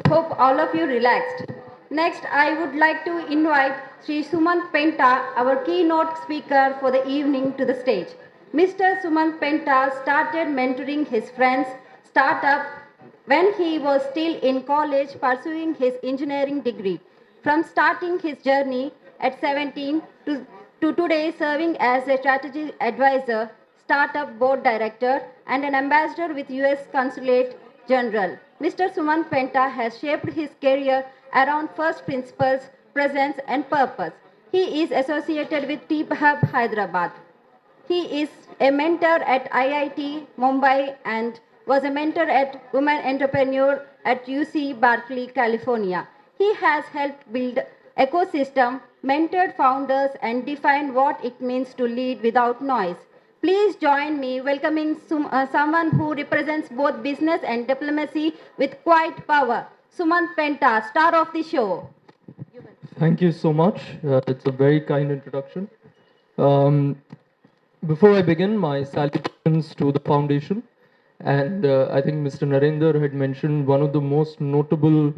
Hope all of you relaxed. Next, I would like to invite Sri Sumanth Penta, our keynote speaker for the evening, to the stage. Mr. Sumanth Penta started mentoring his friends' startup when he was still in college pursuing his engineering degree. From starting his journey at 17 to today serving as a strategy advisor, startup board director, and an ambassador with US Consulate General. Mr. Sumanth Penta has shaped his career around first principles, presence, and purpose. He is associated with Tip Hub Hyderabad. He is a mentor at IIT Mumbai and was a mentor at Women Entrepreneur at UC Berkeley, California. He has helped build ecosystem, mentored founders, and defined what it means to lead without noise. Please join me welcoming someone who represents both business and diplomacy with quiet power. Sumanth Penta, star of the show. Thank you so much. It's a very kind introduction. Um, Before I begin, my salutations to the foundation. And I think Mr. Narendra had mentioned one of the most notable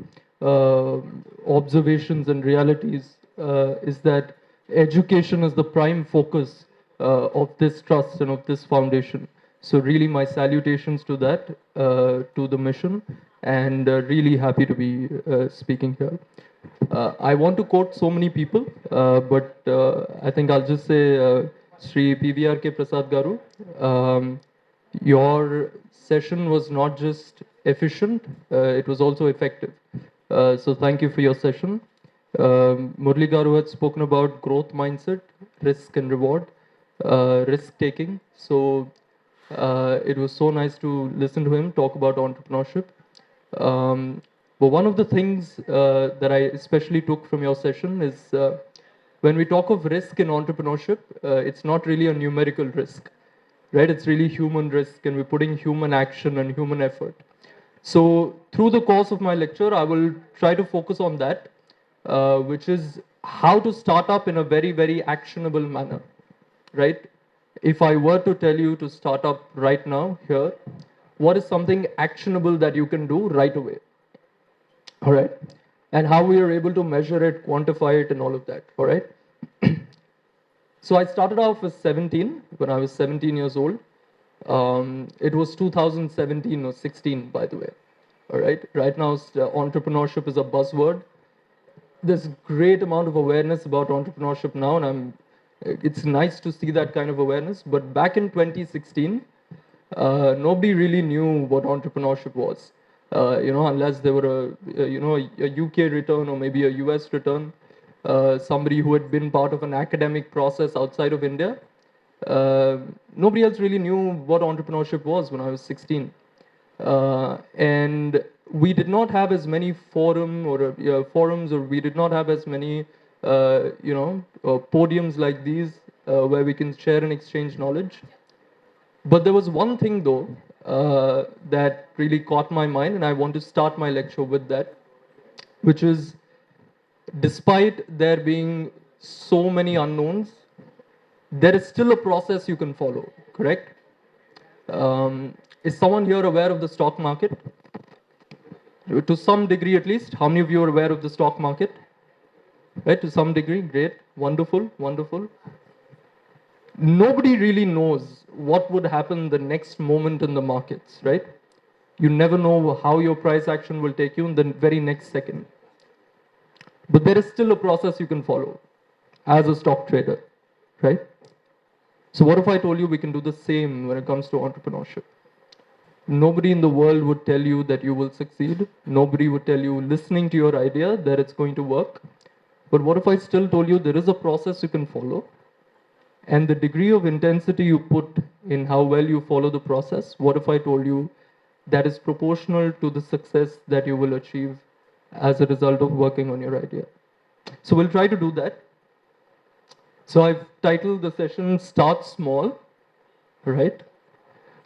observations and realities is that education is the prime focus of this trust and of this foundation. So really my salutations to that, to the mission, and really happy to be speaking here. I want to quote so many people, but I think I'll just say Sri PVRK Prasad Garu, your session was not just efficient, it was also effective. So thank you for your session. Murli Garu had spoken about growth mindset, risk and reward, risk taking. So it was so nice to listen to him talk about entrepreneurship. But one of the things that I especially took from your session is when we talk of risk in entrepreneurship, it's not really a numerical risk, right? It's really human risk, and we're putting human action and human effort. So through the course of my lecture, I will try to focus on that, which is how to start up in a very, very actionable manner, right? If I were to tell you to start up right now here, what is something actionable that you can do right away? All right. And how we are able to measure it, quantify it, and all of that. All right. So I started off with 17 when I was 17 years old. It was 2017 or 16, by the way. All right. Right now, entrepreneurship is a buzzword. There's great amount of awareness about entrepreneurship now, and it's nice to see that kind of awareness. But back in 2016, nobody really knew what entrepreneurship was. Unless they were a UK return or maybe a US return, somebody who had been part of an academic process outside of India. Nobody else really knew what entrepreneurship was when I was 16. And we did not have as many forums, or we did not have as many, podiums like these where we can share and exchange knowledge. But there was one thing though that really caught my mind, and I want to start my lecture with that, which is, despite there being so many unknowns, there is still a process you can follow, correct? Is someone here aware of the stock market? To some degree at least. How many of you are aware of the stock market? Right, to some degree, great, wonderful, wonderful. Nobody really knows what would happen the next moment in the markets, right? You never know how your price action will take you in the very next second. But there is still a process you can follow as a stock trader, right? So what if I told you we can do the same when it comes to entrepreneurship? Nobody in the world would tell you that you will succeed. Nobody would tell you, listening to your idea, that it's going to work. But what if I still told you there is a process you can follow? And the degree of intensity you put in how well you follow the process, what if I told you that is proportional to the success that you will achieve as a result of working on your idea? So we'll try to do that. So I've titled the session Start Small, right?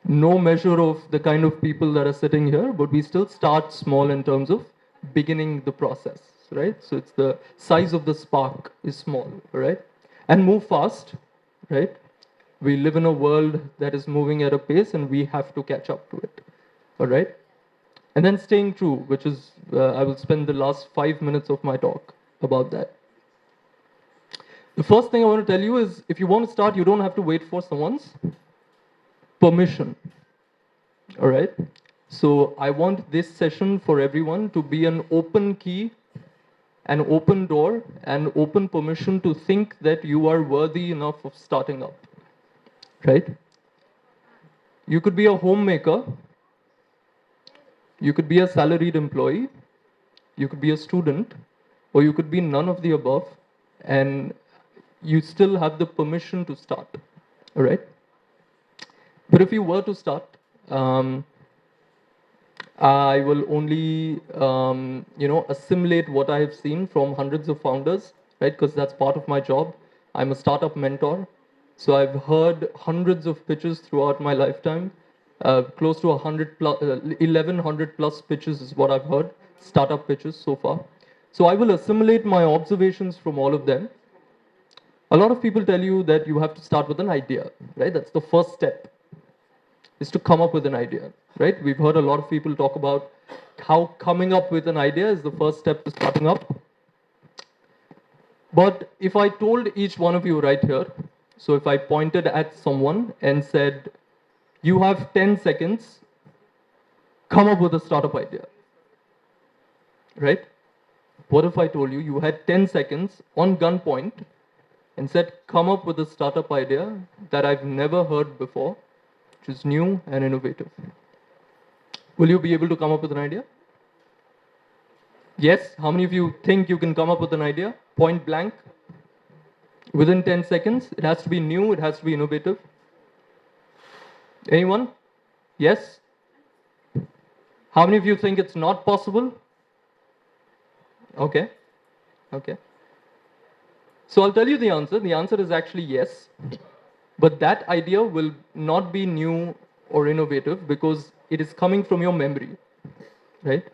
No measure of the kind of people that are sitting here, but we still start small in terms of beginning the process, right? So it's the size of the spark is small, right? And move fast, right? We live in a world that is moving at a pace and we have to catch up to it, all right? And then staying true, which is, I will spend the last 5 minutes of my talk about that. The first thing I want to tell you is if you want to start, you don't have to wait for someone's permission. All right? So I want this session for everyone to be an open key, an open door, and open permission to think that you are worthy enough of starting up. Right? You could be a homemaker, you could be a salaried employee, you could be a student, or you could be none of the above, and you still have the permission to start. All right? But if you were to start, I will only, assimilate what I have seen from hundreds of founders, right? Because that's part of my job. I'm a startup mentor. So I've heard hundreds of pitches throughout my lifetime. Close to 1,100 plus pitches is what I've heard, startup pitches so far. So I will assimilate my observations from all of them. A lot of people tell you that you have to start with an idea, right? That's the first step, is to come up with an idea, right? We've heard a lot of people talk about how coming up with an idea is the first step to starting up. But if I told each one of you right here, so if I pointed at someone and said, you have 10 seconds, come up with a startup idea, right? What if I told you you had 10 seconds on gunpoint and said, come up with a startup idea that I've never heard before, which is new and innovative? Will you be able to come up with an idea? Yes? How many of you think you can come up with an idea? Point blank? Within 10 seconds? It has to be new, it has to be innovative. Anyone? Yes? How many of you think it's not possible? Okay. Okay. So I'll tell you the answer. The answer is actually yes. But that idea will not be new or innovative because it is coming from your memory, right?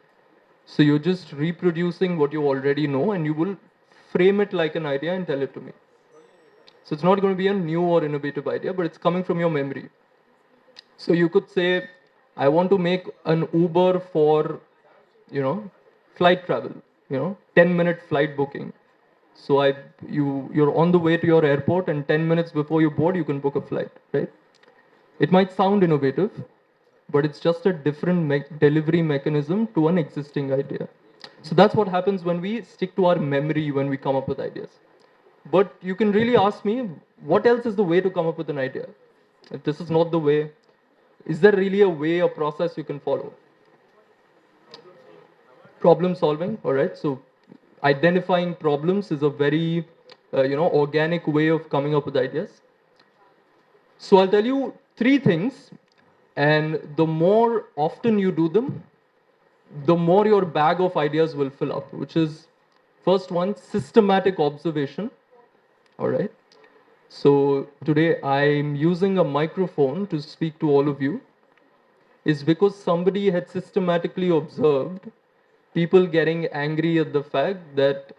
So you're just reproducing what you already know and you will frame it like an idea and tell it to me. So it's not going to be a new or innovative idea, but it's coming from your memory. So you could say, I want to make an Uber for, flight travel, 10-minute flight booking. So you're on the way to your airport and 10 minutes before you board, you can book a flight, right? It might sound innovative, but it's just a different delivery mechanism to an existing idea. So that's what happens when we stick to our memory when we come up with ideas. But you can really ask me, what else is the way to come up with an idea? If this is not the way, is there really a way, a process you can follow? Problem solving, all right? So identifying problems is a very, organic way of coming up with ideas. So I'll tell you 3 things, and the more often you do them, the more your bag of ideas will fill up, which is, first one, systematic observation, all right? So today I'm using a microphone to speak to all of you, is because somebody had systematically observed people getting angry at the fact that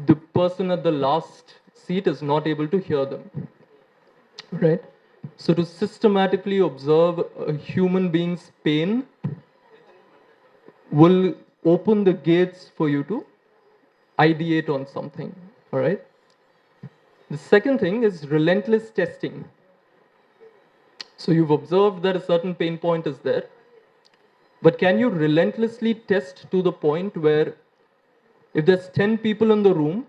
the person at the last seat is not able to hear them, right? So to systematically observe a human being's pain will open the gates for you to ideate on something, all right? The second thing is relentless testing. So you've observed that a certain pain point is there, but can you relentlessly test to the point where if there's 10 people in the room,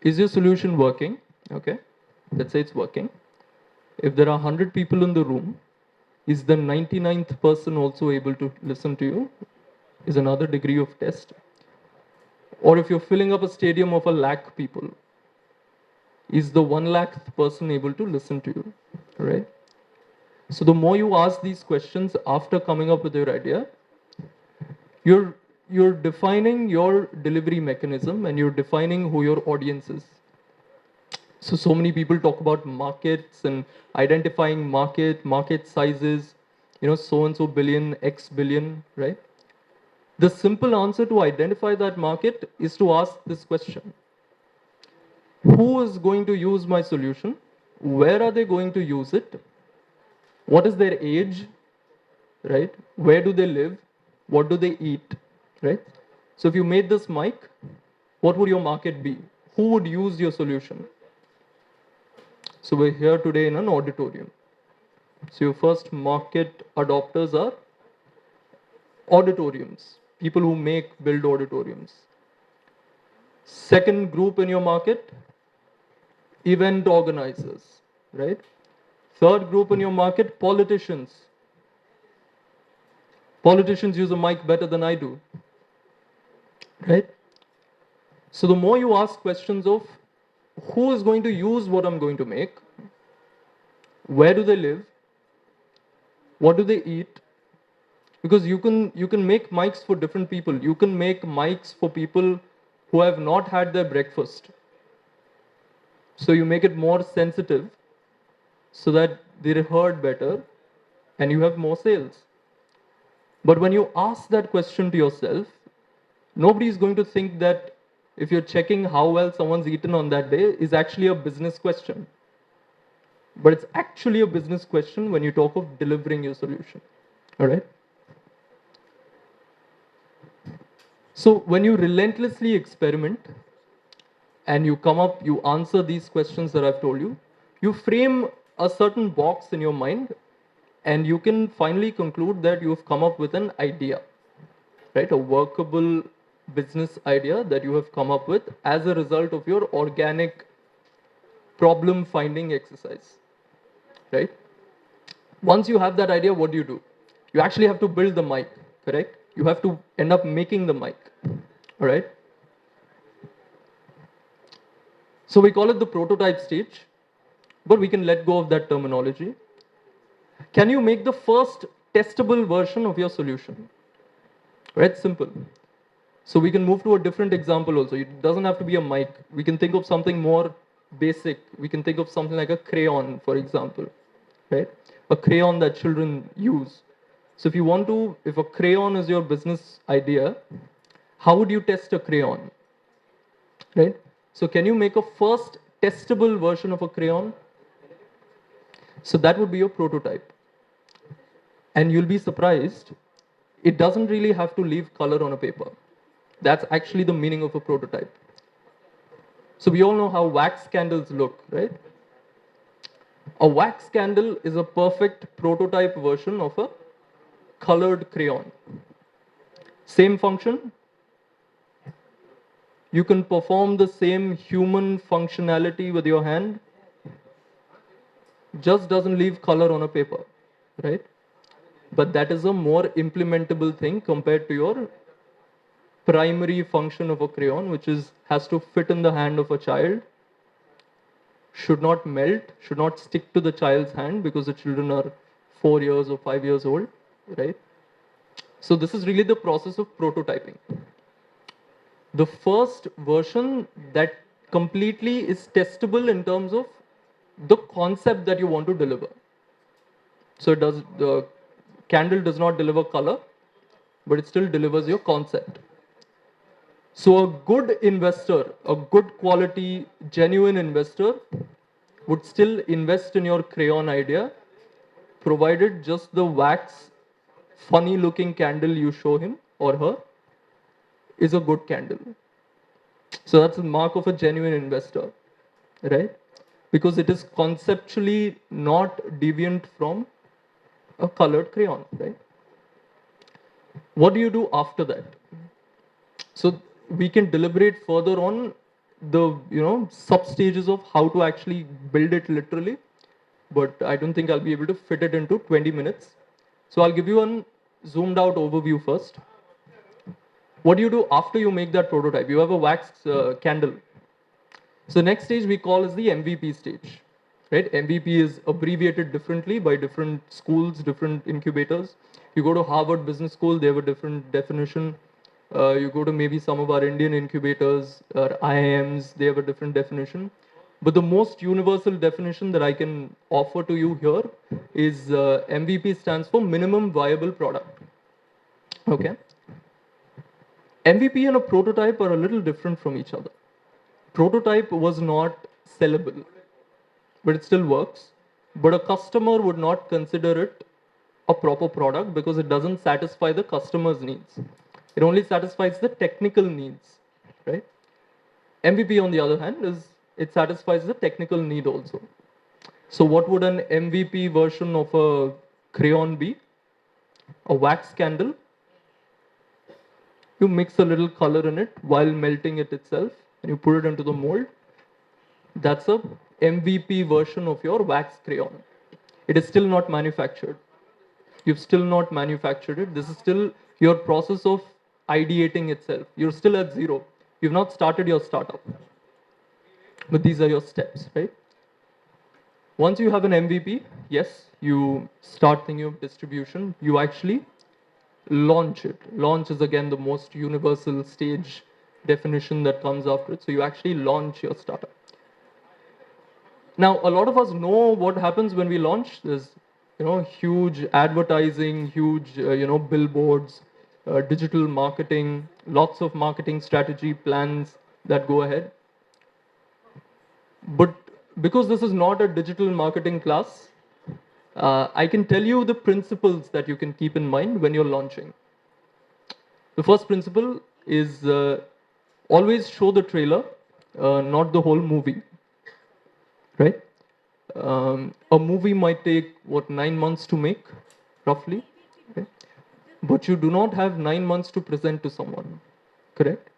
is your solution working? Okay, let's say it's working. If there are 100 people in the room, is the 99th person also able to listen to you? Is another degree of test. Or if you're filling up a stadium of 100,000 people, is the 100,000th person able to listen to you, right? So the more you ask these questions after coming up with your idea, you're defining your delivery mechanism and you're defining who your audience is. So many people talk about markets and identifying market sizes, so and so billion, X billion, right? The simple answer to identify that market is to ask this question. Who is going to use my solution? Where are they going to use it? What is their age? right? Where do they live? What do they eat, right? So if you made this mic, what would your market be? Who would use your solution? So we're here today in an auditorium. So your first market adopters are auditoriums, people who build auditoriums. Second group in your market, event organizers, right? Third group in your market, politicians. Politicians use a mic better than I do, right? So the more you ask questions of who is going to use what I'm going to make, where do they live, what do they eat, because you can make mics for different people. You can make mics for people who have not had their breakfast. So you make it more sensitive so that they're heard better and you have more sales. But when you ask that question to yourself, nobody is going to think that if you're checking how well someone's eaten on that day is actually a business question. But it's actually a business question when you talk of delivering your solution. All right? So when you relentlessly experiment and you answer these questions that I've told you, you frame a certain box in your mind and you can finally conclude that you've come up with an idea, right? A workable business idea that you have come up with as a result of your organic problem finding exercise, right? Once you have that idea, what do? You actually have to build the mic, correct? You have to end up making the mic, all right? So we call it the prototype stage, but we can let go of that terminology. Can you make the first testable version of your solution? Right, simple. So we can move to a different example also. It doesn't have to be a mic. We can think of something more basic. We can think of something like a crayon, for example, right? A crayon that children use. So if a crayon is your business idea, how would you test a crayon, right? So can you make a first testable version of a crayon? So that would be your prototype. And you'll be surprised, it doesn't really have to leave color on a paper. That's actually the meaning of a prototype. So we all know how wax candles look, right? A wax candle is a perfect prototype version of a colored crayon. Same function. You can perform the same human functionality with your hand, just doesn't leave color on a paper, right? But that is a more implementable thing compared to your primary function of a crayon, which has to fit in the hand of a child, should not melt, should not stick to the child's hand because the children are 4 years or 5 years old, right? So this is really the process of prototyping. The first version that completely is testable in terms of the concept that you want to deliver. So the candle does not deliver color, but it still delivers your concept. So a good investor, a good quality, genuine investor would still invest in your crayon idea, provided just the wax, funny looking candle you show him or her is a good candle. So that's the mark of a genuine investor, right? Because it is conceptually not deviant from a colored crayon, right? What do you do after that? So we can deliberate further on the sub stages of how to actually build it literally, but I don't think I'll be able to fit it into 20 minutes. So I'll give you a zoomed out overview first. What do you do after you make that prototype? You have a wax candle. So next stage we call is the MVP stage, right? MVP is abbreviated differently by different schools, different incubators. You go to Harvard Business School, they have a different definition. You go to maybe some of our Indian incubators or IIMs, they have a different definition. But the most universal definition that I can offer to you here is MVP stands for minimum viable product. Okay. MVP and a prototype are a little different from each other. Prototype was not sellable, but it still works. But a customer would not consider it a proper product because it doesn't satisfy the customer's needs. It only satisfies the technical needs, right? MVP, on the other hand, is it satisfies the technical need also. So what would an MVP version of a crayon be? A wax candle. You mix a little color in it while melting it itself, and you put it into the mold. That's a MVP version of your wax crayon. It is still not manufactured. You've still not manufactured it. This is still your process of ideating itself. You're still at zero. You've not started your startup. But these are your steps, right? Once you have an MVP, yes, you start thinking of distribution. You actually launch it. Launch is again the most universal stage definition that comes after it. So you actually launch your startup. Now, a lot of us know what happens when we launch. There's, huge advertising, huge, billboards, digital marketing, lots of marketing strategy plans that go ahead. But because this is not a digital marketing class, I can tell you the principles that you can keep in mind when you're launching. The first principle is always show the trailer, not the whole movie, right? A movie might take, 9 months to make, roughly, okay? But you do not have 9 months to present to someone, correct?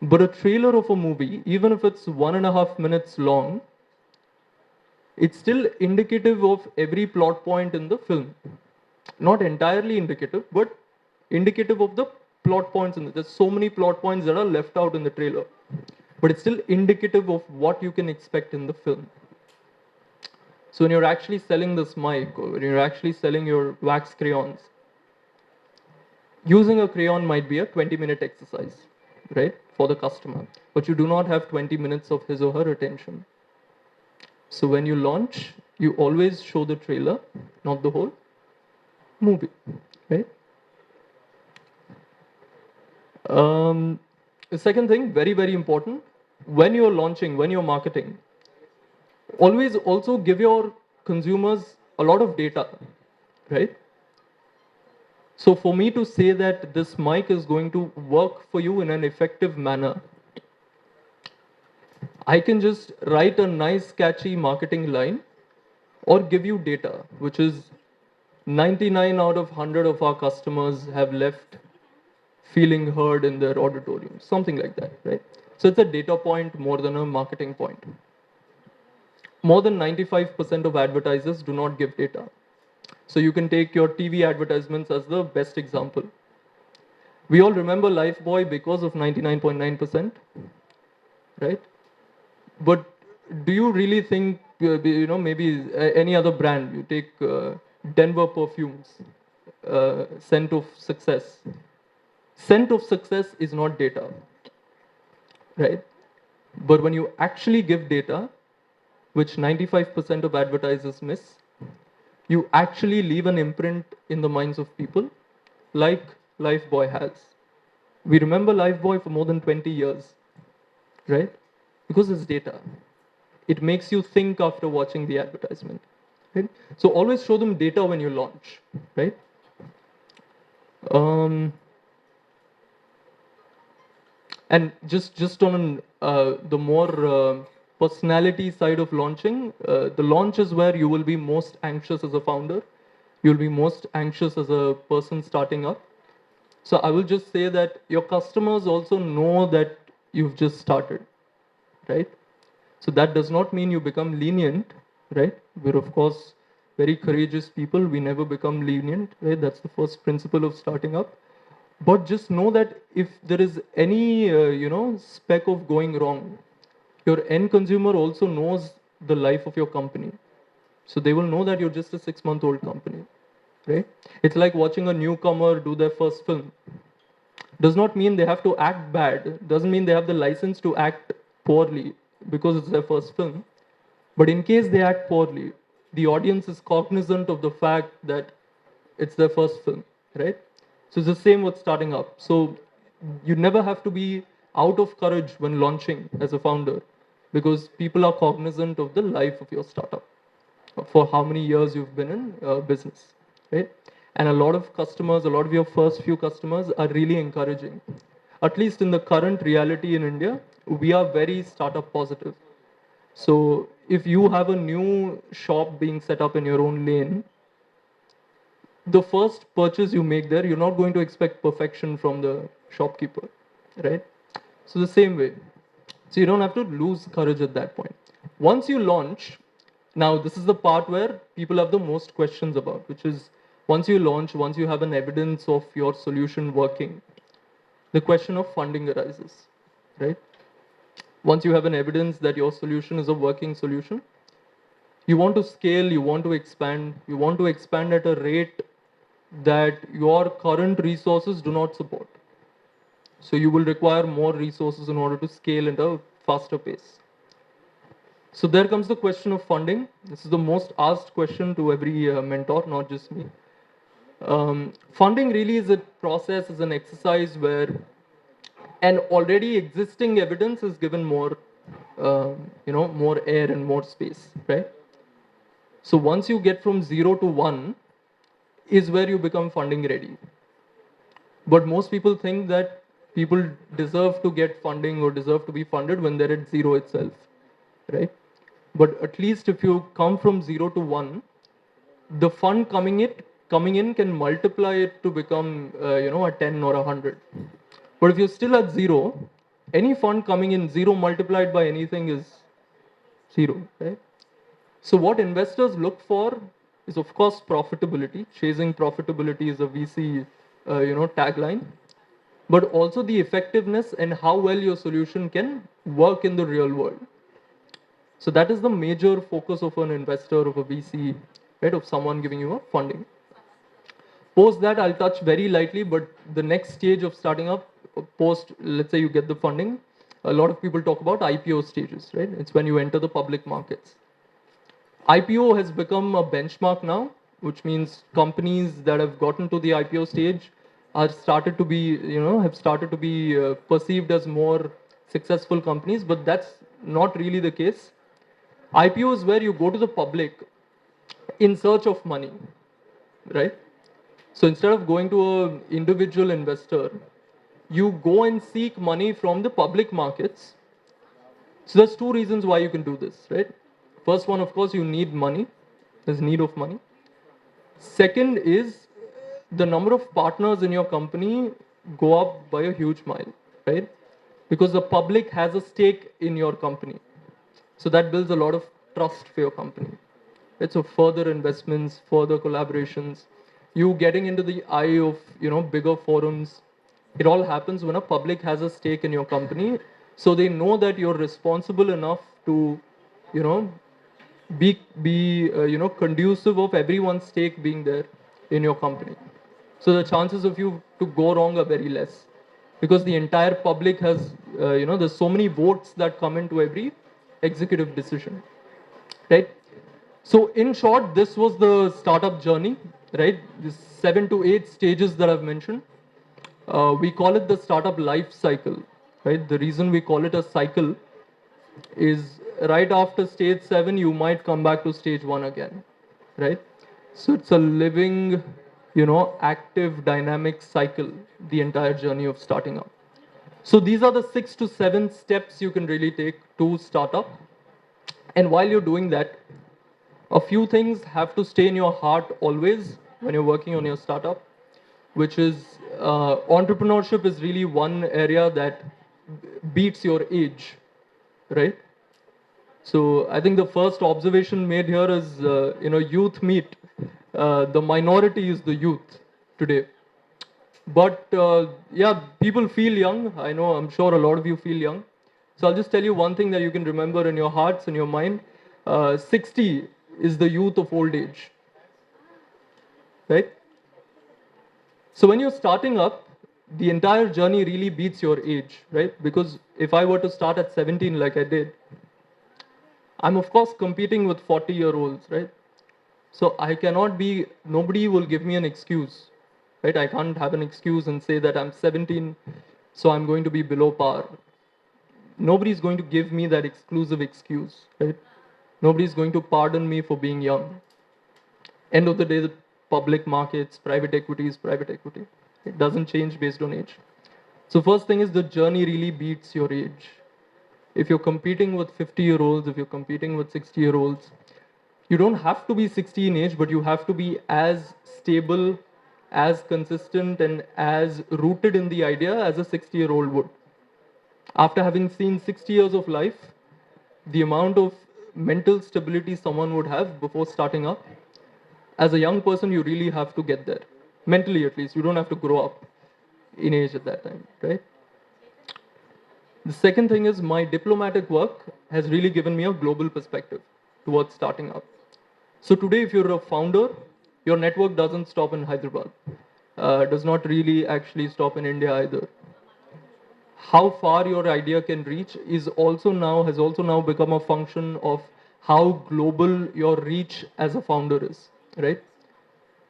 But a trailer of a movie, even if it's 1.5 minutes long, it's still indicative of every plot point in the film. Not entirely indicative, but indicative of the plot points in it. There's so many plot points that are left out in the trailer, but it's still indicative of what you can expect in the film. So when you're actually selling this mic, or when you're actually selling your wax crayons, using a crayon might be a 20-minute exercise, right, for the customer, but you do not have 20 minutes of his or her attention. So when you launch, you always show the trailer, not the whole movie, right? The second thing, very, very important, when you're launching, when you're marketing, always also give your consumers a lot of data, right? So for me to say that this mic is going to work for you in an effective manner, I can just write a nice, catchy marketing line or give you data, which is 99 out of 100 of our customers have left feeling heard in their auditorium, something like that, right? So it's a data point more than a marketing point. More than 95% of advertisers do not give data. So you can take your TV advertisements as the best example. We all remember Lifebuoy because of 99.9%, right? But do you really think, maybe any other brand, you take Denver perfumes, scent of success. Scent of success is not data, right? But when you actually give data, which 95% of advertisers miss, you actually leave an imprint in the minds of people, like Lifebuoy has. We remember Lifebuoy for more than 20 years, right? Because it's data. It makes you think after watching the advertisement, right? So always show them data when you launch, right? And just on the more personality side of launching, the launch is where you will be most anxious as a founder. You'll be most anxious as a person starting up. So I will just say that your customers also know that you've just started, right? So that does not mean you become lenient, right? We're of course very courageous people. We never become lenient, right? That's the first principle of starting up. But just know that if there is any, speck of going wrong, your end consumer also knows the life of your company. So they will know that you're just a 6-month-old company, right? It's like watching a newcomer do their first film. Does not mean they have to act bad. Doesn't mean they have the license to act poorly because it's their first film. But in case they act poorly, the audience is cognizant of the fact that it's their first film, right? So it's the same with starting up. So you never have to be out of courage when launching as a founder, because people are cognizant of the life of your startup, for how many years you've been in business. right? And a lot of customers, a lot of your first few customers are really encouraging. At least in the current reality in India, we are very startup positive. So if you have a new shop being set up in your own lane, the first purchase you make there, you're not going to expect perfection from the shopkeeper, right? So the same way. So you don't have to lose courage at that point. Once you launch, now this is the part where people have the most questions about, which is once you launch, once you have an evidence of your solution working, the question of funding arises, right? Once you have an evidence that your solution is a working solution, you want to scale, you want to expand at a rate that your current resources do not support. So you will require more resources in order to scale at a faster pace. So there comes the question of funding. This is the most asked question to every mentor, not just me. Funding really is a process, is an exercise where an already existing evidence is given more, more air and more space, right? So once you get from 0 to 1 is where you become funding ready. But most people think that people deserve to get funding or deserve to be funded when they're at 0 itself, right? But at least if you come from 0 to 1, the fund coming in can multiply it to become a 10 or 100. But if you're still at 0, any fund coming in, 0 multiplied by anything is 0, right? So what investors look for is, of course, profitability. Chasing profitability is a VC, tagline, but also the effectiveness and how well your solution can work in the real world. So that is the major focus of an investor, of a VC, right, of someone giving you a funding. Post that, I'll touch very lightly, but the next stage of starting up, post, let's say you get the funding, a lot of people talk about IPO stages, right? It's when you enter the public markets. IPO has become a benchmark now, which means companies that have gotten to the IPO stage have started to be perceived as more successful companies, but that's not really the case. IPO is where you go to the public in search of money, right? So instead of going to an individual investor, you go and seek money from the public markets. So there's two reasons why you can do this, right? First one, of course, you need money. There's need of money. Second is the number of partners in your company go up by a huge mile, right? Because the public has a stake in your company. So that builds a lot of trust for your company. Right? So further investments, further collaborations, you getting into the eye of bigger forums. It all happens when a public has a stake in your company, so they know that you're responsible enough to, you know, be conducive of everyone's stake being there in your company. So the chances of you to go wrong are very less, because the entire public has there's so many votes that come into every executive decision, right? So in short, this was the startup journey, right? These 7 to 8 stages that I've mentioned. We call it the startup life cycle, right? The reason we call it a cycle is right after stage 7, you might come back to stage 1 again, right? So it's a living, active, dynamic cycle, the entire journey of starting up. So these are the 6 to 7 steps you can really take to start up. And while you're doing that, a few things have to stay in your heart always when you're working on your startup, which is entrepreneurship is really one area that beats your age, right? So I think the first observation made here is, youth meet. The minority is the youth today. But yeah, people feel young. I know, I'm sure a lot of you feel young. So I'll just tell you one thing that you can remember in your hearts and your mind. 60 is the youth of old age, right? So when you're starting up, the entire journey really beats your age, right? Because if I were to start at 17 like I did, I'm of course competing with 40-year-olds, right? So I cannot be, nobody will give me an excuse, right? I can't have an excuse and say that I'm 17, so I'm going to be below par. Nobody's going to give me that exclusive excuse, right? Nobody's going to pardon me for being young. End of the day, public markets, private equities, private equity. It doesn't change based on age. So first thing is the journey really beats your age. If you're competing with 50-year-olds, if you're competing with 60-year-olds, you don't have to be 60 in age, but you have to be as stable, as consistent, and as rooted in the idea as a 60-year-old would. After having seen 60 years of life, the amount of mental stability someone would have before starting up, as a young person, you really have to get there. Mentally, at least. You don't have to grow up in age at that time, right? The second thing is my diplomatic work has really given me a global perspective towards starting up. So today, if you're a founder, your network doesn't stop in Hyderabad. Does not really actually stop in India either. How far your idea can reach has also now become a function of how global your reach as a founder is, right?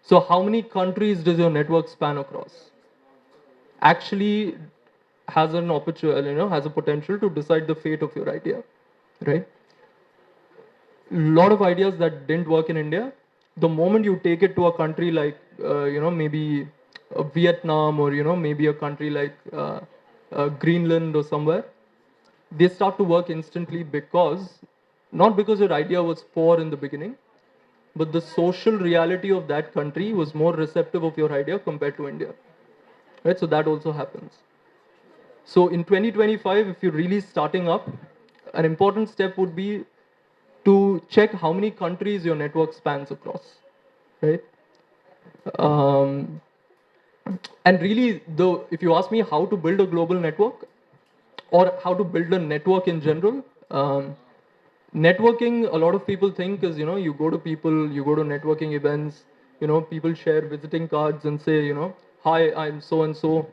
So how many countries does your network span across? Actually has an opportunity, has a potential to decide the fate of your idea, right? A lot of ideas that didn't work in India, the moment you take it to a country like, maybe Vietnam, or, maybe a country like Greenland or somewhere, they start to work instantly not because your idea was poor in the beginning, but the social reality of that country was more receptive of your idea compared to India, right? So that also happens. So in 2025, if you're really starting up, an important step would be to check how many countries your network spans across, right? Um, and really, though, if you ask me how to build a global network or how to build a network in general, networking, a lot of people think is, you go to people, you go to networking events, people share visiting cards and say, hi, I'm so and so,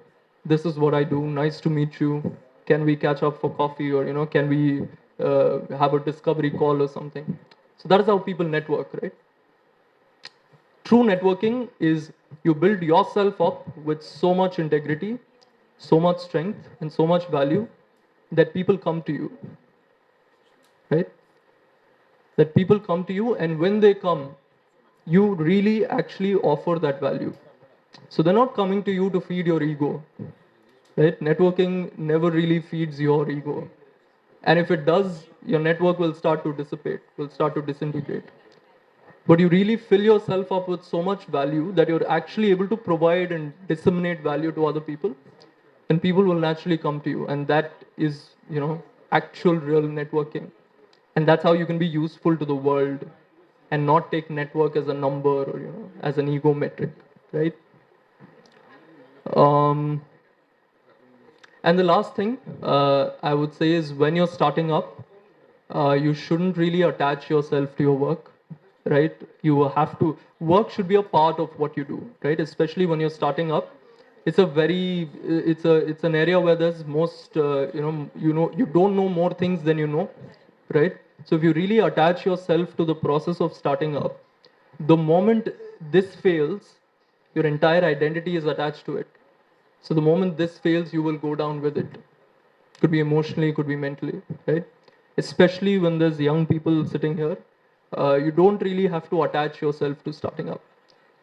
this is what I do, nice to meet you, can we catch up for coffee, or can we have a discovery call or something. So that is how people network, right? True networking is you build yourself up with so much integrity, so much strength, and so much value that people come to you, right? That people come to you, and when they come, you really actually offer that value. So they're not coming to you to feed your ego, right? Networking never really feeds your ego. And if it does, your network will start to dissipate, will start to disintegrate. But you really fill yourself up with so much value that you're actually able to provide and disseminate value to other people, and people will naturally come to you. And that is, actual real networking. And that's how you can be useful to the world and not take network as a number or, as an ego metric, right? Um, and the last thing I would say is when you're starting up, you shouldn't really attach yourself to your work, right? You have to, work should be a part of what you do, right? Especially when you're starting up. It's a very, it's an area where there's most, you don't know more things than you know, right? So if you really attach yourself to the process of starting up, the moment this fails, your entire identity is attached to it. So the moment this fails, you will go down with it. Could be emotionally, could be mentally, right? Especially when there's young people sitting here, you don't really have to attach yourself to starting up.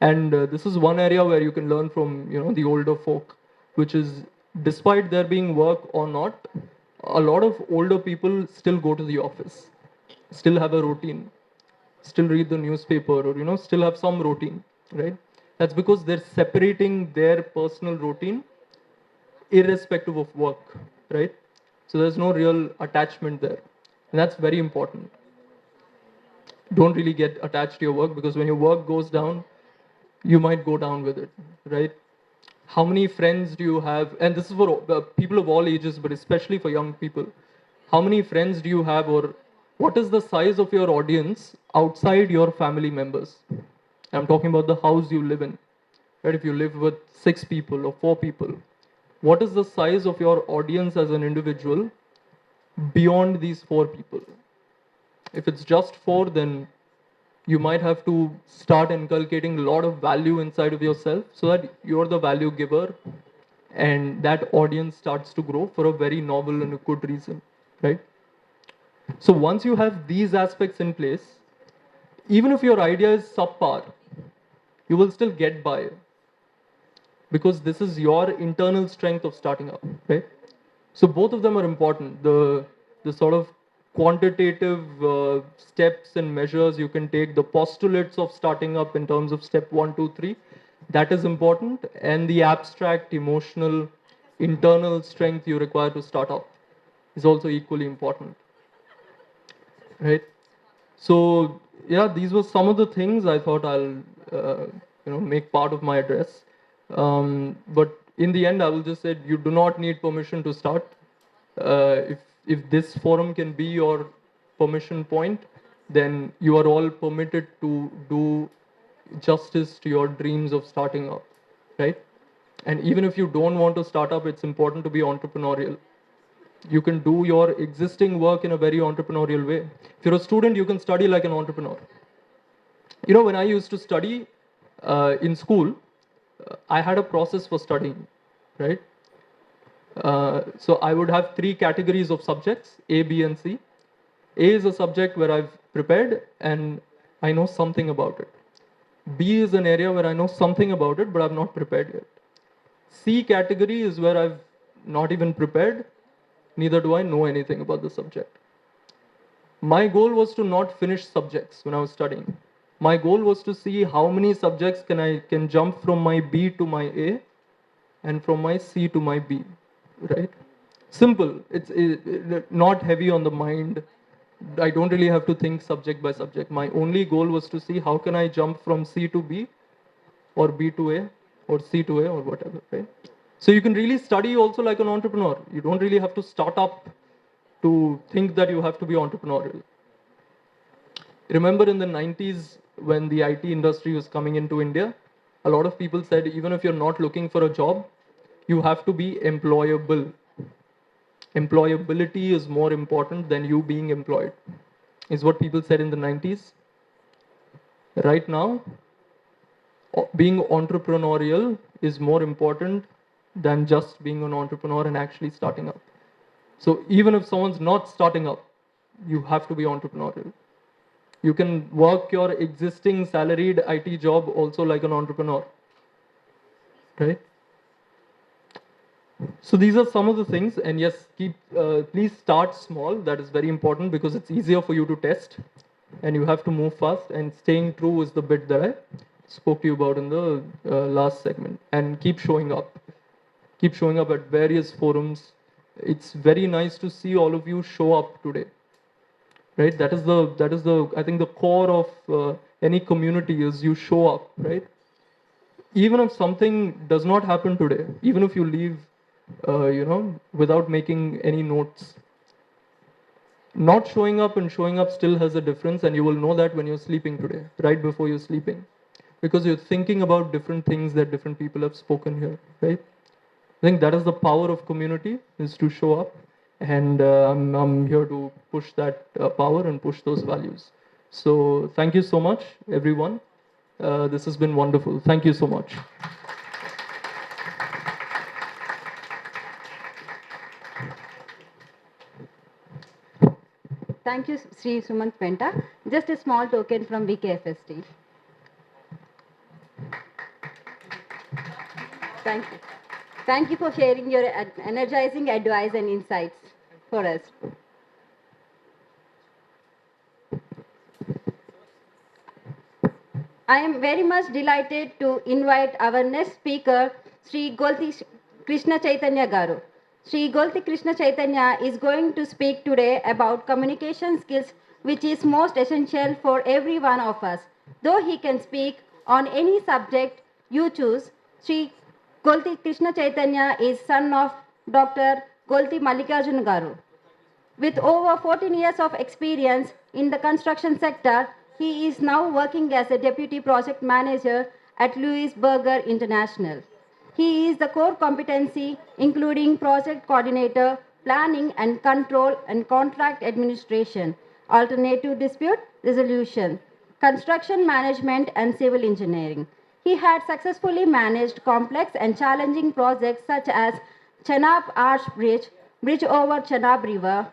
And this is one area where you can learn from, the older folk, which is despite there being work or not, a lot of older people still go to the office, still have a routine, still read the newspaper, or still have some routine, right? That's because they're separating their personal routine irrespective of work, right? So there's no real attachment there. And that's very important. Don't really get attached to your work, because when your work goes down, you might go down with it, right? How many friends do you have? And this is for people of all ages, but especially for young people. How many friends do you have, or what is the size of your audience outside your family members? I'm talking about the house you live in, right? If you live with 6 people or 4 people, what is the size of your audience as an individual beyond these 4 people? If it's just 4, then you might have to start inculcating a lot of value inside of yourself so that you're the value giver, and that audience starts to grow for a very novel and a good reason, right? So once you have these aspects in place, even if your idea is subpar, you will still get by because this is your internal strength of starting up, right? So both of them are important. The sort of quantitative steps and measures you can take, the postulates of starting up in terms of step 1, 2, 3, that is important, and the abstract, emotional, internal strength you require to start up is also equally important, right? So yeah, these were some of the things I thought I'll make part of my address. But in the end, I will just say you do not need permission to start. If this forum can be your permission point, then you are all permitted to do justice to your dreams of starting up, right? And even if you don't want to start up, it's important to be entrepreneurial. You can do your existing work in a very entrepreneurial way. If you're a student, you can study like an entrepreneur. When I used to study in school, I had a process for studying, right? So I would have 3 categories of subjects, A, B, and C. A is a subject where I've prepared and I know something about it. B is an area where I know something about it, but I'm not prepared yet. C category is where I've not even prepared, neither do I know anything about the subject. My goal was to not finish subjects when I was studying. My goal was to see how many subjects can jump from my B to my A and from my C to my B, right? Simple. It's not heavy on the mind. I don't really have to think subject by subject. My only goal was to see how can I jump from C to B or B to A or C to A or whatever, right? So you can really study also like an entrepreneur. You don't really have to start up to think that you have to be entrepreneurial. Remember in the 90s when the IT industry was coming into India, a lot of people said even if you're not looking for a job, you have to be employable. Employability is more important than you being employed, is what people said in the 90s. Right now, being entrepreneurial is more important than just being an entrepreneur and actually starting up. So even if someone's not starting up, you have to be entrepreneurial. You can work your existing salaried IT job also like an entrepreneur, right? So these are some of the things, and yes, please start small. That is very important because it's easier for you to test, and you have to move fast. And staying true is the bit that I spoke to you about in the last segment. And keep showing up. Keep showing up at various forums. It's very nice to see all of you show up today. Right? That is the I think the core of any community is you show up, right? Even if something does not happen today, even if you leave, without making any notes, not showing up and showing up still has a difference, and you will know that when you're sleeping today, right before you're sleeping, because you're thinking about different things that different people have spoken here, right? I think that is the power of community, is to show up, and I'm here to push that power and push those values. So thank you so much, everyone. This has been wonderful. Thank you so much. Thank you, Sri Sumanth Penta. Just a small token from VKFST. Thank you. Thank you for sharing your energizing advice and insights for us. I am very much delighted to invite our next speaker, Sri Golthi Krishna Chaitanya Garu. Sri Golthi Krishna Chaitanya is going to speak today about communication skills, which is most essential for every one of us. Though he can speak on any subject you choose, Sri Golthi Krishna Chaitanya is son of Dr. Golthi Mallikarjuna Garu. With over 14 years of experience in the construction sector, he is now working as a deputy project manager at Louis Berger International. He is the core competency, including project coordinator, planning and control and contract administration, alternative dispute resolution, construction management and civil engineering. He had successfully managed complex and challenging projects such as Chenab Arch Bridge, bridge over Chenab River,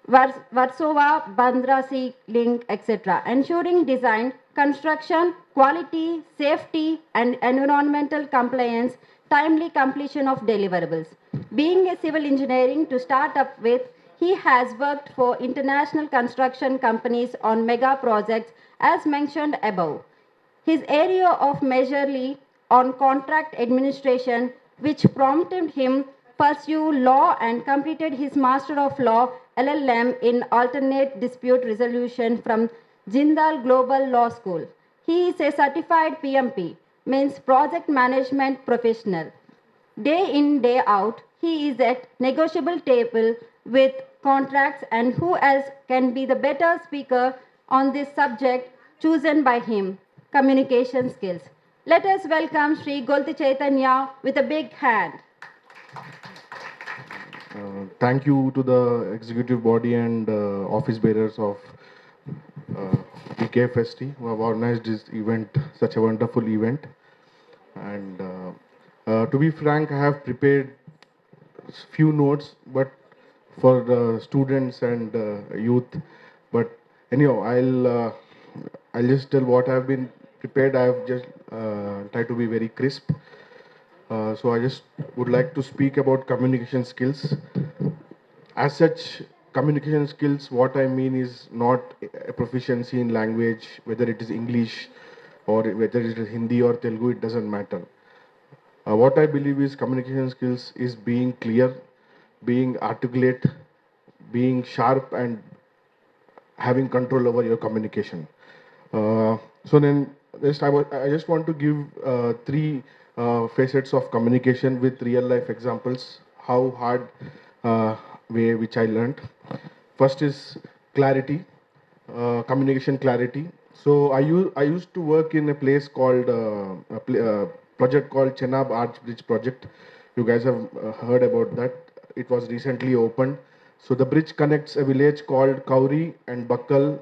Warsaw, Bandra Sea Link, etc., ensuring design, construction, quality, safety, and environmental compliance, timely completion of deliverables. Being a civil engineering to start up with, he has worked for international construction companies on mega projects as mentioned above. His area of majorly on contract administration, which prompted him pursue law and completed his Master of Law LLM in alternate dispute resolution from Jindal Global Law School. He is a certified PMP, means project management professional. Day in, day out, he is at negotiable table with contracts, and who else can be the better speaker on this subject chosen by him, communication skills. Let us welcome Sri Golthi Chaitanya with a big hand. Thank you to the executive body and office bearers of PK Festi who have organized this event, such a wonderful event. And to be frank, I have prepared few notes, but for the students and youth. But anyhow, I'll just tell what I've been prepared. I've just tried to be very crisp. So I just would like to speak about communication skills. As such, communication skills, what I mean is not a proficiency in language, whether it is English or whether it is Hindi or Telugu, it doesn't matter. What I believe is communication skills is being clear, being articulate, being sharp, and having control over your communication. So then, I just want to give three facets of communication with real life examples, how hard way which I learned. First is clarity, communication clarity. So I used to work in a place called project called Chenab Arch Bridge project. You guys have heard about that. It was recently opened. So the bridge connects a village called Kauri and Bakkal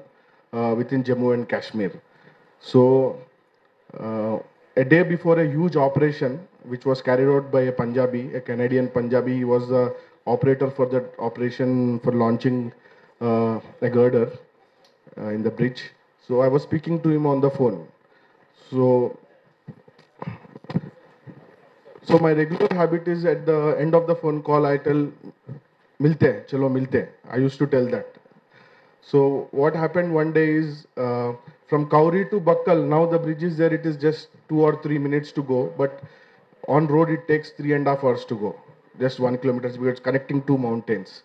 within Jammu and Kashmir. So a day before a huge operation, which was carried out by a Punjabi, a Canadian Punjabi, he was the operator for that operation for launching a girder in the bridge. So I was speaking to him on the phone. So my regular habit is at the end of the phone call, I tell, milte, chalo milte. I used to tell that. So what happened one day is from Kauri to Bakkal, now the bridge is there, it is just 2 or 3 minutes to go, but on road it takes 3.5 hours to go, just 1 kilometer because it's connecting two mountains.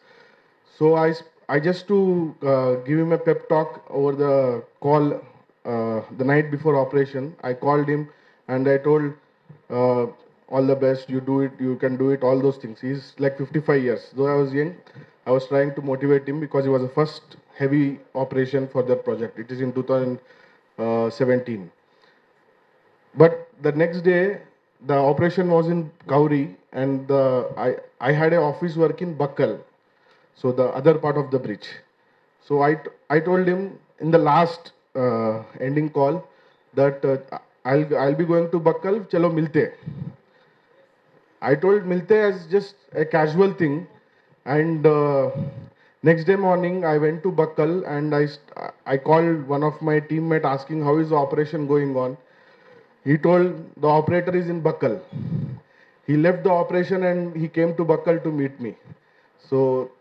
So I just to give him a pep talk over the call the night before operation, I called him and I told all the best, you do it, you can do it, all those things. He's like 55 years. Though I was young, I was trying to motivate him because it was the first heavy operation for that project. It is in 2017. But the next day, the operation was in Kauri and I had an office work in Bakkal, so the other part of the bridge. So I told him in the last ending call that I'll be going to Bakkal, chalo milte. I told milte as just a casual thing, and next day morning I went to Bakkal and I called one of my teammate asking how is the operation going on. He told the operator is in Bakkal. He left the operation and he came to Bakkal to meet me. So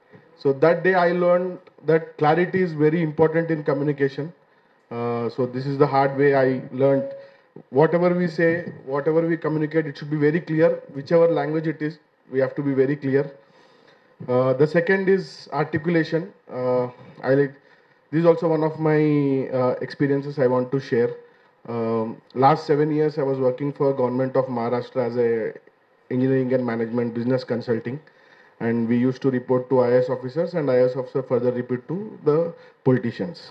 that day I learned that clarity is very important in communication. So this is the hard way I learned. Whatever we say, whatever we communicate, it should be very clear. Whichever language it is, we have to be very clear. The second is articulation. This is also one of my experiences I want to share. Last 7 years I was working for government of Maharashtra as a engineering and management business consulting, and we used to report to IAS officers and IAS officer further report to the politicians.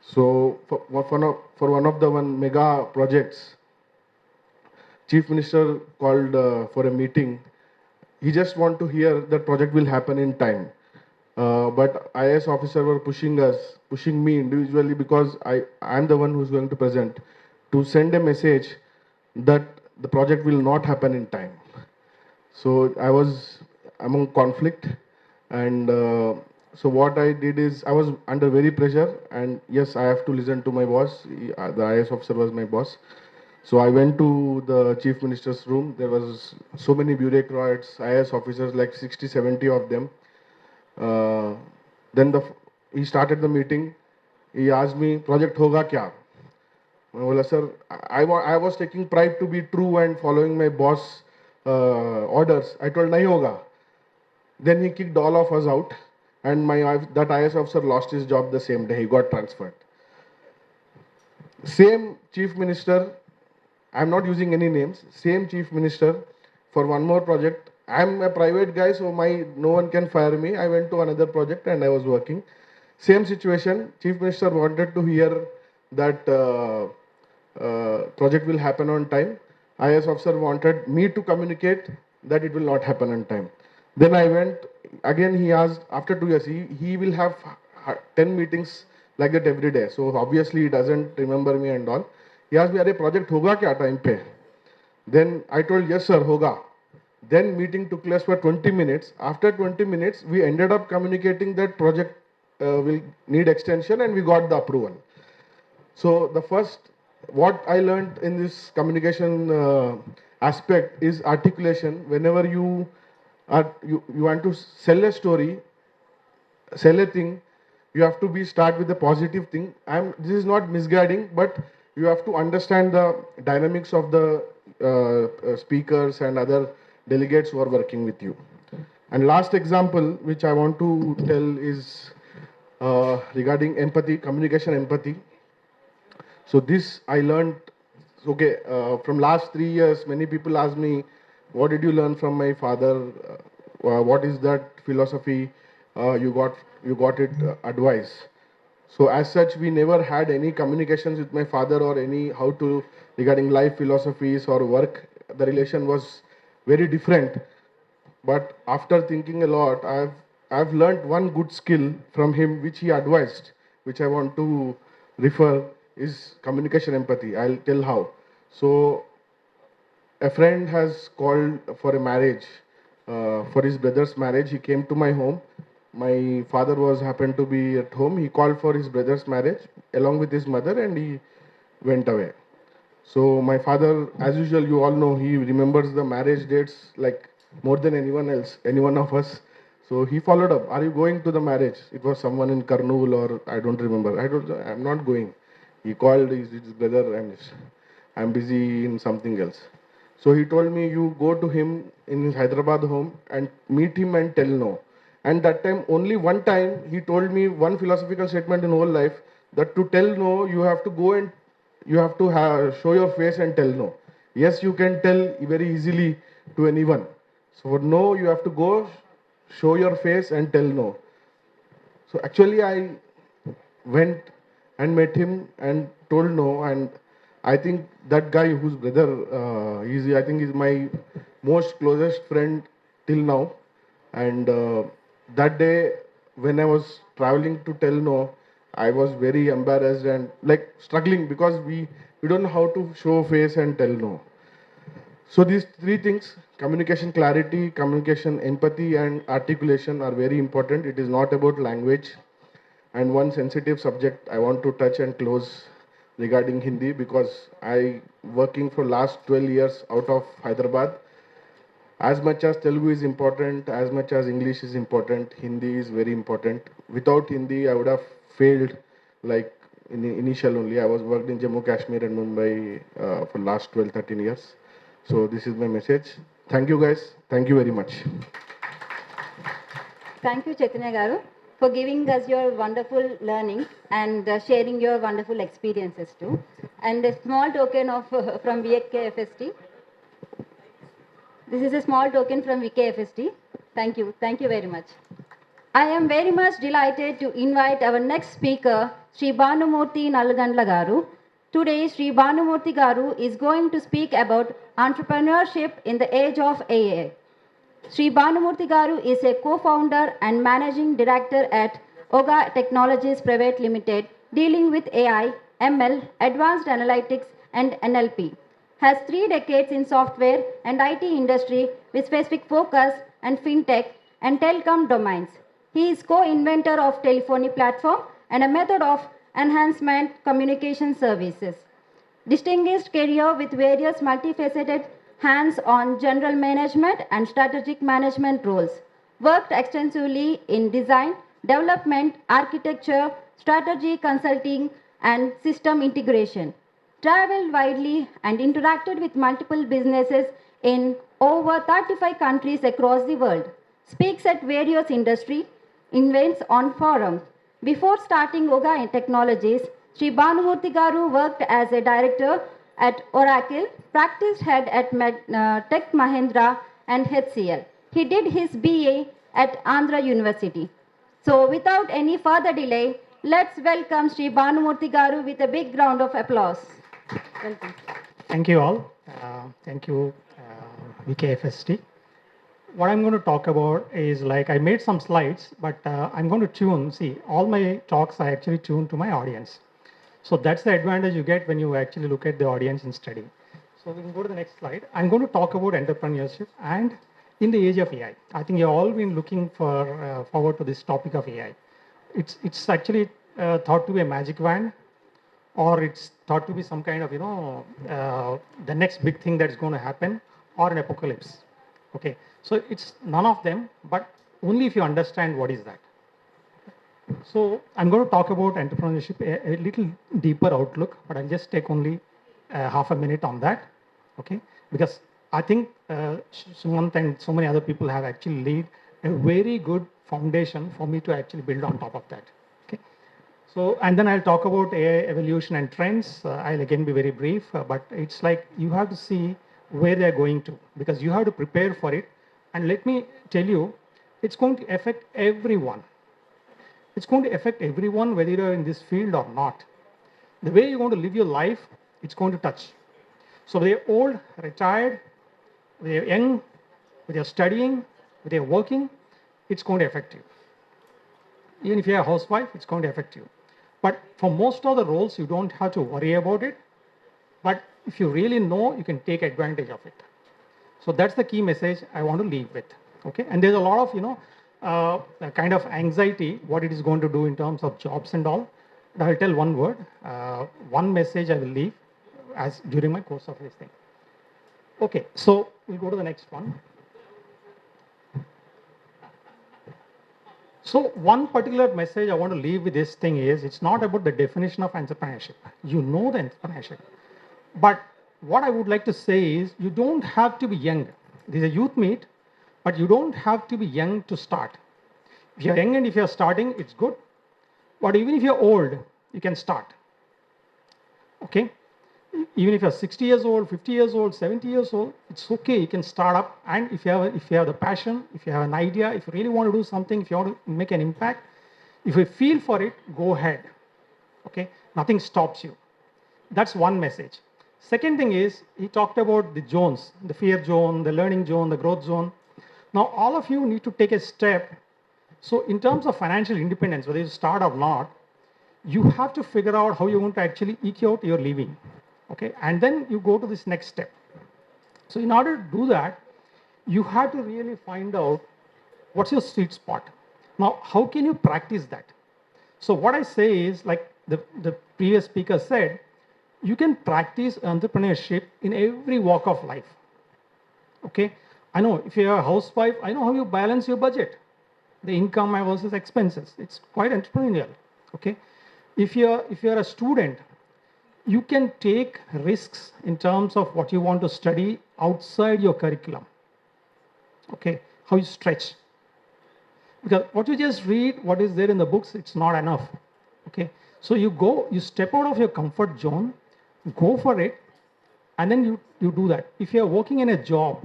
So for one of the mega projects, Chief Minister called for a meeting. He just want to hear that project will happen in time. But IAS officer were pushing me individually because I'm the one who's going to present, to send a message that the project will not happen in time. So I was among conflict, and So what I did is I was under very pressure, and yes, I have to listen to my boss. The IS officer was my boss. So I went to the chief minister's room. There was so many bureaucrats, IS officers, like 60, 70 of them. Uh, then he started the meeting. He asked me, "Project hoga kya?" मैं बोला sir I was taking pride to be true and following my boss orders. I told नहीं होगा. Then he kicked all of us out, and that IS officer lost his job the same day. He got transferred. Same chief minister, I'm not using any names. Same chief minister for one more project. I'm a private guy, so no one can fire me. I went to another project and I was working. Same situation. Chief minister wanted to hear that project will happen on time. IS officer wanted me to communicate that it will not happen on time. Then I went again. He asked after 2 years. He will have 10 meetings like that every day. So obviously he doesn't remember me and all. He asked me, "Arey project hoga kya time pe?" Then I told, "Yes sir, hoga." Then meeting took place for 20 minutes. After 20 minutes, we ended up communicating that project will need extension, and we got the approval. So the first, what I learned in this communication aspect is articulation. Whenever you want to sell a story, sell a thing, you have to start with a positive thing. This is not misguiding, but you have to understand the dynamics of the speakers and other delegates who are working with you. And last example, which I want to tell, is regarding empathy, communication empathy. So this I learned. Okay, from last 3 years, many people ask me, "What did you learn from my father? What is that philosophy you got it advice?" So as such, we never had any communications with my father or any how to regarding life philosophies or work. The relation was very different. But after thinking a lot, I've learned one good skill from him, which he advised, which I want to refer, is communication empathy. I'll tell how. So a friend has called for a marriage, for his brother's marriage. He came to my home. My father was happened to be at home. He called for his brother's marriage along with his mother, and he went away. So my father, as usual, you all know, he remembers the marriage dates like more than anyone else, any one of us. So he followed up. "Are you going to the marriage?" It was someone in Karnool, or I don't remember. I'm not going. He called his brother, and I'm busy in something else. So he told me, "You go to him in his Hyderabad home and meet him and tell no." And that time, only one time, he told me one philosophical statement in whole life, that to tell no, you have to go and you have to show your face and tell no. Yes, you can tell very easily to anyone. So for no, you have to go, show your face and tell no. So actually, I went and met him and told no, and I think that guy whose brother I think is my most closest friend till now. And that day, when I was traveling to tell no, I was very embarrassed and like struggling, because we don't know how to show face and tell no. So these three things, communication clarity, communication empathy, and articulation, are very important. It is not about language. And one sensitive subject I want to touch and close regarding Hindi, because I working for last 12 years out of Hyderabad. As much as Telugu is important, as much as English is important, Hindi is very important. Without Hindi, I would have failed like in the initial only. I was worked in Jammu, Kashmir and Mumbai for last 12, 13 years. So this is my message. Thank you guys. Thank you very much. Thank you, Chaitanya Garu, for giving us your wonderful learning and sharing your wonderful experiences too. And a small token of from VKFST. This is a small token from VKFST. Thank you. Thank you very much. I am very much delighted to invite our next speaker, Sri Bhanumurthy Nallagonda Garu. Today, Sri Bhanumurthy Garu is going to speak about entrepreneurship in the age of AI. Sri Bhanumurthy Garu is a co-founder and managing director at Oga Technologies Private Limited, dealing with AI, ML, advanced analytics, and NLP. Has 3 decades in software and IT industry with specific focus and fintech and telecom domains. He is co-inventor of telephony platform and a method of enhancement communication services. Distinguished career with various multifaceted hands-on general management and strategic management roles. Worked extensively in design, development, architecture, strategy consulting, and system integration. Traveled widely and interacted with multiple businesses in over 35 countries across the world. Speaks at various industry events on forums. Before starting Yoga and Technologies, Sri Bhanu Garu worked as a director at Oracle, practiced head at Tech Mahindra and HCL. He did his BA at Andhra University. So without any further delay, let's welcome Sri Bhanu Garu with a big round of applause. Welcome. Thank you all. Thank you, VKFST. What I'm going to talk about is like I made some slides, but I'm going to tune. See, all my talks I actually tune to my audience. So that's the advantage you get when you actually look at the audience and study. So we can go to the next slide. I'm going to talk about entrepreneurship and in the age of AI. I think you've all been looking forward to this topic of AI. It's actually thought to be a magic wand, or it's thought to be some kind of, the next big thing that's going to happen, or an apocalypse. Okay, so it's none of them, but only if you understand what is that. So I'm going to talk about entrepreneurship, a little deeper outlook, but I'll just take only half a minute on that, okay? Because I think Sumanth and so many other people have actually laid a very good foundation for me to actually build on top of that, okay? So, and then I'll talk about AI evolution and trends. I'll again be very brief, but it's like you have to see where they're going to, because you have to prepare for it. And let me tell you, it's going to affect everyone. It's going to affect everyone, whether you're in this field or not. The way you're going to live your life, it's going to touch. So whether you're old, retired, whether you're young, whether you're studying, whether you're working, it's going to affect you. Even if you're a housewife, it's going to affect you. But for most of the roles, you don't have to worry about it. But if you really know, you can take advantage of it. So that's the key message I want to leave with. Okay, and there's a lot of kind of anxiety what it is going to do in terms of jobs and all. But I'll tell one word, one message I will leave as during my course of this thing. Okay, so we'll go to the next one. So one particular message I want to leave with this thing is, it's not about the definition of entrepreneurship. You know the entrepreneurship. But what I would like to say is, you don't have to be young. This is a youth meet, but you don't have to be young to start. If you're young and if you're starting, it's good. But even if you're old, you can start. Okay? Even if you're 60 years old, 50 years old, 70 years old, it's okay. You can start up. And if you have the passion, if you have an idea, if you really want to do something, if you want to make an impact, if you feel for it, go ahead. Okay? Nothing stops you. That's one message. Second thing is, he talked about the zones, the fear zone, the learning zone, the growth zone. Now, all of you need to take a step. So in terms of financial independence, whether you start or not, you have to figure out how you're going to actually eke out your living. Okay, and then you go to this next step. So in order to do that, you have to really find out what's your sweet spot. Now, how can you practice that? So what I say is, like the previous speaker said, you can practice entrepreneurship in every walk of life. Okay, I know if you're a housewife, I know how you balance your budget, the income versus expenses. It's quite entrepreneurial. Okay, if you're a student, you can take risks in terms of what you want to study outside your curriculum. Okay, how you stretch. Because what you just read, what is there in the books, it's not enough. Okay, so you step out of your comfort zone, go for it, and then you do that. If you're working in a job,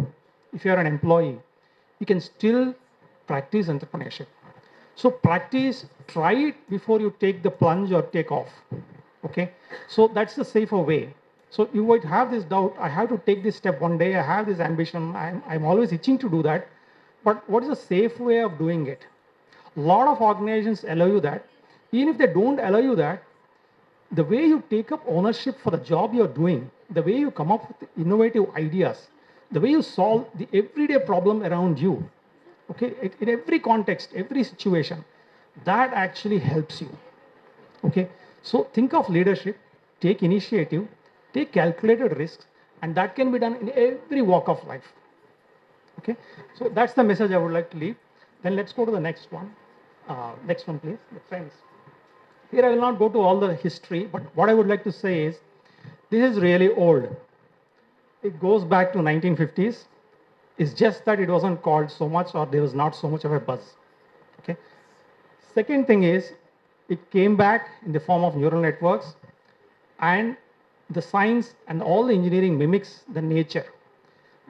if you're an employee, you can still practice entrepreneurship. So practice, try it before you take the plunge or take off. Okay, so that's the safer way. So you might have this doubt, I have to take this step one day, I have this ambition, I'm always itching to do that. But what is the safe way of doing it? A lot of organizations allow you that. Even if they don't allow you that, the way you take up ownership for the job you're doing, the way you come up with innovative ideas, the way you solve the everyday problem around you, Okay, in every context, every situation, that actually helps you. Okay, so think of leadership, take initiative, take calculated risks, and that can be done in every walk of life. Okay, so that's the message I would like to leave. Then let's go to the next one. Next one, please, the friends. Here I will not go to all the history, but what I would like to say is, this is really old. It goes back to 1950s. It's just that it wasn't called so much, or there was not so much of a buzz. Okay. Second thing is, it came back in the form of neural networks, and the science and all the engineering mimics the nature.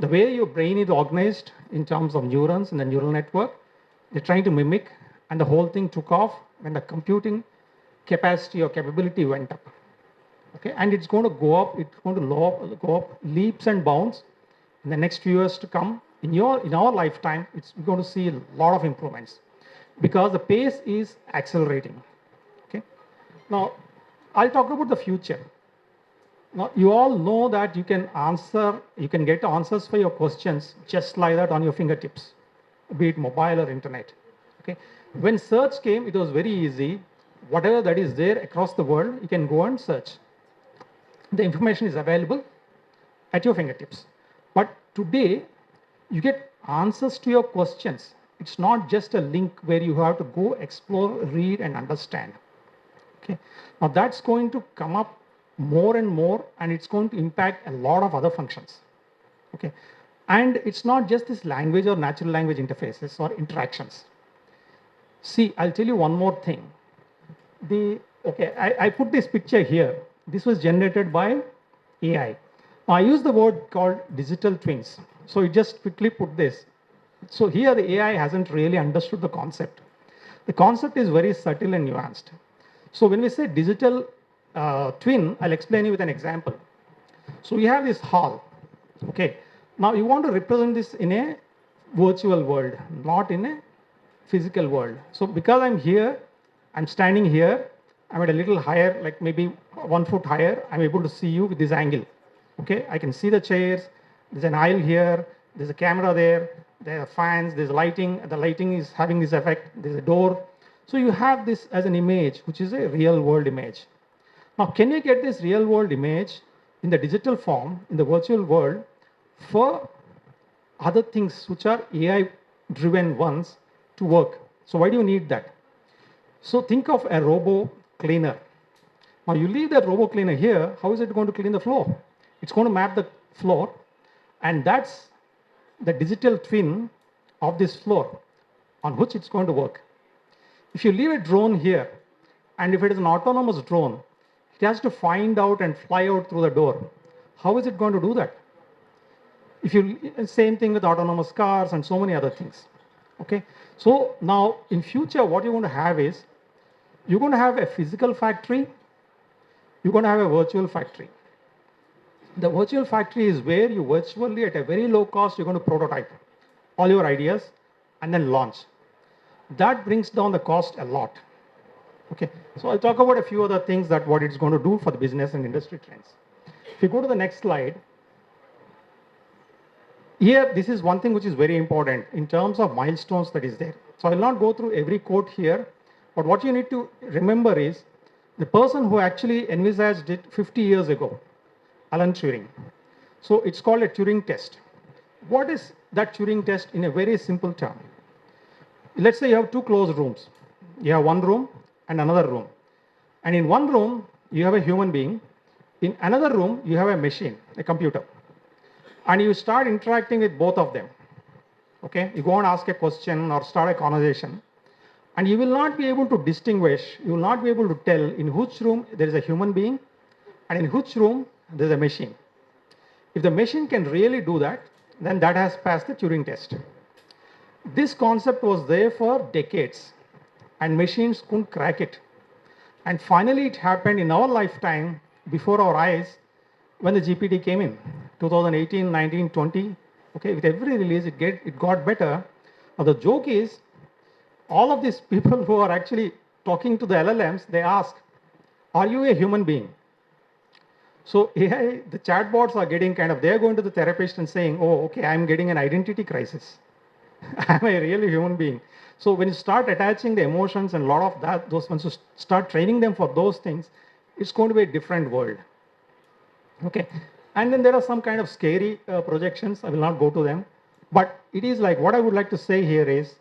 The way your brain is organized in terms of neurons and the neural network, they're trying to mimic, and the whole thing took off when the computing capacity or capability went up. Okay, and it's going to go up, it's going to go up leaps and bounds in the next few years to come. In our lifetime, it's going to see a lot of improvements because the pace is accelerating. Okay, now I'll talk about the future. Now, you all know that you can get answers for your questions just like that on your fingertips, be it mobile or internet. Okay. When search came, it was very easy. Whatever that is there across the world, you can go and search. The information is available at your fingertips. But today, you get answers to your questions. It's not just a link where you have to go explore, read, and understand. Okay. Now, that's going to come up more and more, and it's going to impact a lot of other functions. Okay, and it's not just this language or natural language interfaces or interactions. See, I'll tell you one more thing. I put this picture here. This was generated by AI. Now, I use the word called digital twins. So you just quickly put this. So here the AI hasn't really understood the concept. The concept is very subtle and nuanced. So when we say digital twin, I'll explain you with an example. So we have this hall. Okay. Now you want to represent this in a virtual world, not in a physical world. So because I'm here, I'm standing here, I'm at a little higher, like maybe 1 foot higher, I'm able to see you with this angle. Okay. I can see the chairs. There's an aisle here. There's a camera there. There are fans. There's lighting. The lighting is having this effect. There's a door. So you have this as an image, which is a real world image. Now, can you get this real world image in the digital form, in the virtual world, for other things which are AI driven ones to work? So why do you need that? So think of a robo cleaner. Now you leave that robo cleaner here, how is it going to clean the floor? It's going to map the floor, and that's the digital twin of this floor on which it's going to work. If you leave a drone here, and if it is an autonomous drone, it has to find out and fly out through the door. How is it going to do that? Same thing with autonomous cars and so many other things. Okay. So now in future, what you're going to have is, you're going to have a physical factory, you're going to have a virtual factory. The virtual factory is where you virtually at a very low cost, you're going to prototype all your ideas and then launch. That brings down the cost a lot. Okay, so I'll talk about a few other things that what it's going to do for the business and industry trends. If you go to the next slide, here, this is one thing which is very important in terms of milestones that is there. So I'll not go through every quote here, but what you need to remember is the person who actually envisaged it 50 years ago, Alan Turing. So it's called a Turing test. What is that Turing test in a very simple term? Let's say you have two closed rooms. You have one room and another room. And in one room, you have a human being. In another room, you have a machine, a computer. And you start interacting with both of them. Okay, you go and ask a question or start a conversation. And you will not be able to distinguish, you will not be able to tell in which room there is a human being and in which room there is a machine. If the machine can really do that, then that has passed the Turing test. This concept was there for decades, and machines couldn't crack it. And finally, it happened in our lifetime, before our eyes, when the GPT came in, 2018, 19, 20. Okay, with every release, it got better. Now, the joke is, all of these people who are actually talking to the LLMs, they ask, are you a human being? So AI, the chatbots are getting they're going to the therapist and saying, oh, okay, I'm getting an identity crisis. Am I really a human being? So when you start attaching the emotions and a lot of that, those ones, you start training them for those things, it's going to be a different world. Okay. And then there are some kind of scary projections. I will not go to them. But it is like, what I would like to say here is,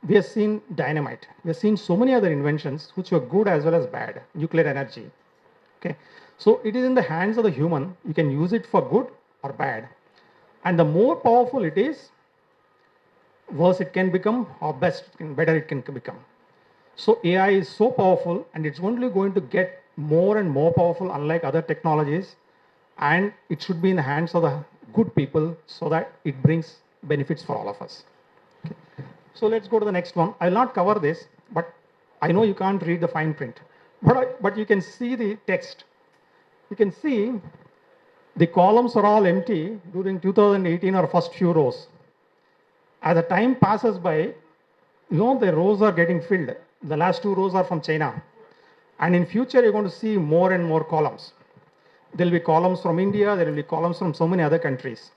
we have seen dynamite. We have seen so many other inventions which were good as well as bad. Nuclear energy. Okay. So it is in the hands of the human. You can use it for good or bad. And the more powerful it is, worse it can become, or better it can become. So AI is so powerful, and it's only going to get more and more powerful, unlike other technologies. And it should be in the hands of the good people so that it brings benefits for all of us. Okay. So let's go to the next one. I will not cover this, but I know you can't read the fine print. But you can see the text. You can see the columns are all empty during 2018 or first few rows. As the time passes by, the rows are getting filled. The last 2 rows are from China. And in future, you're going to see more and more columns. There will be columns from India. There will be columns from so many other countries.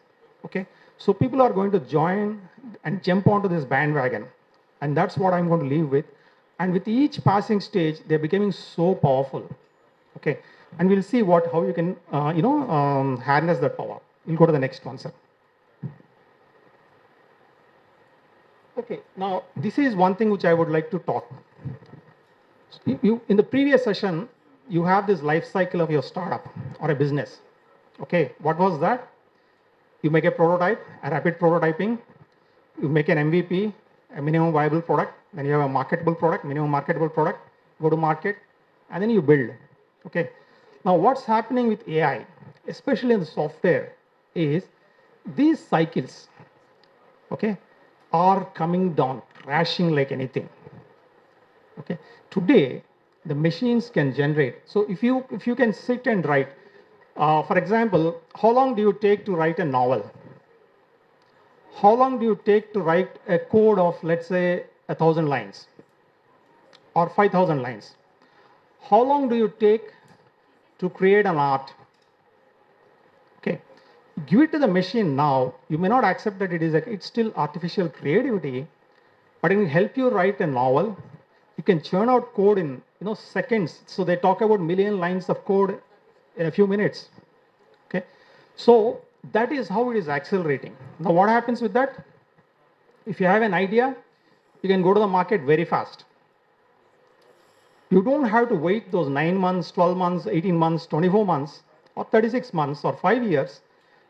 Okay. So people are going to join and jump onto this bandwagon. And that's what I'm going to leave with. And with each passing stage, they're becoming so powerful. Okay. And we'll see how you can, harness that power. We'll go to the next one, sir. Okay. Now, this is one thing which I would like to talk. In the previous session, you have this life cycle of your startup or a business. Okay. What was that? You make a prototype, a rapid prototyping. You make an MVP, a minimum viable product. Then you have a marketable product, minimum marketable product, go to market, and then you build. Okay. Now, what's happening with AI, especially in the software, is these cycles, okay, are coming down, crashing like anything. Okay. Today, the machines can generate. So if you can sit and write, for example, how long do you take to write a novel? How long do you take to write a code of, let's say, 1,000 lines or 5,000 lines? How long do you take to create an art? Okay. Give it to the machine now. You may not accept that it's still artificial creativity, but it will help you write a novel. You can churn out code in seconds. So they talk about million lines of code in a few minutes. Okay. So that is how it is accelerating. Now what happens with that? If you have an idea, you can go to the market very fast. You don't have to wait those 9 months, 12 months, 18 months, 24 months, or 36 months, or 5 years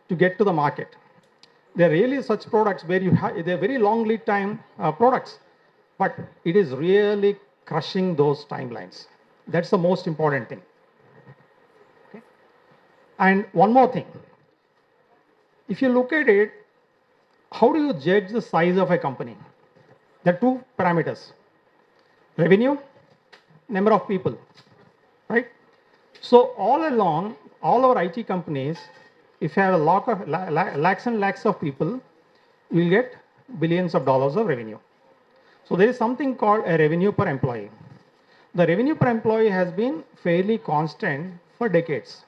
to get to the market. There are really such products where they're very long lead time products, but it is really crushing those timelines. That's the most important thing. Okay? And one more thing. If you look at it, how do you judge the size of a company? There are 2 parameters. Revenue, number of people, right? So all along, all our IT companies, if you have a lot of lakhs and lakhs of people, you will get billions of dollars of revenue. So there is something called a revenue per employee. The revenue per employee has been fairly constant for decades.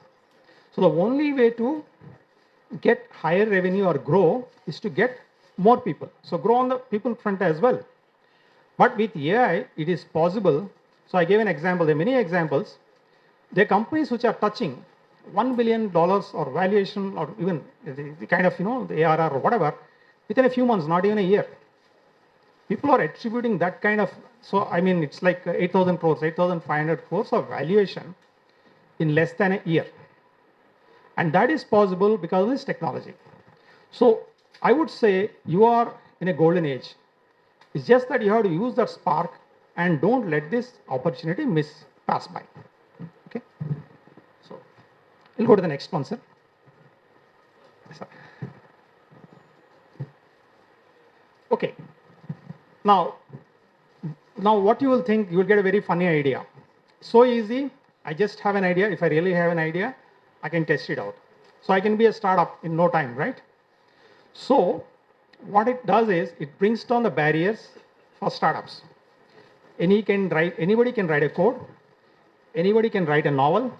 So the only way to get higher revenue or grow is to get more people. So grow on the people front as well. But with AI, it is possible. So I gave an example. There are many examples. There are companies which are touching $1 billion or valuation, or even the kind of, the ARR or whatever, within a few months, not even a year. People are attributing that kind of, so I mean, it's like 8,000 crores, 8,500 crores of valuation in less than a year. And that is possible because of this technology. So I would say you are in a golden age. It's just that you have to use that spark and don't let this opportunity pass by. Okay. So we'll go to the next one, sir. Yes, sir. Okay. Now what you will think, you will get a very funny idea. So easy. I just have an idea. If I really have an idea, I can test it out. So I can be a startup in no time, right? So what it does is it brings down the barriers for startups. Anybody can write a code. Anybody can write a novel.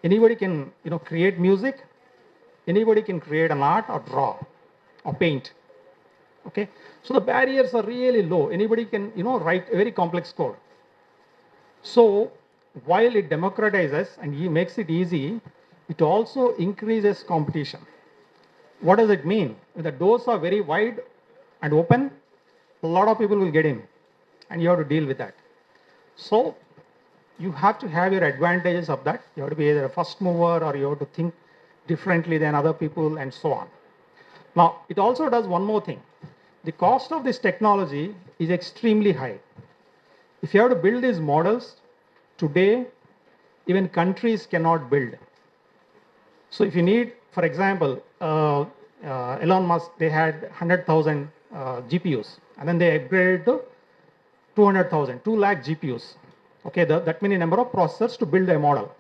Anybody can create music. Anybody can create an art or draw or paint. Okay, so the barriers are really low. Anybody can, write a very complex code. So while it democratizes and makes it easy, it also increases competition. What does it mean? If the doors are very wide and open, a lot of people will get in, and you have to deal with that. So you have to have your advantages of that. You have to be either a first mover, or you have to think differently than other people, and so on. Now, it also does one more thing. The cost of this technology is extremely high. If you have to build these models today, even countries cannot build. So if you need, for example, Elon Musk, they had 100,000 GPUs, and then they upgraded to 200,000, 2 lakh GPUs. Okay, that many number of processors to build a model.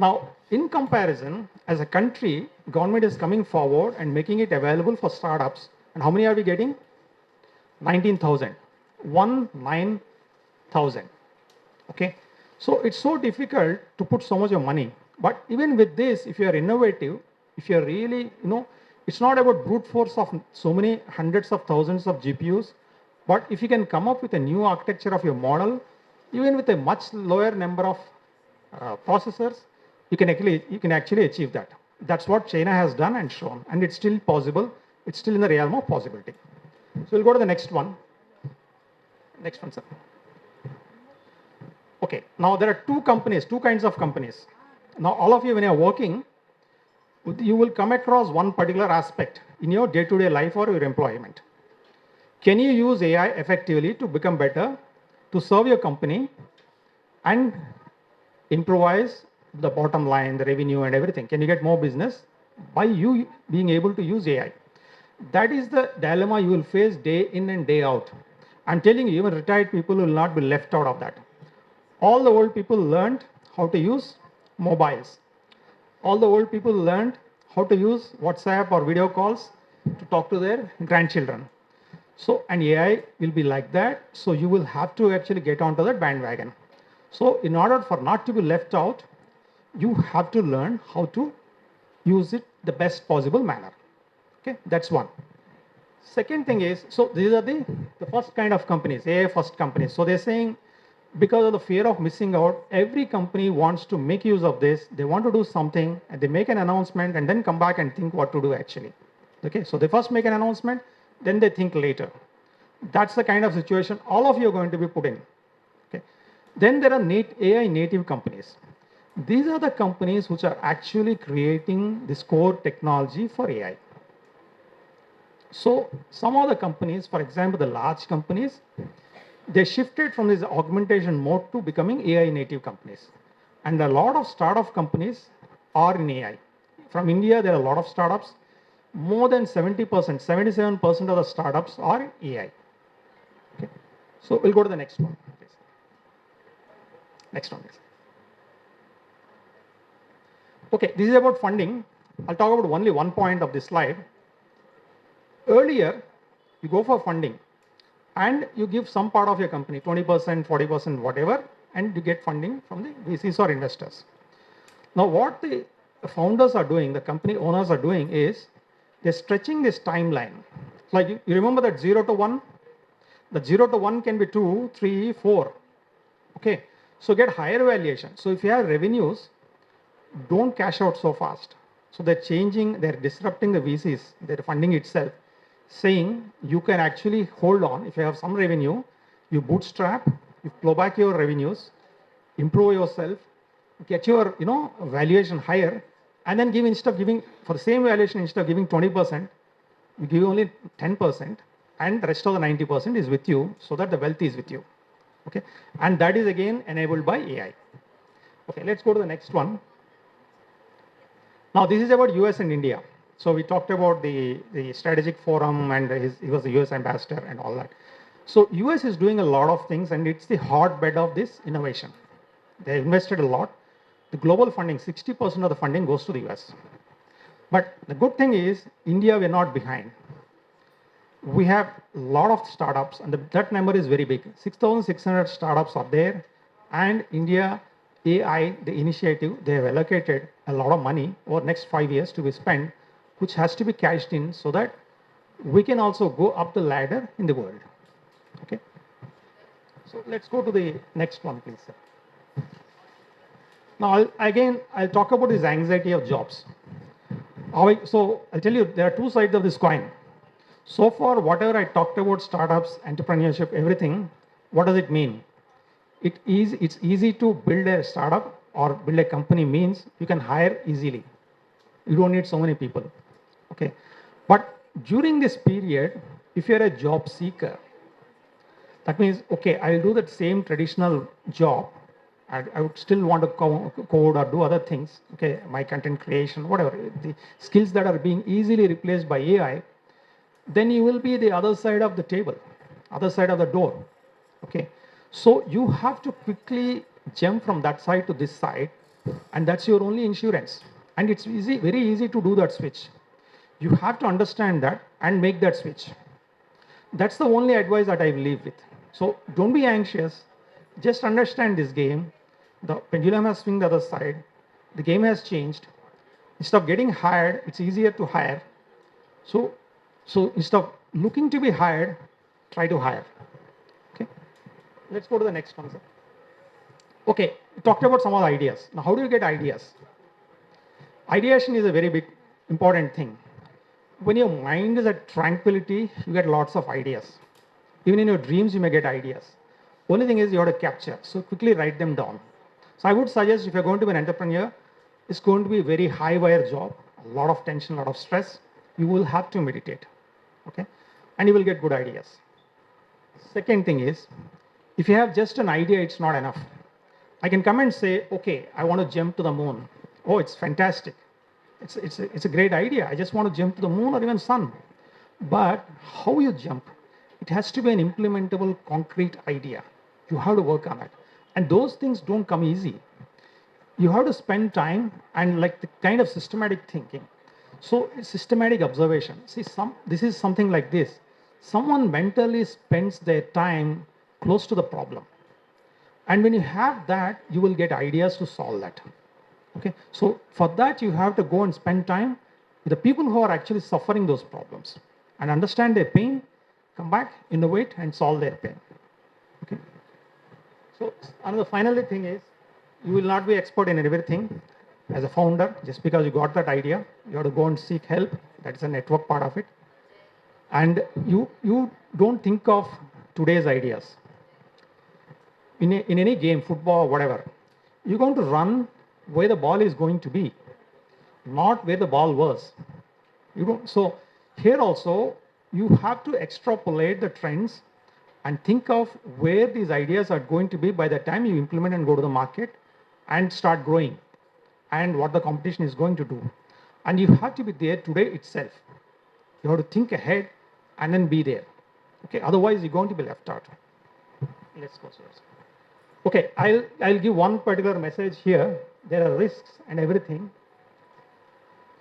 Now, in comparison, as a country, government is coming forward and making it available for startups. And how many are we getting? 19,000. 19,000. Okay, so it's so difficult to put so much of money. But even with this, if you are innovative, if you are really, it's not about brute force of so many hundreds of thousands of GPUs, but if you can come up with a new architecture of your model, even with a much lower number of processors, you can actually achieve that. That's what China has done and shown, and it's still possible. It's still in the realm of possibility. So we'll go to the next one. Next one, sir. Okay, now there are two kinds of companies. Now, all of you, when you're working, you will come across one particular aspect in your day-to-day life or your employment. Can you use AI effectively to become better, to serve your company, and improvise the bottom line, the revenue, and everything? Can you get more business by you being able to use AI? That is the dilemma you will face day in and day out. I'm telling you, even retired people will not be left out of that. All the old people learned how to use mobiles. All the old people learned how to use WhatsApp or video calls to talk to their grandchildren. So, and AI will be like that. So you will have to actually get onto that bandwagon. So in order for not to be left out, you have to learn how to use it the best possible manner. Okay, that's one. Second thing is, so these are the first kind of companies, AI first companies. So they're saying, because of the fear of missing out, every company wants to make use of this. They want to do something, and they make an announcement and then come back and think what to do actually. Okay, so they first make an announcement, then they think later. That's the kind of situation all of you are going to be put in. Okay. Then there are AI native companies. These are the companies which are actually creating this core technology for AI. So some of the companies, for example, the large companies, they shifted from this augmentation mode to becoming AI native companies. And a lot of startup companies are in AI. From India, there are a lot of startups. More than 70%, 77% of the startups are in AI. Okay. So we'll go to the next one, please. Next one, please. Okay, this is about funding. I'll talk about only one point of this slide. Earlier, you go for funding and you give some part of your company, 20%, 40%, whatever, and you get funding from the VCs or investors. Now, what the founders are doing, the company owners are doing is they're stretching this timeline. Like you remember that 0 to 1? The 0 to 1 can be 2, 3, 4. Okay, so get higher valuation. So if you have revenues, don't cash out so fast. So they're disrupting the VCs, their funding itself, saying you can actually hold on. If you have some revenue, you bootstrap, you plow back your revenues, improve yourself, get your valuation higher, and then instead of giving for the same valuation, instead of giving 20%, you give only 10%, and the rest of the 90% is with you, so that the wealth is with you. Okay, and that is again enabled by AI. Okay, let's go to the next one. Now this is about US and India. So we talked about the strategic forum, and he was the US ambassador and all that. So US is doing a lot of things, and it's the hotbed of this innovation. They invested a lot. The global funding, 60% of the funding goes to the US. But the good thing is, India, we're not behind. We have a lot of startups, and that number is very big. 6,600 startups are there, and India AI, the initiative, they have allocated a lot of money over the next 5 years to be spent, which has to be cashed in so that we can also go up the ladder in the world. Okay. So let's go to the next one, please, sir. Now, I'll talk about this anxiety of jobs. So I'll tell you, there are two sides of this coin. So far, whatever I talked about startups, entrepreneurship, everything, what does it mean? It's easy to build a startup or build a company means you can hire easily. You don't need so many people. Okay. But during this period, if you're a job seeker, that means, okay, I'll do that same traditional job. I would still want to code or do other things. Okay, my content creation, whatever, the skills that are being easily replaced by AI, then you will be the other side of the table, other side of the door. Okay, so you have to quickly jump from that side to this side, and that's your only insurance. And it's easy, very easy to do that switch. You have to understand that and make that switch. That's the only advice that I leave with. So don't be anxious. Just understand this game. The pendulum has swung the other side. The game has changed. Instead of getting hired, it's easier to hire. So instead of looking to be hired, try to hire. Okay. Let's go to the next one, sir. Okay, we talked about some of the ideas. Now, how do you get ideas? Ideation is a very big, important thing. When your mind is at tranquility, you get lots of ideas. Even in your dreams, you may get ideas. Only thing is you have to capture. So quickly write them down. So I would suggest if you're going to be an entrepreneur, it's going to be a very high wire job, a lot of tension, a lot of stress. You will have to meditate. Okay? And you will get good ideas. Second thing is, if you have just an idea, it's not enough. I can come and say, okay, I want to jump to the moon. Oh, it's fantastic. It's a great idea. I just want to jump to the moon or even sun. But how you jump? It has to be an implementable, concrete idea. You have to work on it. And those things don't come easy. You have to spend time and like the kind of systematic thinking. So systematic observation. See, this is something like this. Someone mentally spends their time close to the problem. And when you have that, you will get ideas to solve that. Okay. So for that, you have to go and spend time with the people who are actually suffering those problems and understand their pain, come back, innovate, and solve their pain. Okay. So another final thing is, you will not be expert in everything as a founder. Just because you got that idea, you have to go and seek help. That's a network part of it. And you don't think of today's ideas. In any game, football, or whatever, you're going to run where the ball is going to be, not where the ball was. So here also, you have to extrapolate the trends and think of where these ideas are going to be by the time you implement and go to the market and start growing, and what the competition is going to do. And you have to be there today itself. You have to think ahead and then be there. Okay, otherwise you're going to be left out. Let's go, Suresh. Okay, I'll give one particular message here. There are risks and everything.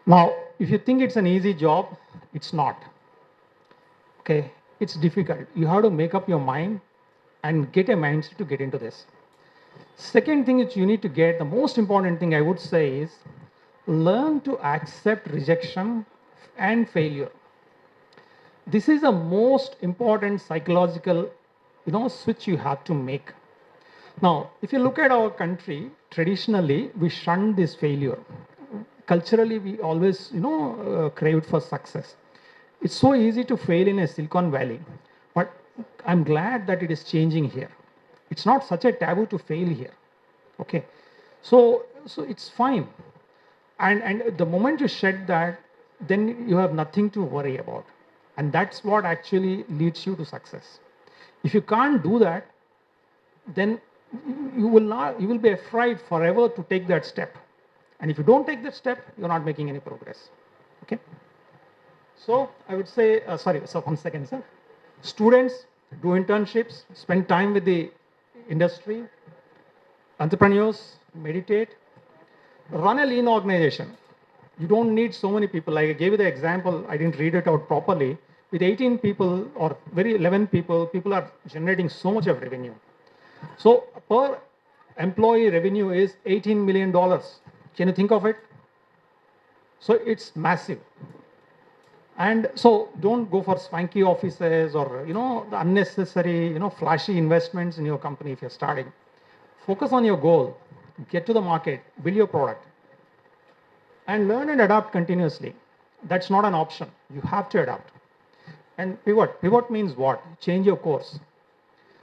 Now, if you think it's an easy job, it's not. Okay, it's difficult. You have to make up your mind and get a mindset to get into this. Second thing that you need to get, the most important thing I would say is, learn to accept rejection and failure. This is the most important psychological, switch you have to make. Now, if you look at our country, traditionally, we shun this failure. Culturally, we always, craved for success. It's so easy to fail in a Silicon Valley, but I'm glad that it is changing here. It's not such a taboo to fail here. Okay, so it's fine. And the moment you shed that, then you have nothing to worry about. And that's what actually leads you to success. If you can't do that, then you will be afraid forever to take that step. And if you don't take that step, you're not making any progress. Okay. So I would say, so 1 second, sir. Students, do internships, spend time with the industry. Entrepreneurs, meditate. Run a lean organization. You don't need so many people. Like I gave you the example, I didn't read it out properly. With 18 people or 11 people, people are generating so much of revenue. So per employee revenue is $18 million. Can you think of it? So it's massive. And so don't go for swanky offices or, the unnecessary, flashy investments in your company if you're starting. Focus on your goal, get to the market, build your product, and learn and adapt continuously. That's not an option. You have to adapt. And pivot. Pivot means what? Change your course.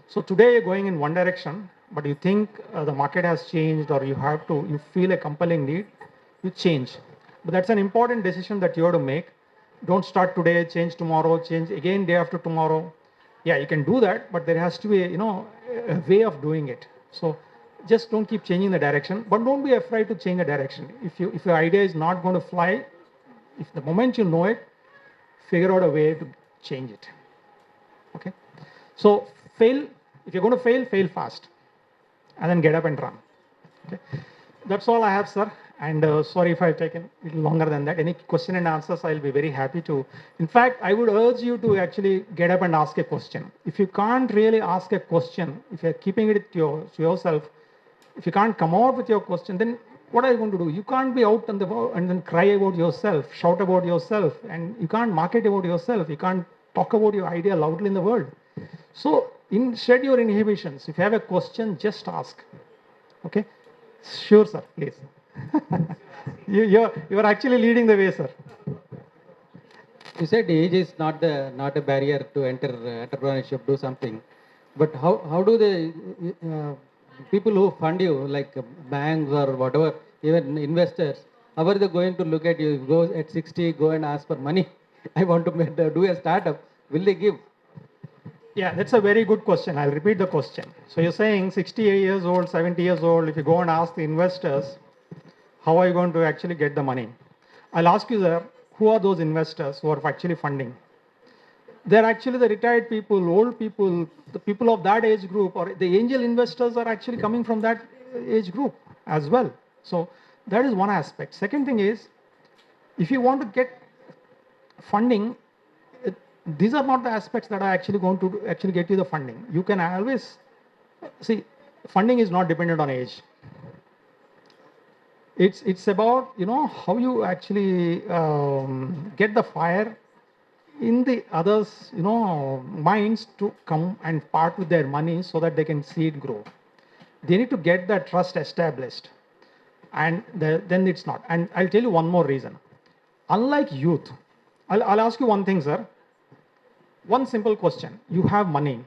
So today you're going in one direction, but you think the market has changed or you feel a compelling need, you change. But that's an important decision that you have to make. Don't start today, change tomorrow, change again day after tomorrow. Yeah, you can do that, but there has to be, a way of doing it. So just don't keep changing the direction, but don't be afraid to change the direction. If your idea is not going to fly, if the moment you know it, figure out a way to change it. Okay? So fail. If you're going to fail, fail fast, and then get up and run. Okay? That's all I have, sir. And sorry if I've taken a little longer than that. Any question and answers, I'll be very happy to. In fact, I would urge you to actually get up and ask a question. If you can't really ask a question, if you're keeping it to yourself, if you can't come out with your question, then what are you going to do? You can't be out on the world and then cry about yourself, shout about yourself, and you can't market about yourself. You can't talk about your idea loudly in the world. So shed your inhibitions. If you have a question, just ask. Okay? Sure, sir. Please. You're actually leading the way, sir. You said age is not a barrier to enter entrepreneurship, do something. But how do the people who fund you, like banks or whatever, even investors, how are they going to look at you? Go at 60, go and ask for money. I want to do a startup. Will they give? Yeah, that's a very good question. I'll repeat the question. So you're saying 60 years old, 70 years old, if you go and ask the investors, how are you going to actually get the money? I'll ask you, sir, who are those investors who are actually funding? They're actually the retired people, old people, the people of that age group, or the angel investors are actually coming from that age group as well. So that is one aspect. Second thing is, if you want to get funding, these are not the aspects that are actually going to actually get you the funding. You can always see, funding is not dependent on age. It's about how you actually get the fire in the others minds to come and part with their money so that they can see it grow. They need to get that trust established, and then it's not. And I'll tell you one more reason. Unlike youth, I'll ask you one thing, sir. One simple question. You have money.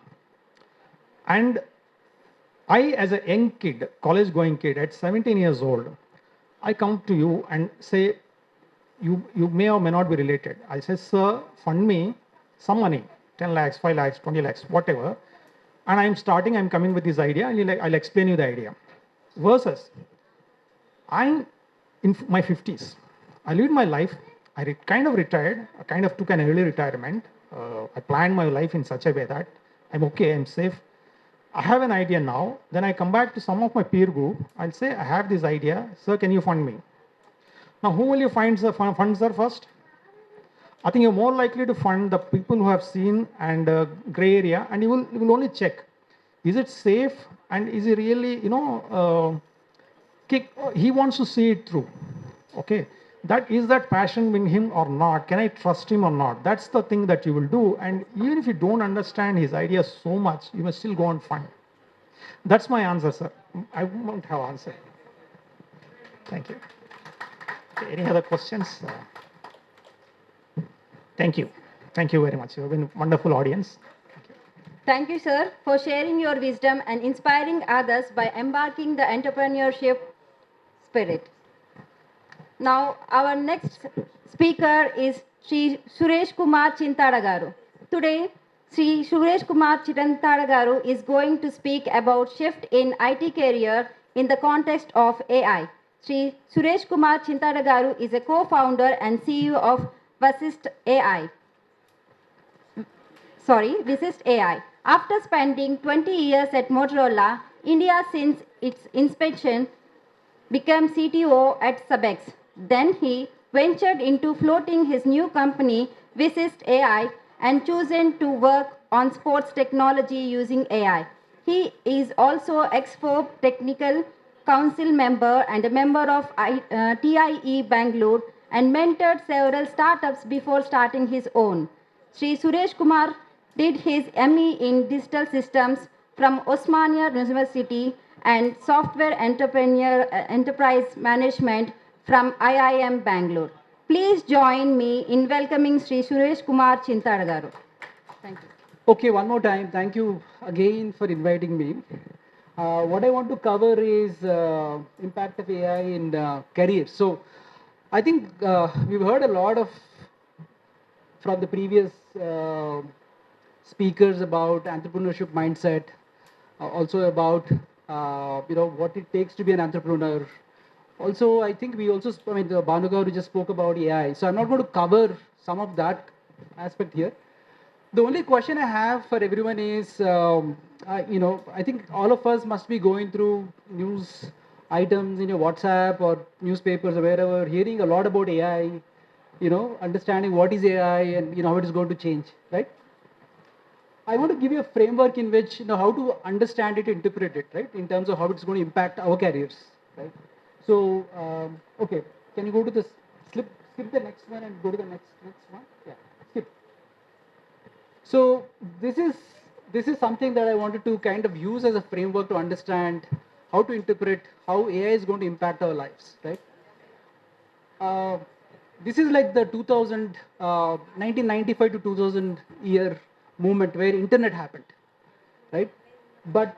And I, as a young kid, college-going kid, at 17 years old, I come to you and say, you may or may not be related. I say, sir, fund me some money, 10 lakhs, 5 lakhs, 20 lakhs, whatever. And I'm coming with this idea, and I'll explain you the idea. Versus, I'm in my 50s. I lived my life. I kind of retired. I kind of took an early retirement. I planned my life in such a way that I'm okay, I'm safe. I have an idea now. Then I come back to some of my peer group. I'll say, I have this idea. Sir, can you fund me? Now, who will you fund, sir, first? I think you're more likely to fund the people who have seen and gray area, and you will only check. Is it safe? And is he really, he wants to see it through. Okay. That passion in him or not? Can I trust him or not? That's the thing that you will do. And even if you don't understand his idea so much, you must still go and fund. That's my answer, sir. I won't have answer. Thank you. Okay, any other questions? Thank you. Thank you very much. You have been a wonderful audience. Thank you, sir, for sharing your wisdom and inspiring others by embarking the entrepreneurship spirit. Now, our next speaker is Sri Suresh Kumar Chintada garu. Today, Sri Suresh Kumar Chintada garu is going to speak about shift in IT career in the context of AI. Sri Suresh Kumar Chintada garu is a co-founder and CEO of Visist AI. After spending 20 years at Motorola, India since its inspection became CTO at Subex. Then he ventured into floating his new company, Visist AI, and chosen to work on sports technology using AI. He is also ex-FOB Technical Council member and a member of TIE Bangalore and mentored several startups before starting his own. Sri Suresh Kumar did his ME in Digital Systems from Osmania University and Software Enterprise Management from IIM Bangalore. Please join me in welcoming Sri Suresh Kumar Chintada garu. Thank you. Okay, one more time. Thank you again for inviting me. What I want to cover is impact of AI in careers. So, I think we've heard a lot of from the previous speakers about entrepreneurship mindset, also about what it takes to be an entrepreneur. Also, I think we also, Bhanu Garu just spoke about AI. So I'm not going to cover some of that aspect here. The only question I have for everyone is, I think all of us must be going through news items in your WhatsApp or newspapers or wherever, hearing a lot about AI, understanding what is AI and how it is going to change, right? I want to give you a framework in which, how to understand it, interpret it, right? In terms of how it's going to impact our careers, right? So, okay, can you go to the, skip the next one and go to the next one? Yeah, skip. So this is something that I wanted to kind of use as a framework to understand how to interpret how AI is going to impact our lives, right? This is like the 1995 to 2000 year movement where internet happened, right? But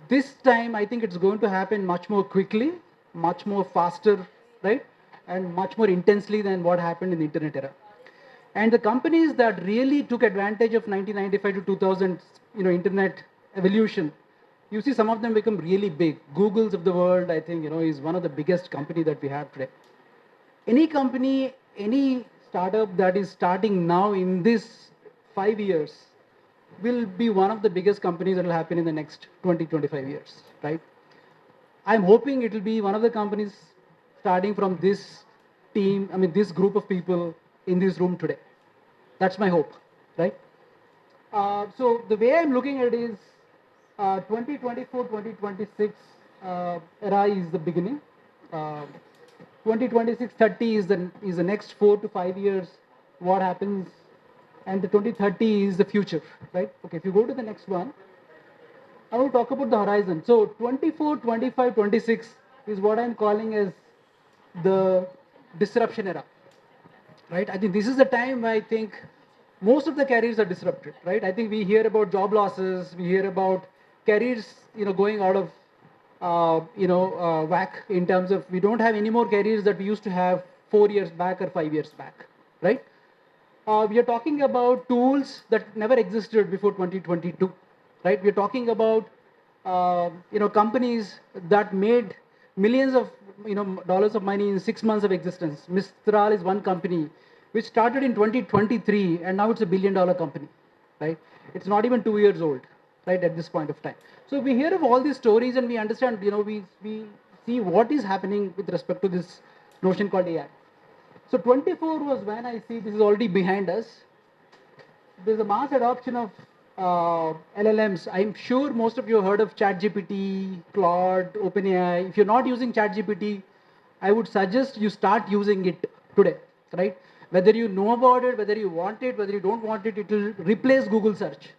this time I think it's going to happen much more quickly, much more faster, right? And much more intensely than what happened in the internet era. And the companies that really took advantage of 1995 to 2000, internet evolution, you see some of them become really big. Google's of the world, I think, is one of the biggest company that we have today. Any company, any startup that is starting now in this 5 years will be one of the biggest companies that will happen in the next 20, 25 years, right? I'm hoping it will be one of the companies starting from this team, this group of people in this room today. That's my hope, right? So the way I'm looking at it is 2024, 2026 era is the beginning. 2026, 30 is the next 4 to 5 years, what happens, and the 2030 is the future, right? Okay, if you go to the next one, I will talk about the horizon. So 24, 25, 26 is what I'm calling as the disruption era, right? I think this is the time where I think most of the careers are disrupted, right? I think we hear about job losses, we hear about careers, going out of, whack in terms of we don't have any more careers that we used to have 4 years back or 5 years back, right? We are talking about tools that never existed before 2022, right? We are talking about, companies that made millions of, dollars of money in 6 months of existence. Mistral is one company which started in 2023 and now it's $1 billion company, right? It's not even 2 years old, right, at this point of time. So we hear of all these stories and we understand, we see what is happening with respect to this notion called AI. So 24 was when I see this is already behind us. There's a mass adoption of LLMs. I'm sure most of you have heard of ChatGPT, Claude, OpenAI. If you're not using ChatGPT, I would suggest you start using it today, right? Whether you know about it, whether you want it, whether you don't want it, it will replace Google search.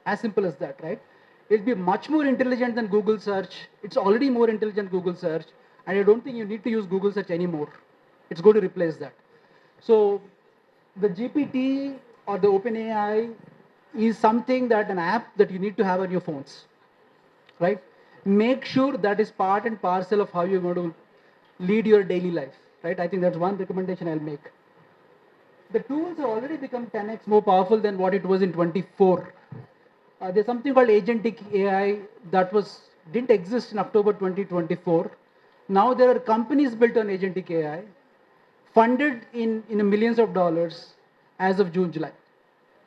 As simple as that, right? It'll be much more intelligent than Google search. It's already more intelligent than Google search. And I don't think you need to use Google search anymore. It's going to replace that. So the GPT or the OpenAI is something that an app that you need to have on your phones, right? Make sure that is part and parcel of how you're going to lead your daily life, right? I think that's one recommendation I'll make. The tools have already become 10x more powerful than what it was in 24. There's something called agentic AI that didn't exist in October 2024. Now there are companies built on agentic AI, funded in millions of dollars as of June, July,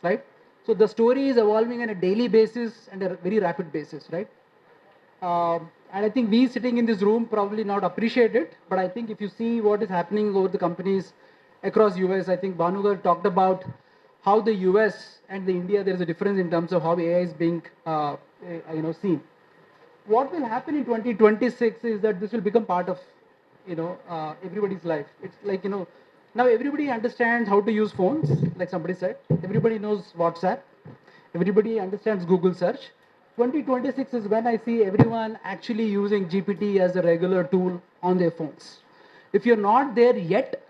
right? So the story is evolving on a daily basis and a very rapid basis, right? And I think we sitting in this room probably not appreciate it, but I think if you see what is happening over the companies across US, I think Bhanu talked about how the US and the India, there is a difference in terms of how AI is being seen. What will happen in 2026 is that this will become part of everybody's life. It's like, now everybody understands how to use phones, like somebody said. Everybody knows WhatsApp. Everybody understands Google search. 2026 is when I see everyone actually using GPT as a regular tool on their phones. If you're not there yet,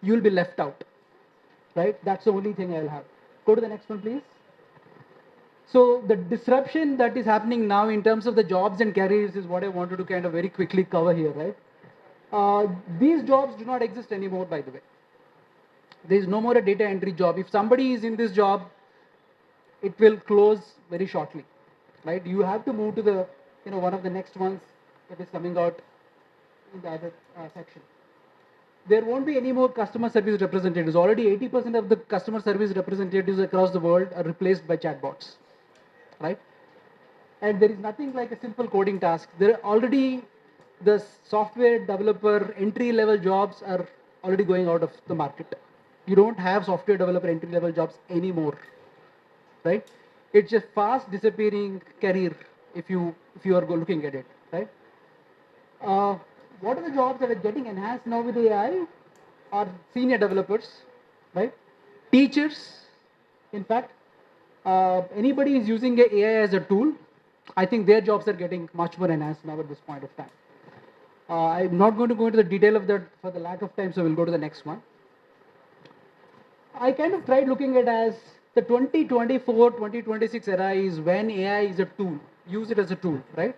you'll be left out, right? That's the only thing I'll have. Go to the next one, please. So the disruption that is happening now in terms of the jobs and careers is what I wanted to kind of very quickly cover here, right? These jobs do not exist anymore, by the way. There is no more a data entry job. If somebody is in this job, it will close very shortly, right? You have to move to the, one of the next ones that is coming out in the other section. There won't be any more customer service representatives. Already 80% of the customer service representatives across the world are replaced by chatbots, right? And there is nothing like a simple coding task. There are already the software developer entry-level jobs are already going out of the market. You don't have software developer entry-level jobs anymore, right? It's a fast disappearing career if you are looking at it, right? What are the jobs that are getting enhanced now with AI? Are senior developers, right? Teachers, in fact, anybody is using AI as a tool, I think their jobs are getting much more enhanced now at this point of time. I'm not going to go into the detail of that for the lack of time, so we'll go to the next one. I kind of tried looking at as the 2024, 2026 era is when AI is a tool. Use it as a tool, right?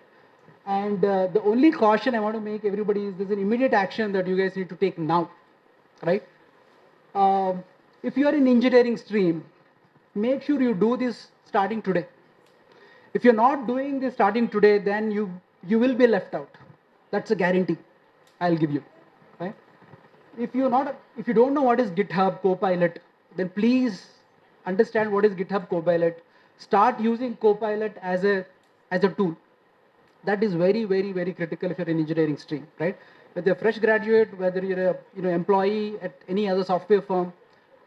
And the only caution I want to make everybody is there's an immediate action that you guys need to take now, right? If you are in engineering stream, make sure you do this starting today. If you're not doing this starting today, then you will be left out. That's a guarantee I'll give you, right? If you don't know what is GitHub Copilot, then please understand what is GitHub Copilot. Start using Copilot as a tool. That is very, very, very critical if you're in engineering stream, right? Whether you're a fresh graduate, whether you're a employee at any other software firm,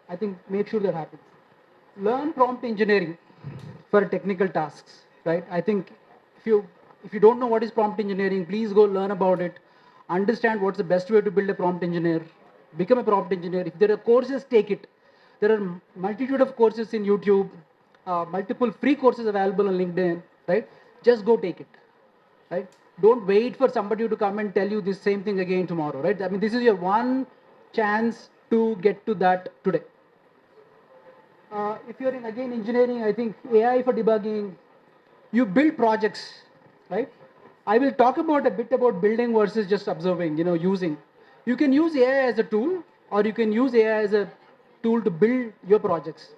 I think make sure that happens. Learn prompt engineering for technical tasks, right? I think if you don't know what is prompt engineering, please go learn about it. Understand what's the best way to build a prompt engineer. Become a prompt engineer. If there are courses, take it. There are multitude of courses in YouTube, multiple free courses available on LinkedIn, right? Just go take it, right? Don't wait for somebody to come and tell you this same thing again tomorrow, right? I mean, this is your one chance to get to that today. If you're in, again, engineering, I think AI for debugging, you build projects, right? I will talk about a bit about building versus just observing, using. You can use AI as a tool, or you can use AI as a tool to build your projects.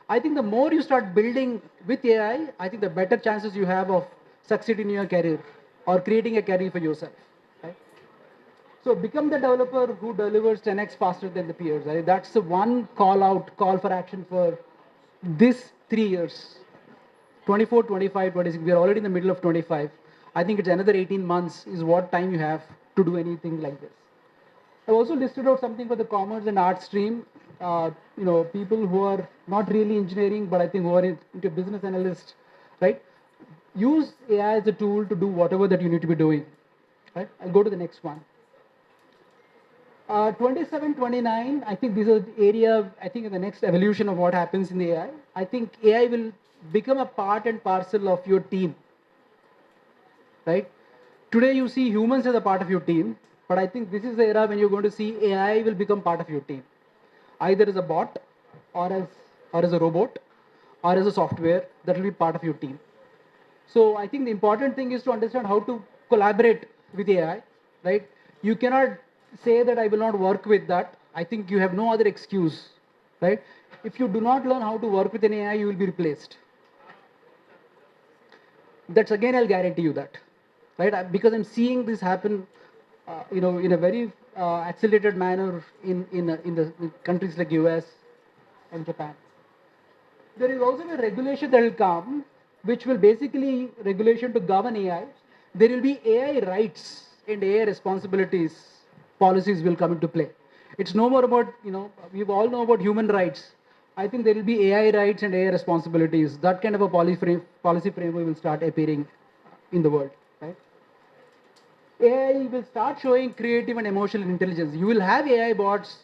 I think the more you start building with AI, I think the better chances you have of succeeding in your career or creating a career for yourself, right? So become the developer who delivers 10x faster than the peers. Right? That's the one call for action for this 3 years. 24, 25, 26, we are already in the middle of 25. I think it's another 18 months is what time you have to do anything like this. I've also listed out something for the commerce and art stream. People who are not really engineering, but I think who are into business analyst, right? Use AI as a tool to do whatever that you need to be doing, right? I'll go to the next one. 27, 29, I think this is the area, I think in the next evolution of what happens in the AI. I think AI will become a part and parcel of your team, right? Today you see humans as a part of your team, but I think this is the era when you're going to see AI will become part of your team, either as a bot or as a robot or as a software that will be part of your team. So I think the important thing is to understand how to collaborate with AI, right? You cannot say that I will not work with that. I think you have no other excuse, right? If you do not learn how to work with an AI, you will be replaced. That's again, I'll guarantee you that, right? Because I'm seeing this happen, in a very accelerated manner in the countries like US and Japan. There is also a regulation that will come, which will basically regulation to govern AI. There will be AI rights and AI responsibilities. Policies will come into play. It's no more about, we all know about human rights. I think there will be AI rights and AI responsibilities. That kind of a policy framework will start appearing in the world, right? AI will start showing creative and emotional intelligence. You will have AI bots,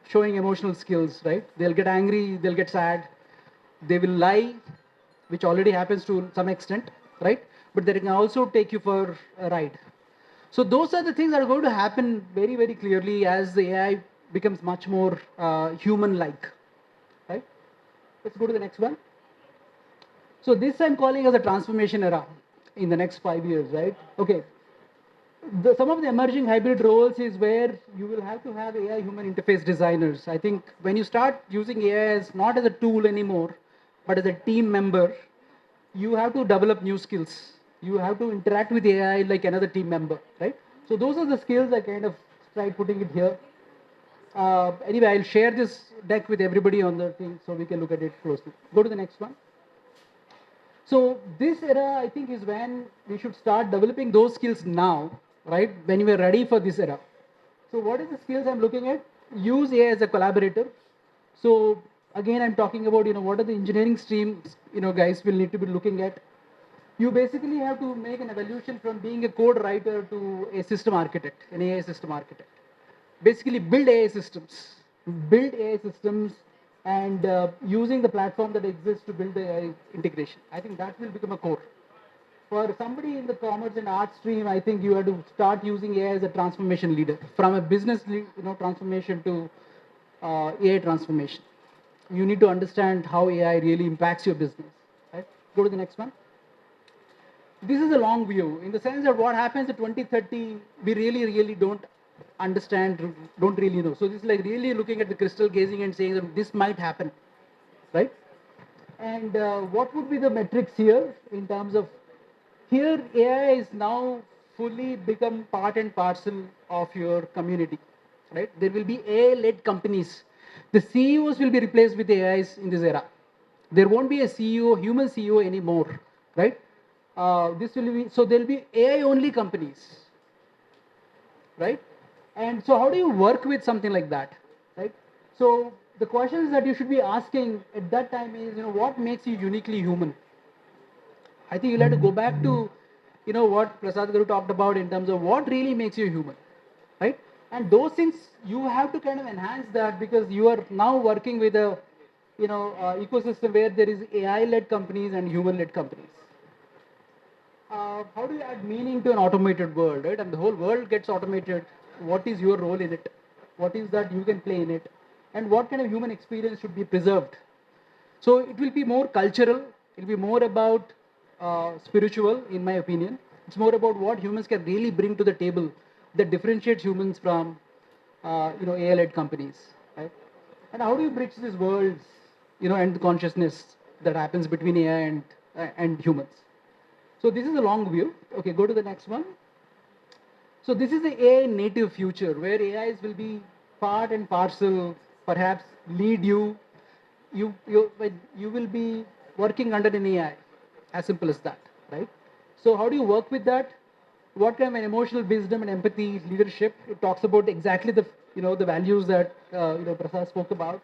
showing emotional skills, right? They'll get angry, they'll get sad, they will lie, which already happens to some extent, right? But they can also take you for a ride. So those are the things that are going to happen very, very clearly as the AI becomes much more human-like, right? Let's go to the next one. So this I'm calling as a transformation era in the next 5 years, right? Okay. Some of the emerging hybrid roles is where you will have to have AI human interface designers. I think when you start using AI as not as a tool anymore, but as a team member, you have to develop new skills. You have to interact with AI like another team member, right? So those are the skills I kind of tried putting it here. Anyway, I'll share this deck with everybody on the thing so we can look at it closely. Go to the next one. So this era, I think, is when we should start developing those skills now, right? When we are ready for this era. So what is the skills I'm looking at? Use AI as a collaborator. So again, I'm talking about, what are the engineering streams, guys will need to be looking at. You basically have to make an evolution from being a code writer to a system architect, an AI system architect. Basically build AI systems, and using the platform that exists to build the AI integration. I think that will become a core. For somebody in the commerce and art stream, I think you have to start using AI as a transformation leader, from a business transformation to AI transformation. You need to understand how AI really impacts your business. Right? Go to the next one. This is a long view in the sense that what happens in 2030, we really don't understand, don't really know. So this is like really looking at the crystal gazing and saying that this might happen, right? And what would be the metrics here in terms of, here AI is now fully become part and parcel of your community, right? There will be AI-led companies. The CEOs will be replaced with AIs in this era. There won't be a CEO, human CEO anymore, right? This will be, so there'll be AI only companies, right? And so how do you work with something like that, right? So the questions that you should be asking at that time is, what makes you uniquely human? I think you'll have to go back to, what Prasad Garu talked about in terms of what really makes you human, right? And those things, you have to kind of enhance that because you are now working with a, ecosystem where there is AI-led companies and human-led companies. How do you add meaning to an automated world, right? And the whole world gets automated. What is your role in it? What is that you can play in it? And what kind of human experience should be preserved? So it will be more cultural. It will be more about spiritual, in my opinion. It's more about what humans can really bring to the table that differentiates humans from, AI-led companies, right? And how do you bridge these worlds, and the consciousness that happens between AI and humans? So this is a long view. Okay, go to the next one. So this is the AI native future where AIs will be part and parcel, perhaps lead you. You will be working under an AI, as simple as that, right? So how do you work with that? What kind of an emotional wisdom and empathy, leadership? It talks about exactly the the values that Prasad spoke about.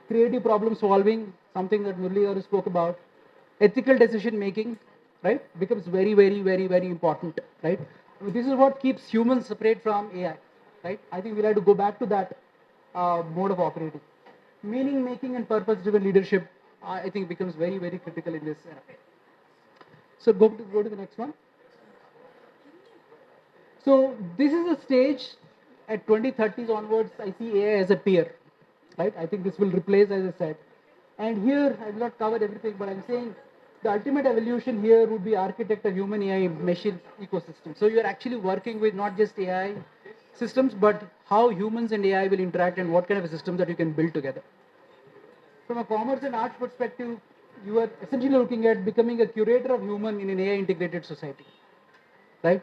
Creative problem solving, something that Murli spoke about. Ethical decision making, right, becomes very, very, very, very important, right? This is what keeps humans separate from AI, right? I think we'll have to go back to that mode of operating. Meaning making and purpose driven leadership, I think becomes very, very critical in this era. So go to the next one. So this is a stage at 2030s onwards, I see AI as a peer, right? I think this will replace, as I said. And here, I will not cover everything, but I'm saying the ultimate evolution here would be architect a human AI machine ecosystem. So you're actually working with not just AI systems, but how humans and AI will interact and what kind of a system that you can build together. From a commerce and arts perspective, you are essentially looking at becoming a curator of human in an AI integrated society, right?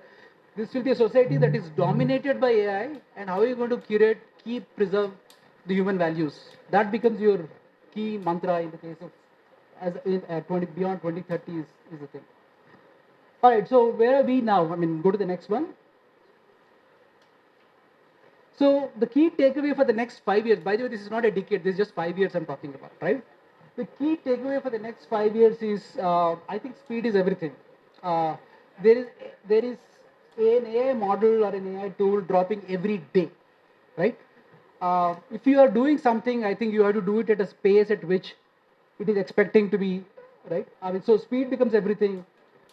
This will be a society that is dominated by AI, and how are you going to curate, preserve the human values? That becomes your key mantra in the case of, as in, beyond 2030 is the thing. All right, so where are we now? I mean, go to the next one. So the key takeaway for the next 5 years, by the way, this is not a decade, this is just 5 years I'm talking about, right? The key takeaway for the next 5 years is, I think speed is everything. There is an AI model or an AI tool dropping every day, right? If you are doing something, I think you have to do it at a pace at which it is expecting to be, right? I mean, so speed becomes everything.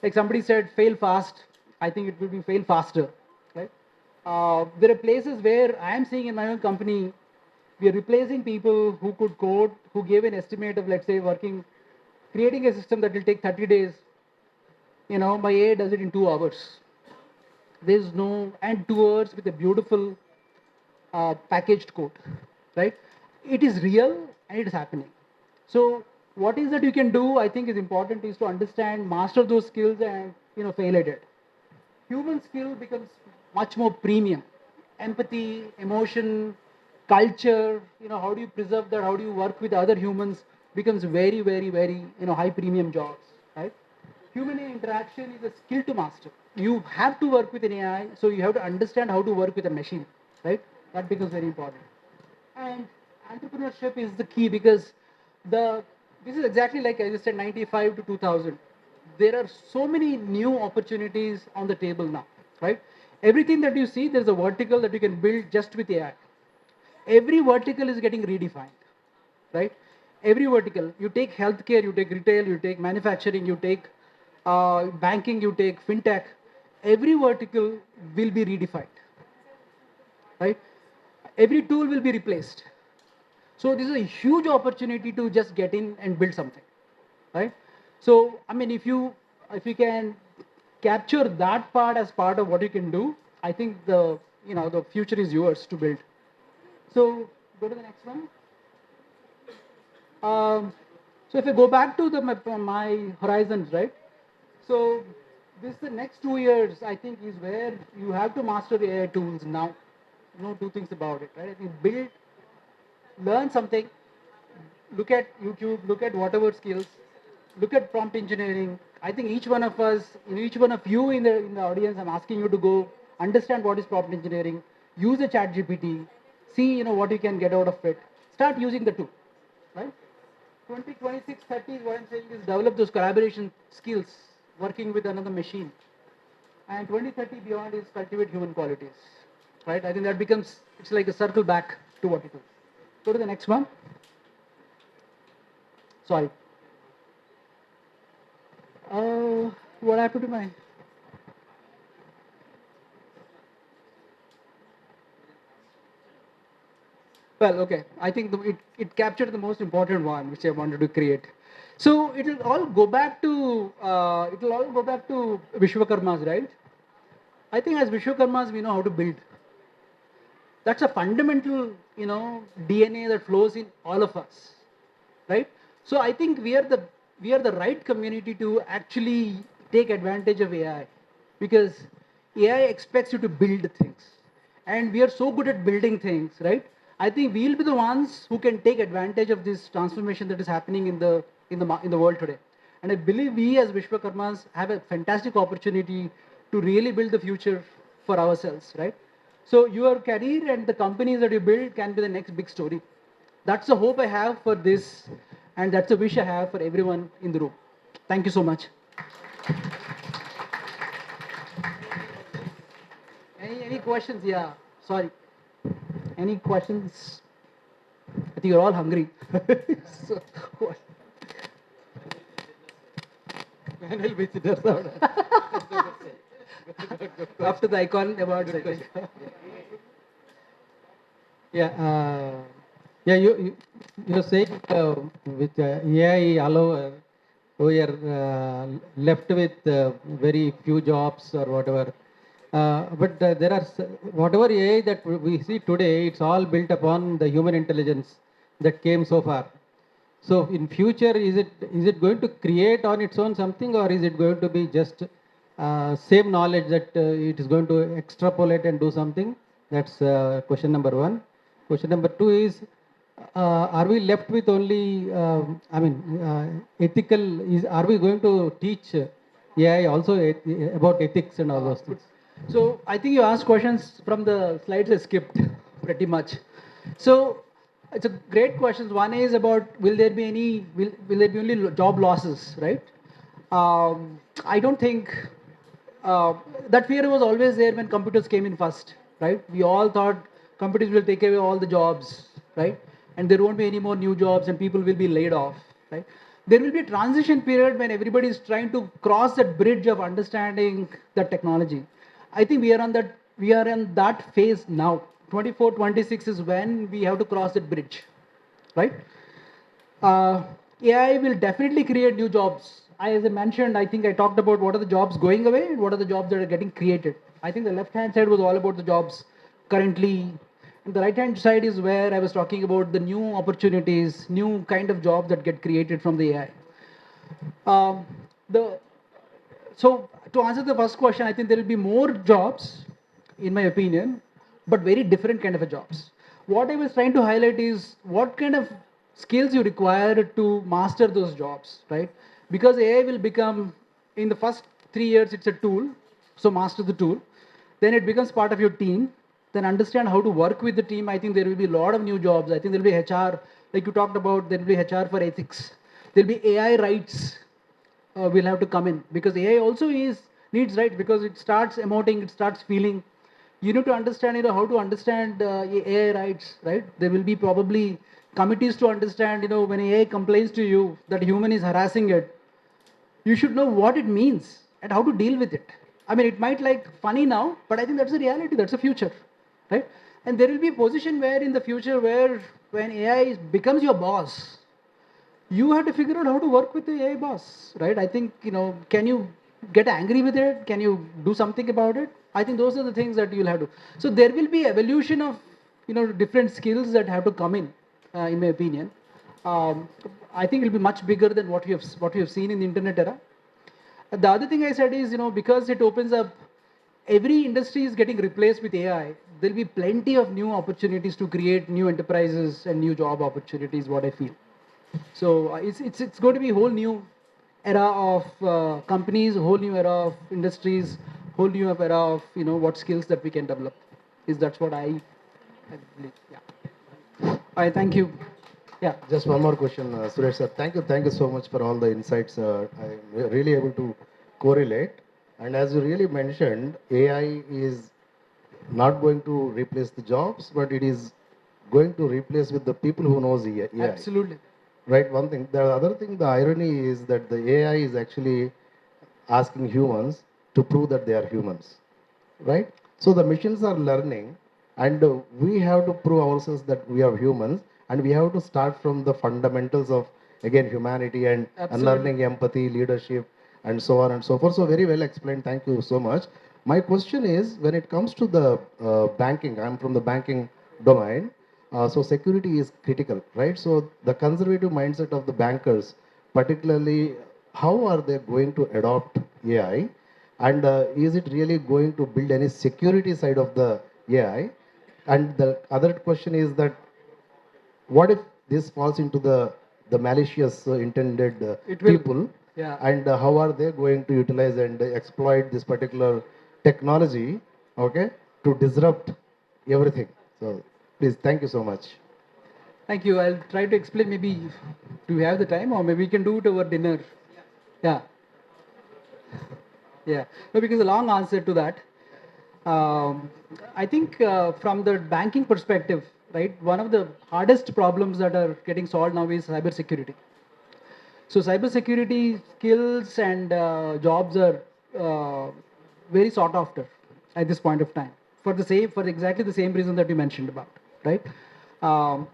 Like somebody said, fail fast. I think it will be fail faster, right? There are places where I am seeing in my own company, we are replacing people who could code, who gave an estimate of, let's say, creating a system that will take 30 days. You know, my AI does it in 2 hours. There's no, and 2 hours with a beautiful packaged code, right? It is real and it is happening. So what is that you can do, I think is important, is to understand, master those skills and, fail at it. Human skill becomes much more premium. Empathy, emotion, culture, how do you preserve that? How do you work with other humans becomes very, very, very, high premium jobs, right? Human AI interaction is a skill to master. You have to work with an AI, so you have to understand how to work with a machine, right? That becomes very important. And entrepreneurship is the key because this is exactly like I just said, 95 to 2000. There are so many new opportunities on the table now, right? Everything that you see, there's a vertical that you can build just with AI. Every vertical is getting redefined, right? Every vertical. You take healthcare, you take retail, you take manufacturing, you take banking, you take fintech. Every vertical will be redefined, right? Every tool will be replaced. So this is a huge opportunity to just get in and build something, right? So I mean, if you can capture that part as part of what you can do, I think the future is yours to build. So go to the next one. So if I go back to my horizons, right? So the next 2 years, I think, is where you have to master the AI tools now. No two things about it, right? I think learn something, look at YouTube, look at whatever skills, look at prompt engineering. I think each one of us, each one of you in the audience, I'm asking you to go understand what is prompt engineering, use a chat GPT, see what you can get out of it, start using the tool, right? 2026, 30 is what I'm saying is develop those collaboration skills, working with another machine. And 2030 beyond is cultivate human qualities, right? I think that becomes, it's like a circle back to what it is. Go to the next one. Sorry. What happened to my? Well, okay. I think it captured the most important one, which I wanted to create. So it'll all go back to Vishwakarmas, right? I think as Vishwakarmas, we know how to build. That's a fundamental, DNA that flows in all of us, right? So I think we are the right community to actually take advantage of AI, because AI expects you to build things, and we are so good at building things, right? I think we'll be the ones who can take advantage of this transformation that is happening in the world today. And I believe we as Vishwakarmas have a fantastic opportunity to really build the future for ourselves, right? So your career and the companies that you build can be the next big story. That's the hope I have for this, and that's a wish I have for everyone in the room. Thank you so much. Any questions? Yeah, sorry. Any questions? I think you're all hungry. So, what? Panel visitors are. After the icon awards, I think. Yeah, yeah. You're saying with AI allow we are left with very few jobs or whatever. But there are whatever AI that we see today, it's all built upon the human intelligence that came so far. So in future, is it going to create on its own something, or is it going to be just same knowledge that it is going to extrapolate and do something? That's question number one. Question number two is, are we left with only, ethical, are we going to teach AI also about ethics and all those things? So I think you asked questions from the slides I skipped pretty much. So it's a great question. One is about will there be only job losses, right? I don't think that fear was always there when computers came in first, right? We all thought computers will take away all the jobs, right? And there won't be any more new jobs and people will be laid off, right? There will be a transition period when everybody is trying to cross that bridge of understanding the technology. I think we are in that phase now. 24, 26 is when we have to cross that bridge, right? Uh, AI will definitely create new jobs. As I mentioned, I think I talked about what are the jobs going away and what are the jobs that are getting created. I think the left-hand side was all about the jobs currently. And the right-hand side is where I was talking about the new opportunities, new kind of jobs that get created from the AI. Um, the so to answer the first question, I think there will be more jobs, in my opinion, but very different kind of a jobs. What I was trying to highlight is what kind of skills you require to master those jobs, right? Because AI will become, in the first 3 years, it's a tool, so master the tool. Then it becomes part of your team. Then understand how to work with the team. I think there will be a lot of new jobs. I think there will be HR, like you talked about, there will be HR for ethics. There will be AI rights will have to come in, because AI also needs rights, because it starts emoting, it starts feeling. You need to understand, how to understand AI rights, right? There will be probably committees to understand, when AI complains to you that human is harassing it, you should know what it means and how to deal with it. I mean, it might like funny now, but I think that's the reality, that's the future, right? And there will be a position where in the future where when AI becomes your boss, you have to figure out how to work with the AI boss, right? I think, can you get angry with it? Can you do something about it? I think those are the things that you'll have to. So there will be evolution of, different skills that have to come in my opinion. Um, I think it'll be much bigger than what we have seen in the internet era. The other thing I said is, because it opens up, every industry is getting replaced with AI. There'll be plenty of new opportunities to create new enterprises and new job opportunities, what I feel. So it's going to be a whole new era of companies, a whole new era of industries, whole new era of what skills that we can develop. That's what I believe. Yeah. I thank you. Yeah. Just one more question, Suresh sir. Thank you so much for all the insights. I'm really able to correlate. And as you really mentioned, AI is not going to replace the jobs, but it is going to replace with the people who knows AI. Absolutely. Right, one thing. The other thing, the irony is that the AI is actually asking humans to prove that they are humans, right? So the machines are learning, and we have to prove ourselves that we are humans, and we have to start from the fundamentals of, again, humanity and learning empathy, leadership, and so on and so forth. So very well explained. Thank you so much. My question is, when it comes to the banking, I'm from the banking domain. So security is critical, right? So the conservative mindset of the bankers, particularly, how are they going to adopt AI? And is it really going to build any security side of the AI? And the other question is that, what if this falls into the malicious intended It will. people? Yeah. And how are they going to utilize and exploit this particular technology, okay, to disrupt everything? So please, thank you so much. Thank you. I'll try to explain. Maybe do we have the time, or maybe we can do it over dinner? Yeah. Yeah. No, because a long answer to that. I think from the banking perspective, right, one of the hardest problems that are getting solved now is cybersecurity. So cybersecurity skills and jobs are very sought after at this point of time for exactly the same reason that you mentioned about, right?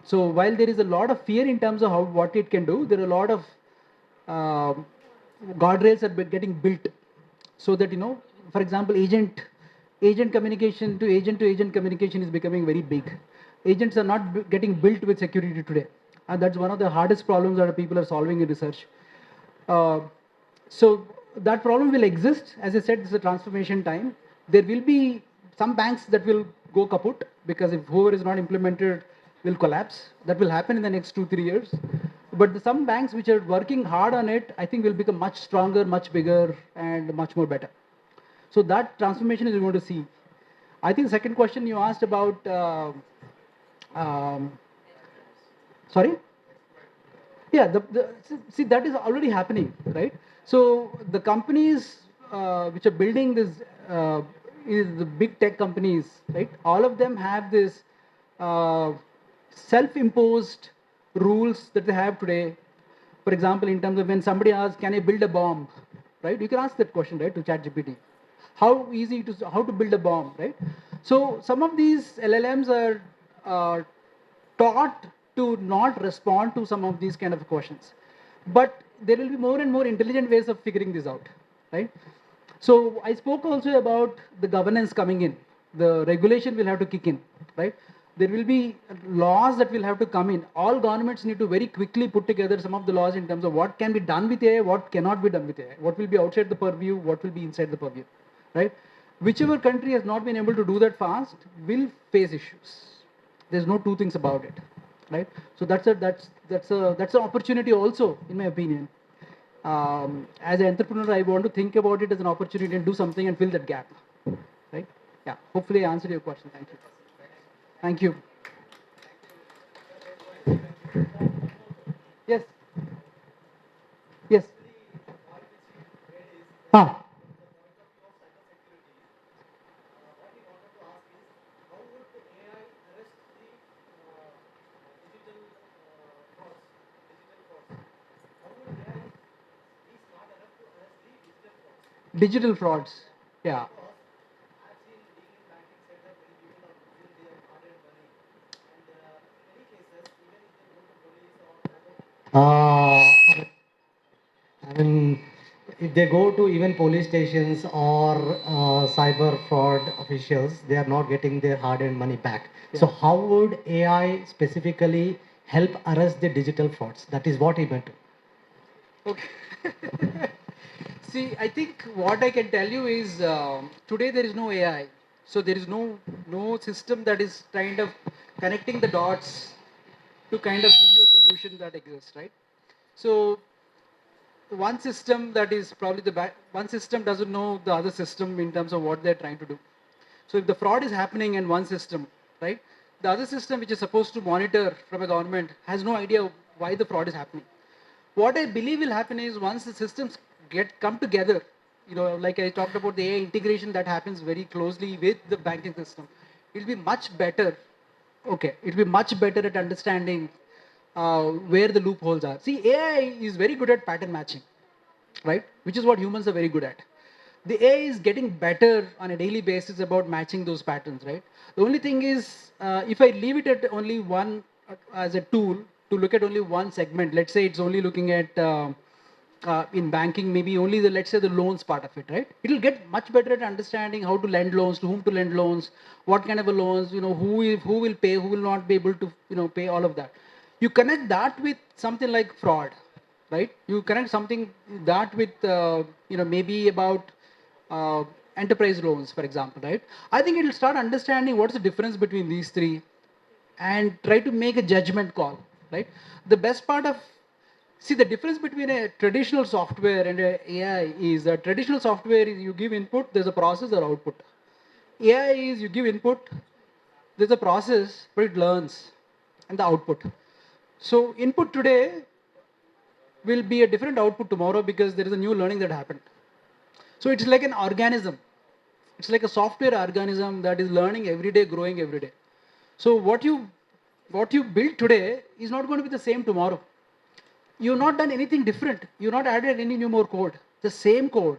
So while there is a lot of fear in terms of what it can do, there are a lot of guardrails that are getting built, so that for example, agent communication to agent communication is becoming very big. Agents are not getting built with security today, and that's one of the hardest problems that people are solving in research. So that problem will exist. As I said, this is a transformation time. There will be some banks that will go kaput, because if whoever is not implemented will collapse. That will happen in the next 2-3 years. But some banks which are working hard on it, I think will become much stronger, much bigger, and much more better. So that transformation is going to see. I think the second question you asked about, sorry? Yeah, see, that is already happening, right? So the companies which are building this is the big tech companies, right? All of them have this uh, self-imposed rules that they have today. For example, in terms of when somebody asks, "Can I build a bomb?" Right? You can ask that question, right, to ChatGPT. How to build a bomb, right? So some of these LLMs are taught to not respond to some of these kind of questions, but there will be more and more intelligent ways of figuring this out, right? So I spoke also about the governance coming in. The regulation will have to kick in, right? There will be laws that will have to come in. All governments need to very quickly put together some of the laws in terms of what can be done with AI, what cannot be done with AI, what will be outside the purview, what will be inside the purview, right? Whichever country has not been able to do that fast will face issues. There's no two things about it, right? So that's an opportunity also, in my opinion. As an entrepreneur, I want to think about it as an opportunity and do something and fill that gap, right? Yeah. Hopefully, I answered your question. Thank you. Thank you. Yes. Yes. Ah. Digital frauds. Yeah. Uh, I mean, if they go to even police stations or cyber fraud officials, they are not getting their hard-earned money back. So how would AI specifically help arrest the digital frauds? That is what he meant. Okay. See, I think what I can tell you is today there is no AI, so there is no system that is kind of connecting the dots to kind of give you a solution that exists, right? So one system that is probably one system doesn't know the other system in terms of what they're trying to do. So if the fraud is happening in one system, right, the other system which is supposed to monitor from a government has no idea why the fraud is happening. What I believe will happen is once the systems come together, like I talked about the AI integration that happens very closely with the banking system, it'll be much better. Okay, it'll be much better at understanding where the loopholes are. See, AI is very good at pattern matching, right? Which is what humans are very good at. The AI is getting better on a daily basis about matching those patterns, right? The only thing is, if I leave it at only one as a tool to look at only one segment, let's say it's only looking at in banking, maybe only let's say the loans part of it, right? It'll get much better at understanding how to lend loans, to whom to lend loans, what kind of a loans, who will pay, who will not be able to, pay, all of that. You connect that with something like fraud, right? You connect something that with, maybe about enterprise loans, for example, right? I think it'll start understanding what's the difference between these three and try to make a judgment call, right? The best part of, see, the difference between a traditional software and a AI is that traditional software is you give input, there's a process or output. AI is you give input, there's a process, but it learns and the output. So input today will be a different output tomorrow because there is a new learning that happened. So it's like an organism. It's like a software organism that is learning every day, growing every day. So what you build today is not going to be the same tomorrow. You've not done anything different. You've not added any new more code. The same code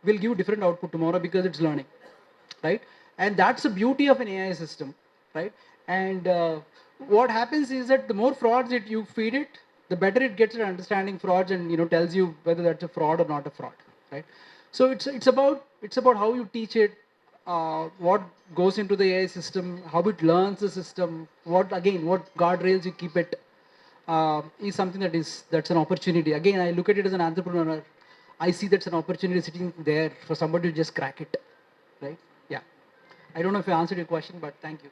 will give different output tomorrow because it's learning, right? And that's the beauty of an AI system, right? And what happens is that the more frauds that you feed it, the better it gets at understanding frauds and tells you whether that's a fraud or not a fraud, right? So it's about how you teach it, what goes into the AI system, how it learns the system, what guardrails you keep it, is something that's an opportunity. Again, I look at it as an entrepreneur. I see that's an opportunity sitting there for somebody to just crack it, right? Yeah. I don't know if I answered your question, but thank you.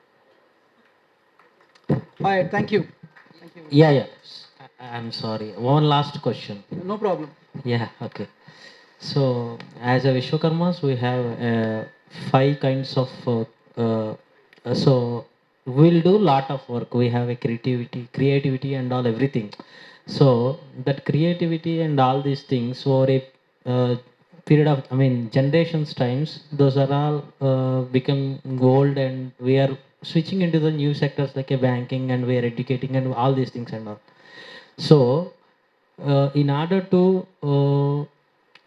All right, thank you. Thank you. Yeah, yeah. I'm sorry. One last question. No problem. Yeah, okay. So, as a Vishwakarmas, we have 5 kinds of. So, we'll do lot of work. We have a creativity, and all everything. So, that creativity and all these things over a period of, I mean, generations times, those are all become gold, and we are switching into the new sectors like a banking, and we are educating and all these things and all. So, in order to,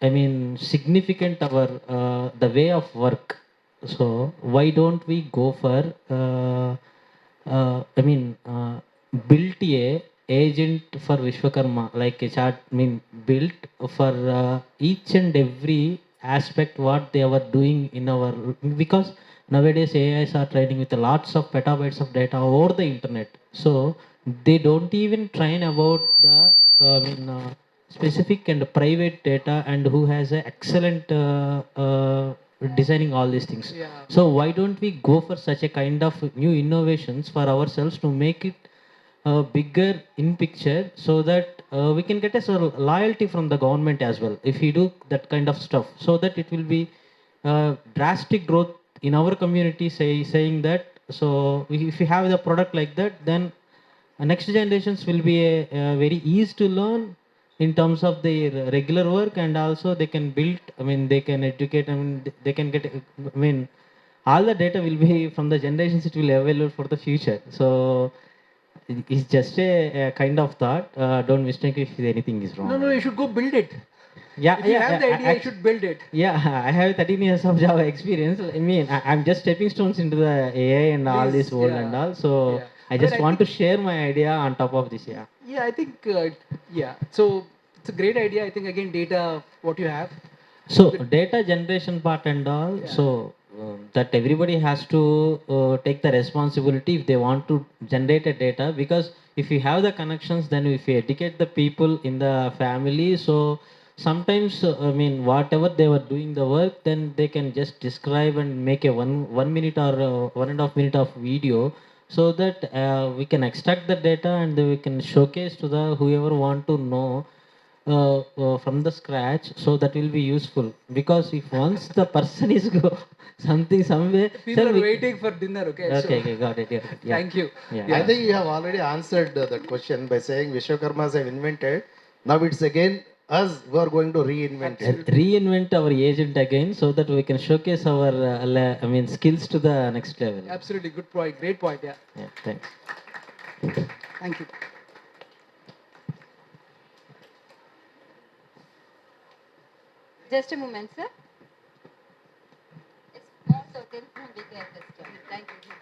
I mean, significant our the way of work. So why don't we go for, I mean, built a agent for Vishwakarma, like a chart, I mean, built for each and every aspect what they were doing in our, because nowadays AIs are training with lots of petabytes of data over the internet. So they don't even train about the, I mean, specific and private data, and who has a excellent designing all these things. Yeah. So why don't we go for such a kind of new innovations for ourselves to make it bigger in picture, so that we can get a sort of loyalty from the government as well if we do that kind of stuff, so that it will be drastic growth in our community, saying that. So if we have the product like that, then next generations will be a very easy to learn in terms of their regular work, and also they can build, I mean, they can educate, I mean, they can get, I mean, all the data will be from the generations, it will be available for the future. So it's just a kind of thought. Don't mistake if anything is wrong. No, you should go build it. Yeah, If you yeah, have the yeah, idea, you should build it. Yeah, I have 13 years of Java experience. I mean, I'm just stepping stones into the AI and all Please, this world yeah, and all. So yeah. I I mean, just I want to think- share my idea on top of this. Yeah. Yeah, I think, yeah. So it's a great idea. I think, again, data, what you have. So data generation part and all. Yeah. So that everybody has to take the responsibility if they want to generate a data, because if you have the connections, then if you educate the people in the family, so sometimes, I mean, whatever they were doing the work, then they can just describe and make a one minute or 1.5 minute of video, so that we can extract the data and we can showcase to the whoever want to know from the scratch. So that will be useful, because if once the person is go something somewhere, People then are we, waiting for dinner, okay? okay, So, okay, got it, yeah. thank you. Yeah. I think you have already answered that question by saying Vishwakarmas have invented. Now it's again us who are going to reinvent it. Reinvent our agent again, so that we can showcase our I mean, skills to the next level. Absolutely, good point. Great point, yeah. Yeah, thanks. Thank you. Just a moment, sir. It's also then from VKFST. Thank you.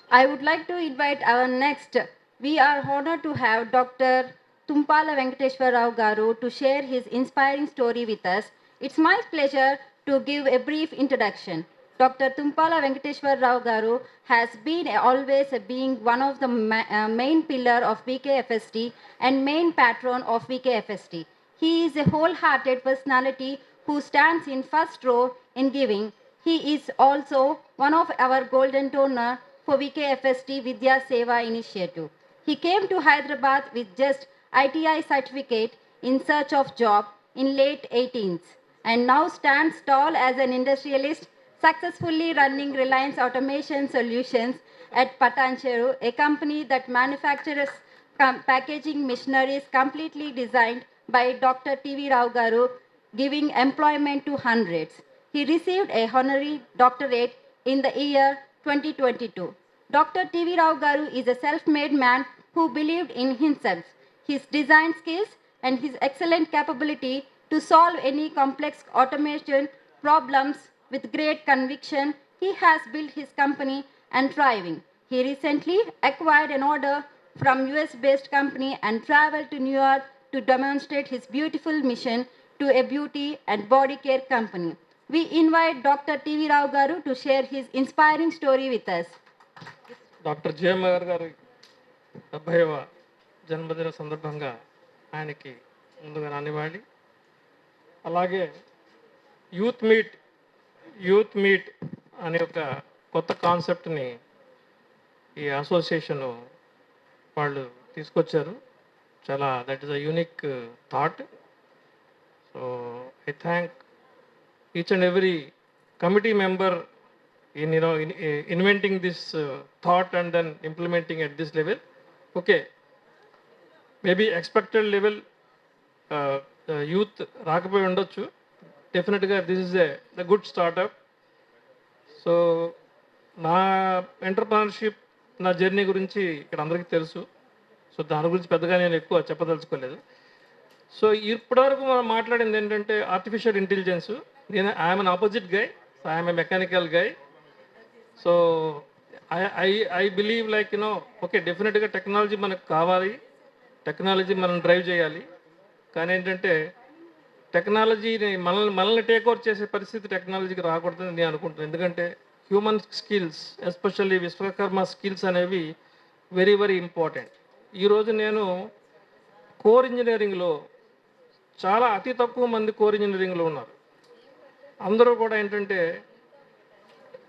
I would like to invite our next. We are honored to have Dr. Tumpala Venkateshwar Rao Garu to share his inspiring story with us. It's my pleasure to give a brief introduction. Dr. Tumpala Venkateshwar Rao Garu has been always being one of the main pillar of VKFST and main patron of VKFST. He is a wholehearted personality who stands in first row in giving. He is also one of our golden donor for VKFST Vidya Seva initiative. He came to Hyderabad with just ITI certificate in search of job in late 18th and now stands tall as an industrialist, successfully running Reliance Automation Solutions at Patancheru, a company that manufactures packaging machineries completely designed by Dr. TV Rao Garu, giving employment to hundreds. He received a honorary doctorate in the year 2022. Dr. TV Rao Garu is a self-made man who believed in himself, his design skills, and his excellent capability to solve any complex automation problems with great conviction. He has built his company and thriving. He recently acquired an order from US-based company and traveled to New York to demonstrate his beautiful mission to a beauty and body care company. We invite Dr. TV Rao Garu to share his inspiring story with us. Doctor JMR గారి 70వ జన్మదిన సందర్భంగా ఆయనకి ముందుగా నానివ్వాలి. అలాగే youth meet అనే ఒక కొత్త కాన్సెప్ట్ని ఈ అసోసియేషన్ వాళ్ళు తీసుకొచ్చారు. చాలా that is a unique thought. So I thank each and every committee member in inventing this thought and then implementing at this level. Okay, maybe expected level youth రాకపోయి ఉండొచ్చు. డెఫినెట్గా this is the good startup. So నా entrepreneurship, నా journey గురించి ఇక్కడ అందరికీ తెలుసు. So దాని గురించి పెద్దగా నేను ఎక్కువ చెప్పదలుచుకోలేదు. సో ఇప్పటివరకు మనం మాట్లాడింది ఏంటంటే ఆర్టిఫిషియల్ ఇంటెలిజెన్స్. నేను I'm an opposite guy, I'm a mechanical guy. So I believe like okay, డెఫినెట్గా టెక్నాలజీ మనకు కావాలి, టెక్నాలజీ మనం డ్రైవ్ చేయాలి. కానీ ఏంటంటే టెక్నాలజీని మనల్ని టేక్ ఓవర్ చేసే పరిస్థితి టెక్నాలజీకి రాకూడదని నేను అనుకుంటున్నాను. ఎందుకంటే human skills, especially Vishwakarma skills అనేవి వెరీ వెరీ ఇంపార్టెంట్. ఈరోజు నేను కోర్ ఇంజనీరింగ్లో చాలా అతి తక్కువ మంది కోర్ ఇంజనీరింగ్లో ఉన్నారు. అందరూ కూడా ఏంటంటే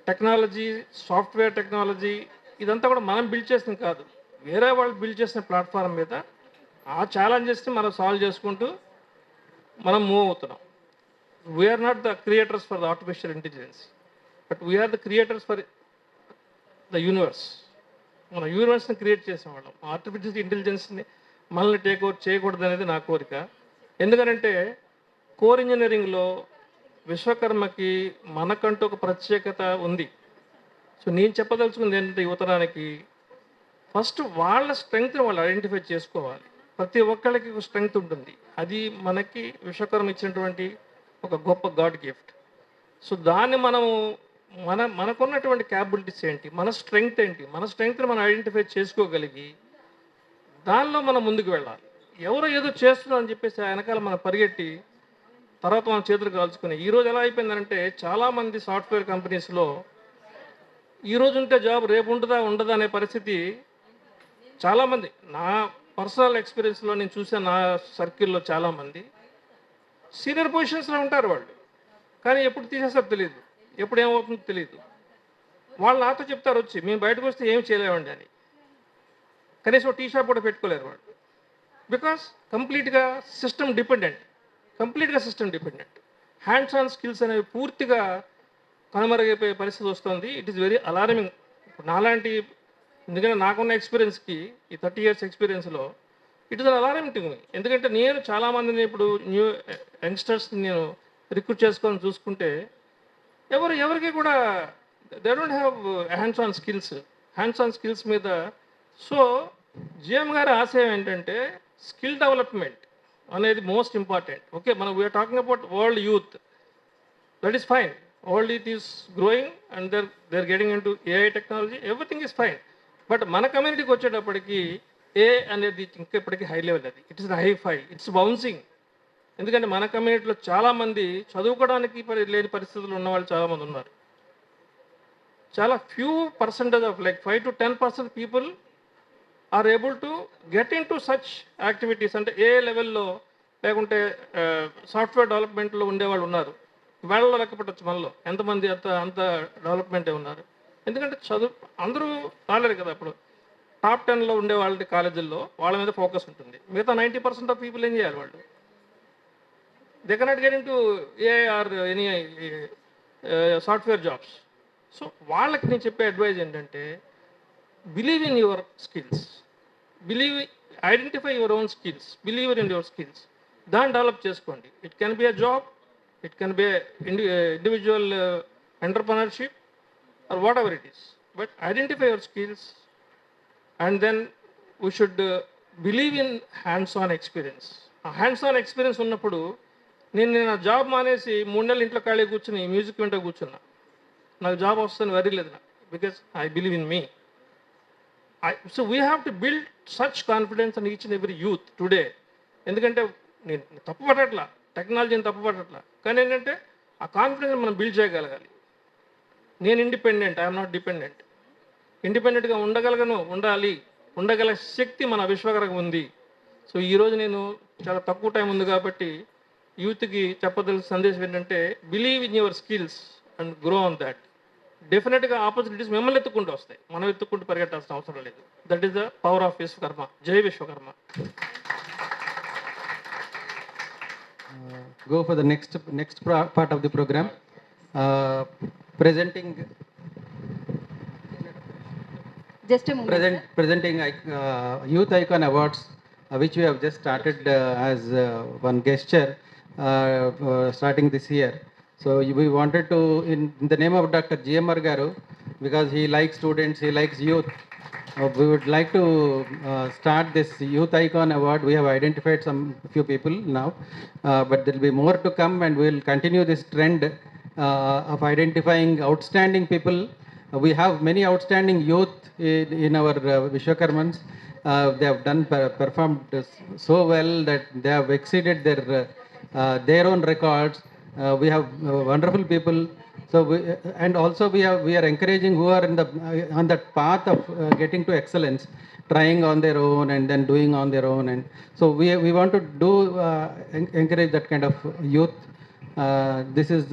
టెక్నాలజీ, సాఫ్ట్వేర్ టెక్నాలజీ ఇదంతా కూడా మనం బిల్డ్ చేసింది కాదు, వేరే వాళ్ళు బిల్డ్ చేసిన ప్లాట్ఫామ్ మీద ఆ ఛాలెంజెస్ని మనం సాల్వ్ చేసుకుంటూ మనం మూవ్ అవుతున్నాం. We are not the creators for the artificial intelligence, but we are the creators for the universe. మన యూనివర్స్ని క్రియేట్ చేసేవాళ్ళం. ఆర్టిఫిషియల్ ఇంటెలిజెన్స్ని మనల్ని టేక్ ఓవర్ చేయకూడదు అనేది నా కోరిక. ఎందుకంటే కోర్ ఇంజనీరింగ్లో విశ్వకర్మకి మనకంటూ ఒక ప్రత్యేకత ఉంది. సో నేను చెప్పదలుచుకుంది ఏంటంటే యువతరానికి ఫస్ట్ వాళ్ళ స్ట్రెంగ్త్ని వాళ్ళు ఐడెంటిఫై చేసుకోవాలి. ప్రతి ఒక్కళ్ళకి ఒక స్ట్రెంగ్త్ ఉంటుంది. అది మనకి విశ్వకర్మ ఇచ్చినటువంటి ఒక గొప్ప గాడ్ గిఫ్ట్. సో దాన్ని మనము మనకున్నటువంటి క్యాపబిలిటీస్ ఏంటి, మన స్ట్రెంగ్త్ ఏంటి, మన స్ట్రెంగ్త్ని మనం ఐడెంటిఫై చేసుకోగలిగి దానిలో మనం ముందుకు వెళ్ళాలి. ఎవరో ఏదో చేస్తున్నారని అని చెప్పేసి వెనకాల మనం పరిగెట్టి తర్వాత మనం చేతులు కాల్చుకుని ఈరోజు ఎలా అయిపోయిందంటే చాలామంది సాఫ్ట్వేర్ కంపెనీస్లో ఈరోజు ఉంటే జాబ్ రేపు ఉంటుందా ఉండదా అనే పరిస్థితి చాలామంది, నా పర్సనల్ ఎక్స్పీరియన్స్లో నేను చూసాను. నా సర్కిల్లో చాలామంది సీనియర్ పొజిషన్స్లో ఉంటారు వాళ్ళు, కానీ ఎప్పుడు తీసేస్తారో తెలియదు, ఎప్పుడు ఏమవుతుందో తెలియదు. వాళ్ళు నాతో చెప్తారు వచ్చి, మేము బయటకు వస్తే ఏమి చేయలేమండి అని. కనీసం టీ షాప్ కూడా పెట్టుకోలేరు వాళ్ళు. బికాస్ కంప్లీట్గా system dependent. Hands on skills అనేవి పూర్తిగా కనుమరుగైపోయే పరిస్థితి వస్తుంది. It is very alarming. నాలాంటి, ఎందుకంటే నాకున్న ఎక్స్పీరియన్స్కి, ఈ 30 years ఎక్స్పీరియన్స్లో it is an alarming to me. ఎందుకంటే నేను చాలామందిని ఇప్పుడు న్యూ యంగ్స్టర్స్ని నేను రిక్రూట్ చేసుకొని చూసుకుంటే ఎవరికి కూడా they don't have hands on skills మీద. సో జిఎం గారి ఆశయం ఏంటంటే స్కిల్ డెవలప్మెంట్ అనేది మోస్ట్ ఇంపార్టెంట్. ఓకే, మనం we are talking about world youth, that is fine. World youth is growing and they're getting in to AI technology, everything is fine. But మన కమ్యూనిటీకి వచ్చేటప్పటికి ఏ అనేది ఇంకా ఇప్పటికీ హై లెవెల్. అది it is high, it's bouncing. ఎందుకంటే మన కమ్యూనిటీలో చాలామంది చదువుకోవడానికి లేని పరిస్థితులు ఉన్నవాళ్ళు చాలామంది ఉన్నారు. చాలా few percentage of like 5 to 10% people are able to get in to such activities. అంటే ఏ లెవెల్లో లేకుంటే సాఫ్ట్వేర్ డెవలప్మెంట్లో ఉండేవాళ్ళు ఉన్నారు. వేళలో లెక్క పెట్టచ్చు మనలో ఎంతమంది అంత డెవలప్మెంటే ఉన్నారు. ఎందుకంటే అందరూ రాలేరు కదా. అప్పుడు టాప్ 10లో ఉండే వాళ్ళ కాలేజీల్లో వాళ్ళ మీద ఫోకస్ ఉంటుంది. మిగతా 90% ఆఫ్ పీపుల్ ఏం చేయాలి? వాళ్ళు they cannot get in to AI or any software jobs. So వాళ్ళకి నేను చెప్పే అడ్వైజ్ ఏంటంటే believe in your skills, identify your own skills, believe in your skills, దాన్ని డెవలప్ చేసుకోండి. It can be a job, it can be individual entrepreneurship or whatever it is, but identify your skills and then we should believe in hands-on experience. Hands-on experience ఉన్నప్పుడు నేను నా job మానేసి 3 నెలలు ఇంట్లో ఖాళీ కూర్చుని మ్యూజిక్ వింటూ కూర్చున్నా, నాకు జాబ్ వస్తుందని వరీ లేదు నాకు, because I believe in me. So we have to build such confidence and each and every youth today. ఎందుకంటే నేను తప్పు పట్టట్లా, టెక్నాలజీని తప్పు పట్టట్లా, కానీ ఏంటంటే ఆ కాన్ఫిడెన్స్ మనం బిల్డ్ చేయగలగాలి. నేను ఇండిపెండెంట్, ఐఎమ్ నాట్ డిపెండెంట్. ఇండిపెండెంట్గా ఉండగల శక్తి మన విశ్వకర్మకు ఉంది. సో ఈరోజు నేను చాలా తక్కువ టైం ఉంది కాబట్టి యూత్కి చెప్పదలసిన సందేశం ఏంటంటే believe in your skills and grow on that. డెఫినెట్గా ఆపర్చునిటీస్ మిమ్మల్ని ఎత్తుకుంటూ వస్తాయి, మనం ఎత్తుకుంటూ పరిగెట్టాల్సిన అవసరం లేదు. That is the power of Vishwakarma. జై Vishwakarma. Go for the next part of the program. Presenting just a moment, presenting Youth Icon Awards which we have just started as one gesture starting this year. So we wanted to, in the name of Dr. GMR Garu, because he likes students, he likes youth, we would like to start this Youth Icon Award. We have identified some few people now, but there will be more to come, and we will continue this trend of identifying outstanding people. We have many outstanding youth in our Vishwakarmans. They have performed so well that they have exceeded their own records. We have wonderful people. So and also we are encouraging who are in the on that path of getting to excellence, trying on their own and then doing on their own. And so we want to do encourage that kind of youth. This is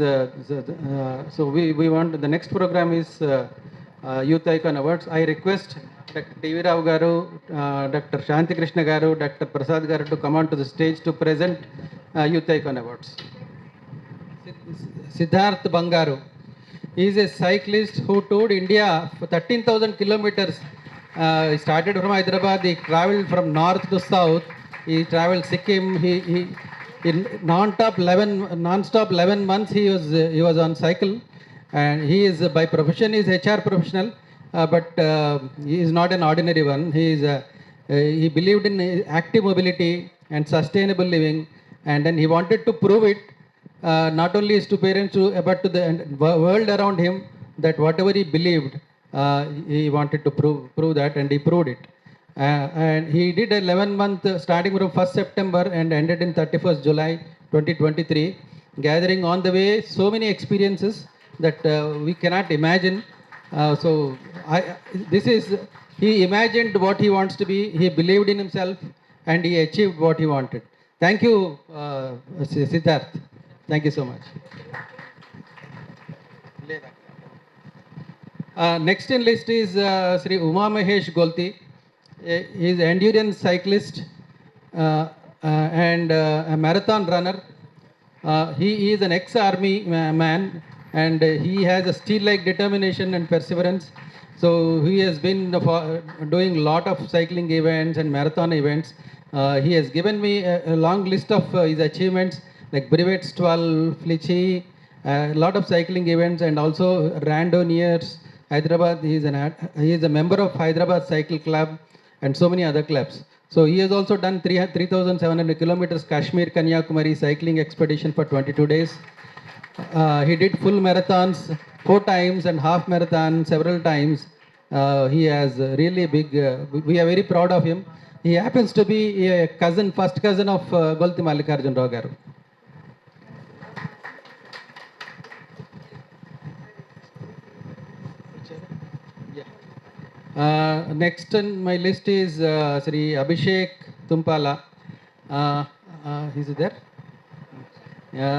so we want the next program is Youth Icon Awards. I request Dr. TV Rao Garu, Dr. Shanti Krishna Garu, Dr. Prasad Garu to come on to the stage to present Youth Icon Awards. Siddharth Bangaru. He is a cyclist who toured India for 13,000 kilometers. He started from Hyderabad. He traveled from north to south. He traveled Sikkim. He in non-stop 11 months he was on cycle. And he is by profession is HR professional, but he is not an ordinary one. He believed in active mobility and sustainable living, and then he wanted to prove it. Not only his two parents, but to the world around him, that whatever he believed, he wanted to prove that, and he proved it. And he did 11 month starting from 1st September and ended in 31st July 2023, gathering on the way so many experiences that we cannot imagine. He imagined what he wants to be, he believed in himself, and he achieved what he wanted. Thank you, Siddharth. Thank you so much. Next in list is Sri Uma Mahesh Golthi. He is an endurance cyclist and a marathon runner. He is an ex-army man, and he has a steel-like determination and perseverance. So he has been doing a lot of cycling events and marathon events. He has given me a long list of his achievements, like Brevets 12, Flichi, a lot of cycling events, and also Randoniers, Hyderabad. He is a member of Hyderabad Cycle Club and so many other clubs. So he has also done 3,700 kilometers Kashmir Kanyakumari cycling expedition for 22 days. He did full marathons 4 times and half marathon several times. He has really big, we are very proud of him. He happens to be a first cousin of Golthi Mallikarjun Rao Garu. Next on my list is Sri Abhishek Tumpala. Is he there?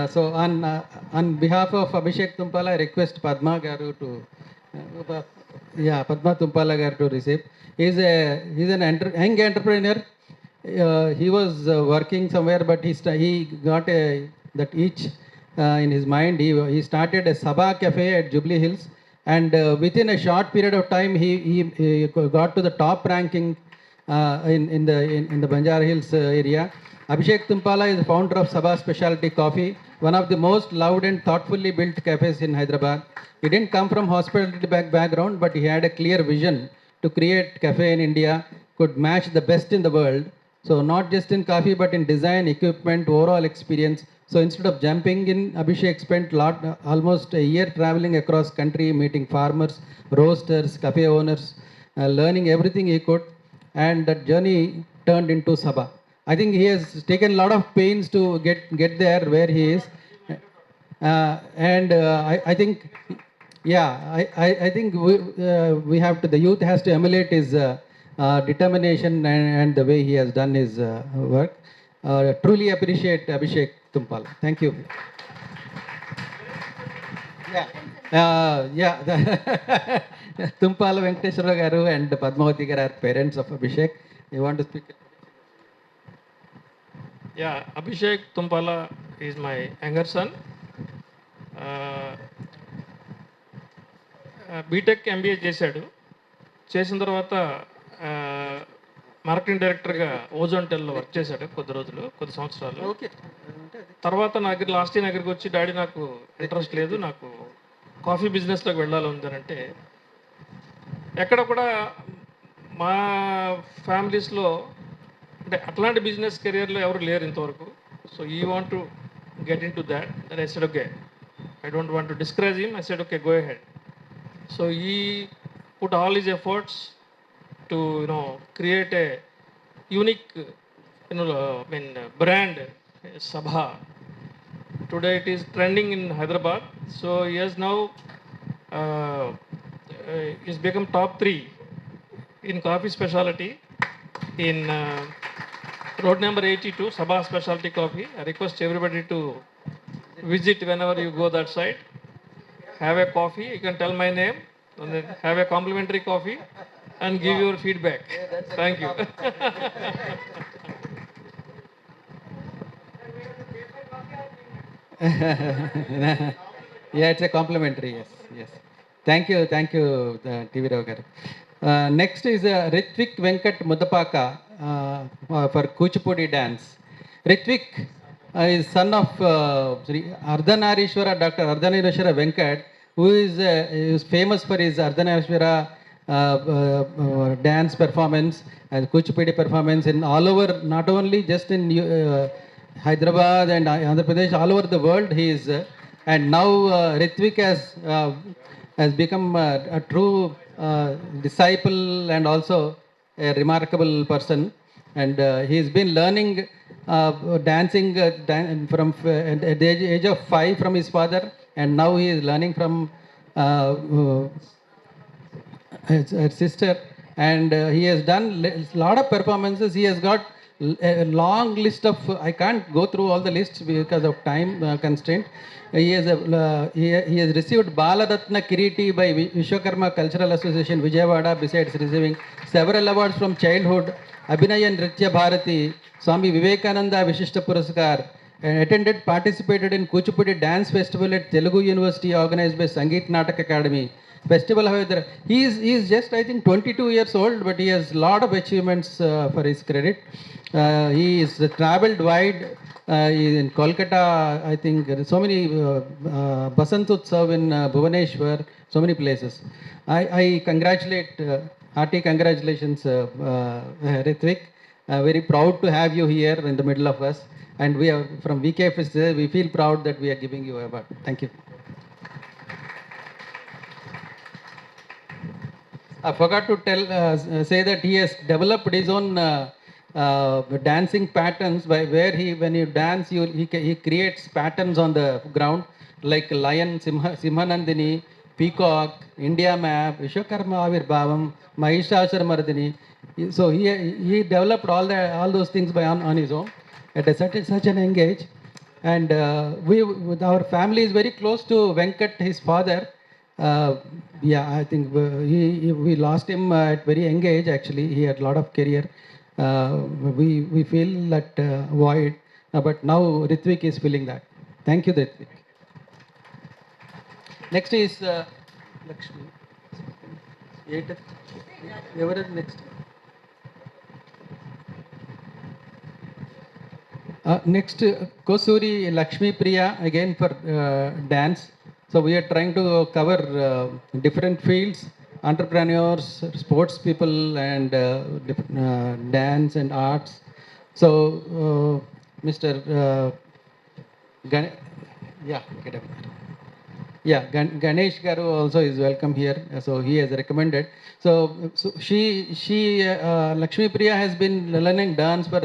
So on behalf of Abhishek Tumpala, I request Padma Garu to, Padma Tumpala Garu to receive. He's an young entrepreneur. He was working somewhere, but he got that itch in his mind. He started a Sabha cafe at Jubilee Hills. And within a short period of time, he got to the top ranking in the Banjara Hills area. Abhishek Tumpala is the founder of Sabha Specialty Coffee, one of the most loved and thoughtfully built cafes in Hyderabad. He didn't come from hospitality background, but he had a clear vision to create cafe in India, could match the best in the world. So not just in coffee, but in design, equipment, overall experience. So instead of jumping in, Abhishek spent almost a year traveling across country, meeting farmers, roasters, cafe owners, learning everything he could. And that journey turned into Sabha. I think he has taken a lot of pains to get there where he is. I think, I think we have to, the youth has to emulate his determination and the way he has done his work. Truly appreciate Abhishek Tumpala. Thank you. Tumpala Venkateshwara Garu and Padmavati Garu are parents of Abhishek. You want to speak? Yeah, Abhishek Tumpala is my younger son. B Tech MBA చేశాడు. చేసిన తర్వాత marketing డైరెక్టర్గా ఓజోన్టెల్లో work చేశాడు కొద్ది సంవత్సరాలు. తర్వాత నా దగ్గర లాస్ట్ ఇయర్ దగ్గరికి వచ్చి డాడీ నాకు ఇంట్రెస్ట్ లేదు, నాకు కాఫీ బిజినెస్లోకి వెళ్ళాలి ఉందనంటే, ఎక్కడ కూడా మా ఫ్యామిలీస్లో అంటే అట్లాంటి బిజినెస్ కెరియర్లో ఎవరు లేరు ఇంతవరకు. సో ఈ want to get into that. Then I said, okay, I don't want to discourage him. I said, okay, go ahead. So he put all his efforts to, create a unique, brand, Sabha. Today it is trending in Hyderabad. So he has now, he's become top 3 in coffee specialty in road number 82, Sabha Specialty Coffee. I request everybody to visit whenever you go that side. Have a coffee. You can tell my name. And then have a complimentary coffee and give your feedback. Thank you. Yeah, it's a complimentary. Yes. Thank you, TV Rao garu. Next is Ritvik Venkat Mudapaka for Kuchipudi dance. Ritvik is son of Sri Ardhanarishwara, Dr. Ardhanarishwara Venkat, who is famous for his Ardhanarishwara dance performance and Kuchipudi performance in all over, not only just in Hyderabad and Andhra Pradesh, all over the world he is. And now Ritvik has become a true disciple and also a remarkable person. And he's been learning dancing from at the age of 5 from his father, and now he is learning from her sister. And he has done a lot of performances. He has got a long list of, I can't go through all the lists because of time constraint. He has received Balaratna Kiriti by Vishwakarma Cultural Association, Vijayawada, besides receiving several awards from childhood, Abhinaya Nritya Bharati, Swami Vivekananda Vishishta Puraskar, and participated in Kuchipudi Dance Festival at Telugu University organized by Sangeet Natak Academy. Festival, however, he is just, I think, 22 years old, but he has a lot of achievements for his credit. He is traveled wide in Kolkata, I think, so many Basant Utsav in Bhubaneswar, so many places. I congratulate, hearty congratulations, Ritvik. Very proud to have you here in the middle of us. And we are from VKFS, we feel proud that we are giving you a award. Thank you. I forgot to say that he has developed his own dancing patterns by where when you dance, he creates patterns on the ground like lion, Simhanandini, peacock, India map, Vishwakarma Avirbhavam, Mahishasuramarddini. So he developed all those things on his own at such an young age. And with our family is very close to Venkat, his father. I think we lost him at very young age. Actually, he had a lot of career. We feel that void, but now Ritvik is filling that. Thank you, Ritvik. Next is Lakshmi. Next. Next, Kosuri Lakshmi Priya again for dance. So we are trying to cover different fields, entrepreneurs, sports people, and dance and arts. So Mr. Ganesh Garu also is welcome here. So he has recommended. So she Lakshmi Priya has been learning dance for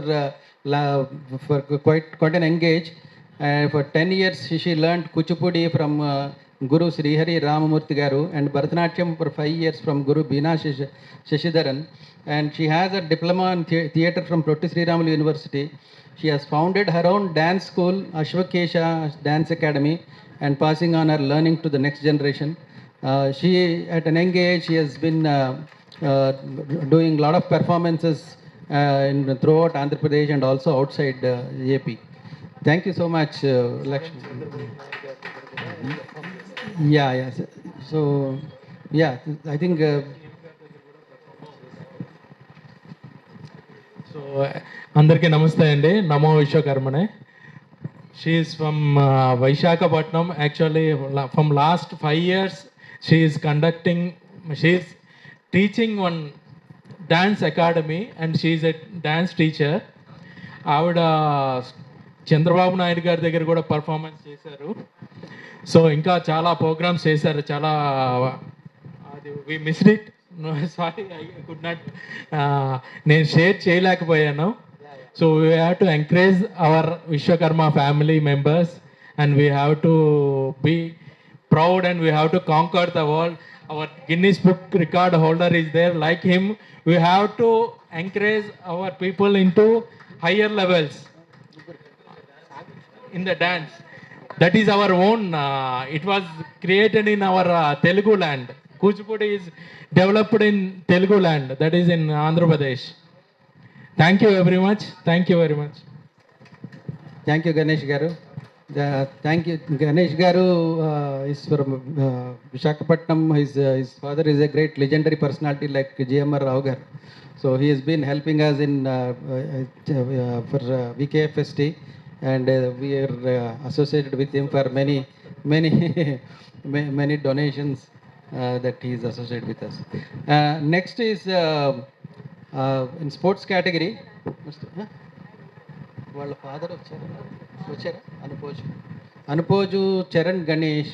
quite an young age. For 10 years, she learned Kuchipudi from Guru Srihari Ramamurthy Garu and Bharatanatyam for 5 years from Guru Bina Shashidharan. And she has a diploma in theatre from Protti Sri Ramalu University. She has founded her own dance school, Ashwakesha Dance Academy, and passing on her learning to the next generation. She, at an young age, she has been doing a lot of performances throughout Andhra Pradesh and also outside AP. Thank you so much, Lakshmi. Yeah. So, I think so అందరికీ నమస్తే అండి. నమో విశ్వకర్మనే. She is from Vishwakarma. Actually, from last 5 years, she is teaching one dance academy, and she is a dance teacher. ఆవిడ చంద్రబాబు నాయుడు గారి దగ్గర కూడా performance చేశారు. So ఇంకా చాలా ప్రోగ్రామ్స్ చేశారు. చాలా అది we missed it, sorry I could not, నేను షేర్ చేయలేకపోయాను. So we have to encourage our Vishwakarma family members, and we have to be proud, and we have to conquer the world. Our Guinness Book record holder is there like him. We have to encourage our people into higher levels in the dance. That is our own, it was created in our Telugu land. Kuchipudi is developed in Telugu land, that is in Andhra Pradesh. Thank you very much. Thank you very much. Thank you, Ganesh Garu. Thank you. Ganesh Garu is from Vishwakarma. His father is a great legendary personality like GMR Rao Garu. So he has been helping us in for VKFST, and we are associated with him for many donations that he is associated with us. Next is in sports category, వాళ్ళ father వచ్చారా Anupoju Charan Ganesh.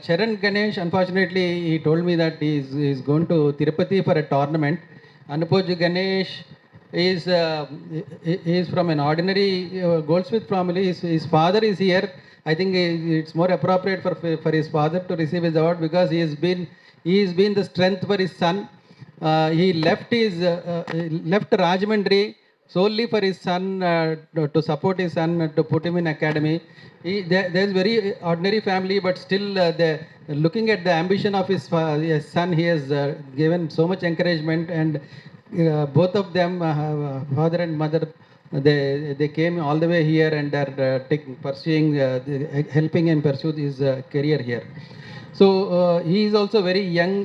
Charan Ganesh, unfortunately, he told me that he is going to Tirupati for a tournament. Anupoju Ganesh is from an ordinary goldsmith family. His father is here. I think it's more appropriate for his father to receive his award, because he has been the strength for his son. He left Rajahmundry solely for his son, to support his son, to put him in academy. There's very ordinary family, but still looking at the ambition of his son, he has given so much encouragement, and both of them, father and mother, they came all the way here and are helping him pursue his career here. So he is also very young.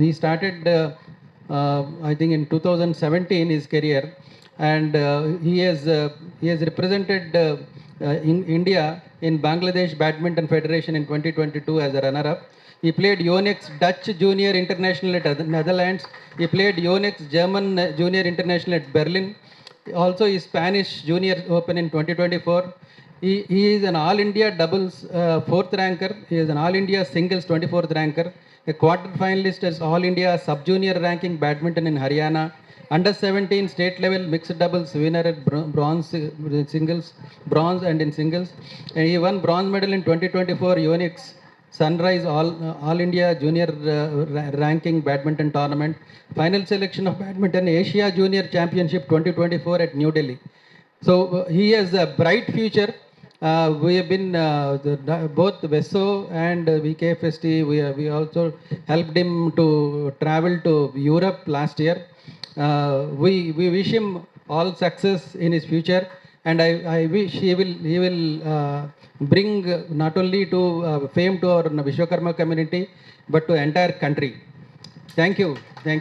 He started, I think, in 2017 his career, and he has represented in India in Bangladesh Badminton Federation in 2022 as a runner-up. He played Yonex Dutch Junior International at Netherlands. He played Yonex German Junior International at Berlin. Also, his Spanish Junior Open in 2024. He is an All India doubles 4th ranker. He is an All India singles 24th ranker. A quarter finalist as All India Sub Junior ranking badminton in Haryana. Under 17 state level mixed doubles winner at bronze and in singles. And he won bronze medal in 2024 Yonex Sunrise All India Junior ranking badminton tournament. Final selection of badminton Asia Junior Championship 2024 at New Delhi. So he has a bright future. We have been both VESO and VKFST. We also helped him to travel to Europe last year. We wish him all success in his future, and I wish he will bring not only to fame to our Vishwakarma community, but to entire country. Thank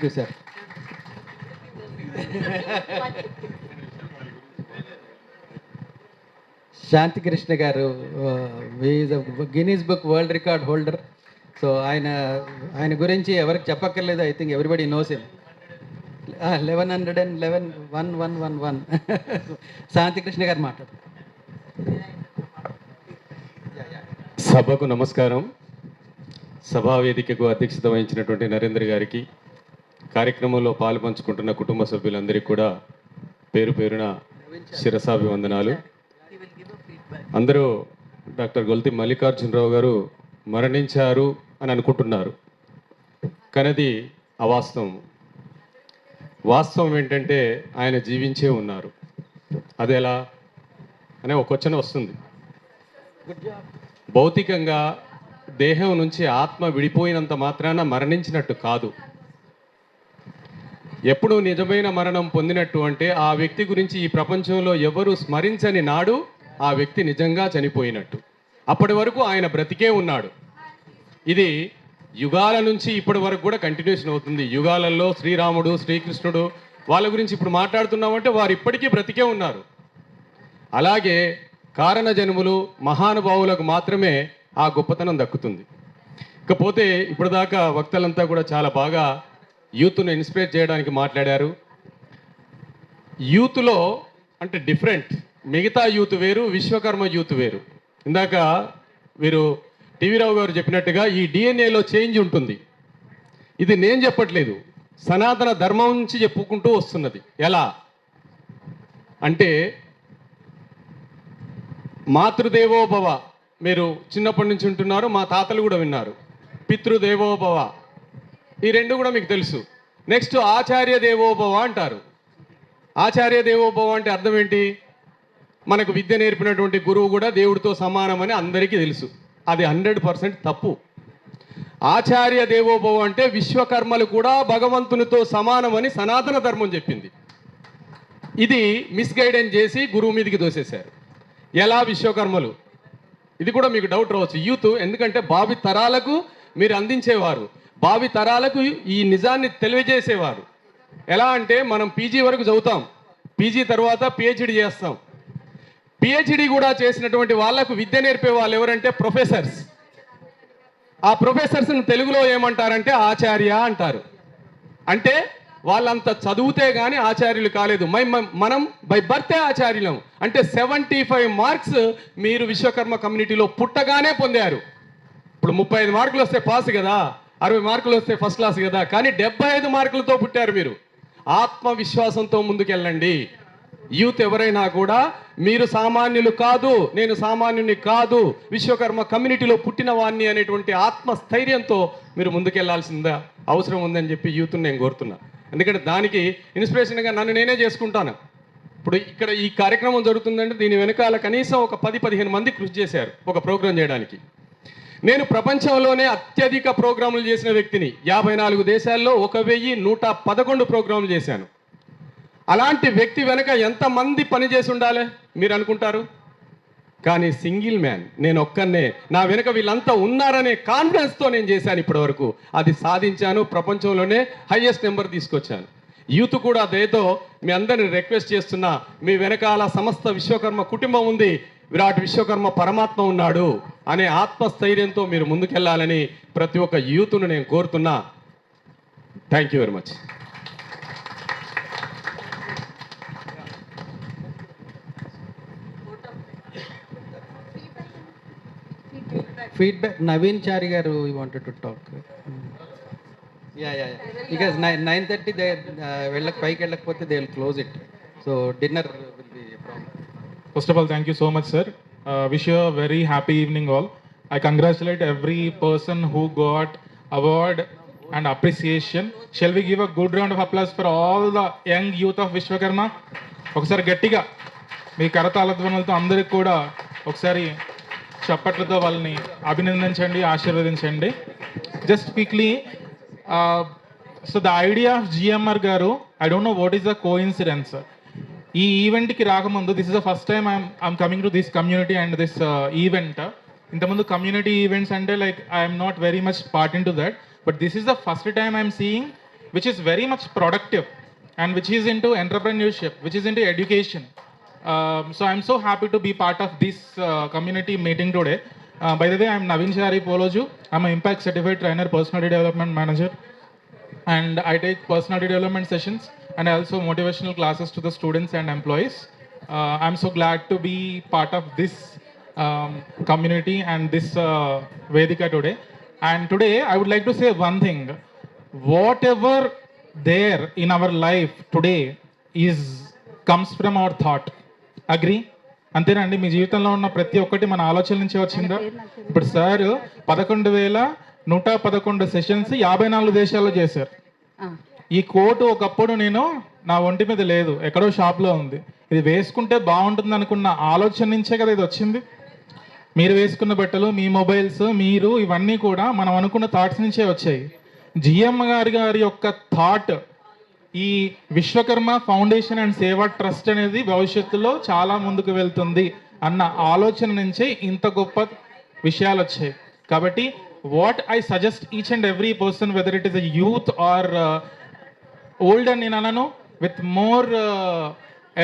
you, sir. Shanti Krishna Garu is a Guinness Book World Record holder. So ఆయన గురించి ఎవరికి చెప్పక్కర్లేదు. I think everybody knows him. 1111 శాంతి కృష్ణ గారు మాట్లాడు. సభకు నమస్కారం. సభా వేదికకు అధ్యక్షత వహించినటువంటి నరేంద్ర గారికి, కార్యక్రమంలో పాలు పంచుకుంటున్న కుటుంబ సభ్యులందరికీ కూడా పేరు పేరున శిరసాభివందనాలు. అందరూ డాక్టర్ గొల్తి మల్లికార్జునరావు గారు మరణించారు అని అనుకుంటున్నారు, కానీ అది అవాస్తవం. వాస్తవం ఏంటంటే ఆయన జీవించే ఉన్నారు. అది ఎలా అనే ఒక క్వశ్చన్ వస్తుంది. భౌతికంగా దేహం నుంచి ఆత్మ విడిపోయినంత మాత్రాన మరణించినట్టు కాదు. ఎప్పుడు నిజమైన మరణం పొందినట్టు అంటే ఆ వ్యక్తి గురించి ఈ ప్రపంచంలో ఎవరు స్మరించని నాడు ఆ వ్యక్తి నిజంగా చనిపోయినట్టు. అప్పటి వరకు ఆయన బ్రతికే ఉన్నాడు. ఇది యుగాల నుంచి ఇప్పటి వరకు కూడా కంటిన్యూషన్ అవుతుంది. యుగాలలో శ్రీరాముడు, శ్రీకృష్ణుడు వాళ్ళ గురించి ఇప్పుడు మాట్లాడుతున్నామంటే వారు ఇప్పటికీ బ్రతికే ఉన్నారు. అలాగే కారణ జన్ములు మహానుభావులకు మాత్రమే ఆ గొప్పతనం దక్కుతుంది. ఇకపోతే ఇప్పటిదాకా వక్తలంతా కూడా చాలా బాగా యూత్ను ఇన్స్పైర్ చేయడానికి మాట్లాడారు. యూత్లో అంటే డిఫరెంట్, మిగతా యూత్ వేరు, విశ్వకర్మ యూత్ వేరు. ఇందాక వీరు టీవీ రావు గారు చెప్పినట్టుగా ఈ డిఎన్ఏలో చేంజ్ ఉంటుంది. ఇది నేను చెప్పట్లేదు, సనాతన ధర్మం నుంచి చెప్పుకుంటూ వస్తున్నది. ఎలా అంటే మాతృదేవోభవ, మీరు చిన్నప్పటి నుంచి ఉంటున్నారు, మా తాతలు కూడా విన్నారు. పితృదేవోభవ, ఈ రెండు కూడా మీకు తెలుసు. నెక్స్ట్ ఆచార్య దేవోభవ అంటారు. ఆచార్య దేవోభవ అంటే అర్థం ఏంటి? మనకు విద్య నేర్పినటువంటి గురువు కూడా దేవుడితో సమానమని అందరికీ తెలుసు. అది 100% తప్పు. ఆచార్య దేవోభవ అంటే విశ్వకర్మలు కూడా భగవంతునితో సమానమని సనాతన ధర్మం చెప్పింది. ఇది మిస్గైడెన్స్ చేసి గురువు మీదకి దోసేశారు. ఎలా విశ్వకర్మలు? ఇది కూడా మీకు డౌట్ రావచ్చు యూత్, ఎందుకంటే భావి తరాలకు మీరు అందించేవారు, భావి తరాలకు ఈ నిజాన్ని తెలియజేసేవారు. ఎలా అంటే మనం పీజీ వరకు చదువుతాం, పీజీ తర్వాత పిహెచ్డి చేస్తాం. పిహెచ్డి కూడా చేసినటువంటి వాళ్లకు విద్య నేర్పే వాళ్ళు ఎవరంటే ప్రొఫెసర్స్. ఆ ప్రొఫెసర్స్ని తెలుగులో ఏమంటారంటే ఆచార్య అంటారు. అంటే వాళ్ళంత చదివితే కానీ ఆచార్యులు కాలేదు. మనం బై బర్తే ఆచార్యులం. అంటే 75 మార్క్స్ మీరు విశ్వకర్మ కమ్యూనిటీలో పుట్టగానే పొందారు. ఇప్పుడు 35 మార్కులు వస్తే పాస్ కదా, 60 మార్కులు వస్తే ఫస్ట్ క్లాస్ కదా, కానీ 75 మార్కులతో పుట్టారు మీరు. ఆత్మవిశ్వాసంతో ముందుకెళ్ళండి. యూత్ ఎవరైనా కూడా మీరు సామాన్యులు కాదు, నేను సామాన్యుని కాదు, విశ్వకర్మ కమ్యూనిటీలో పుట్టిన వాడిని అనేటువంటి ఆత్మస్థైర్యంతో మీరు ముందుకెళ్లాల్సిందా అవసరం ఉందని చెప్పి యూత్ని నేను కోరుతున్నా. ఎందుకంటే దానికి ఇన్స్పిరేషన్గా నన్ను నేనే చేసుకుంటాను. ఇప్పుడు ఇక్కడ ఈ కార్యక్రమం జరుగుతుందంటే దీని వెనకాల కనీసం ఒక 10-15 మంది కృషి చేశారు ఒక ప్రోగ్రాం చేయడానికి. నేను ప్రపంచంలోనే అత్యధిక ప్రోగ్రాములు చేసిన వ్యక్తిని. 54 దేశాల్లో 1111 ప్రోగ్రాములు చేశాను. అలాంటి వ్యక్తి వెనక ఎంతమంది పనిచేసి ఉండాలి మీరు అనుకుంటారు? కానీ సింగిల్ మ్యాన్, నేను ఒక్కనే, నా వెనక వీళ్ళంతా ఉన్నారనే కాన్ఫిడెన్స్తో నేను చేశాను ఇప్పటి వరకు. అది సాధించాను, ప్రపంచంలోనే హైయెస్ట్ నెంబర్ తీసుకొచ్చాను. యూత్ కూడా దయతో మీ అందరిని రిక్వెస్ట్ చేస్తున్నా, మీ వెనకాల సమస్త విశ్వకర్మ కుటుంబం ఉంది, విరాట్ విశ్వకర్మ పరమాత్మ ఉన్నాడు అనే ఆత్మస్థైర్యంతో మీరు ముందుకెళ్లాలని ప్రతి ఒక్క యూత్ను నేను కోరుతున్నా. Thank you very much. Feedback, Naveen Chari garu, you wanted to talk. Yeah. Because 9:30 they paiki vellakapothe they will close it. So dinner will be a problem. First of all, thank you so much, sir. Wish you a very happy evening all. I congratulate every person who got award and appreciation. Shall we give a good round of applause for all the young youth of Vishwakarma? ఒకసారి గట్టిగా మీ కరతాళ ధ్వనులతో అందరికి కూడా ఒకసారి చప్పట్లతో వాళ్ళని అభినందించండి, ఆశీర్వదించండి. Just quickly, so the idea of GMR గారు, I don't know what is the coincidence. ఈ ఈవెంట్కి రాకముందు, this is the first time I'm coming to this community and this event. ఇంతకుముందు కమ్యూనిటీ ఈవెంట్స్ అంటే like I'm not very much part in to that, but this is the first time I'm seeing which is very much productive and which is into entrepreneurship, which is into education. So I'm so happy to be part of this community meeting today. By the way, I'm Naveen Chari Poloju. I'm an Impact Certified Trainer, Personality Development Manager, and I take personality development sessions and also motivational classes to the students and employees. I'm so glad to be part of this community and this Vedika today. And today I would like to say one thing. Whatever there in our life today comes from our thought. Agree? అంతేనండి? మీ జీవితంలో ఉన్న ప్రతి ఒక్కటి మన ఆలోచన నుంచే వచ్చిందా? ఇప్పుడు సార్ 11,111 సెషన్స్ 54 దేశాల్లో చేశారు. ఈ కోటు ఒకప్పుడు నేను నా ఒంటి మీద లేదు, ఎక్కడో షాప్లో ఉంది. ఇది వేసుకుంటే బాగుంటుంది అనుకున్న ఆలోచన నుంచే కదా ఇది వచ్చింది. మీరు వేసుకున్న బట్టలు, మీ మొబైల్స్, మీరు ఇవన్నీ కూడా మనం అనుకున్న థాట్స్ నుంచే వచ్చాయి. జిఎం గారి యొక్క థాట్ ఈ విశ్వకర్మ ఫౌండేషన్ అండ్ సేవా ట్రస్ట్ అనేది భవిష్యత్తులో చాలా ముందుకు వెళ్తుంది అన్న ఆలోచన నుంచే ఇంత గొప్ప విషయాలు వచ్చాయి. కాబట్టి what I suggest each and every person, whether it is a youth or old అని నేను అనను, విత్ మోర్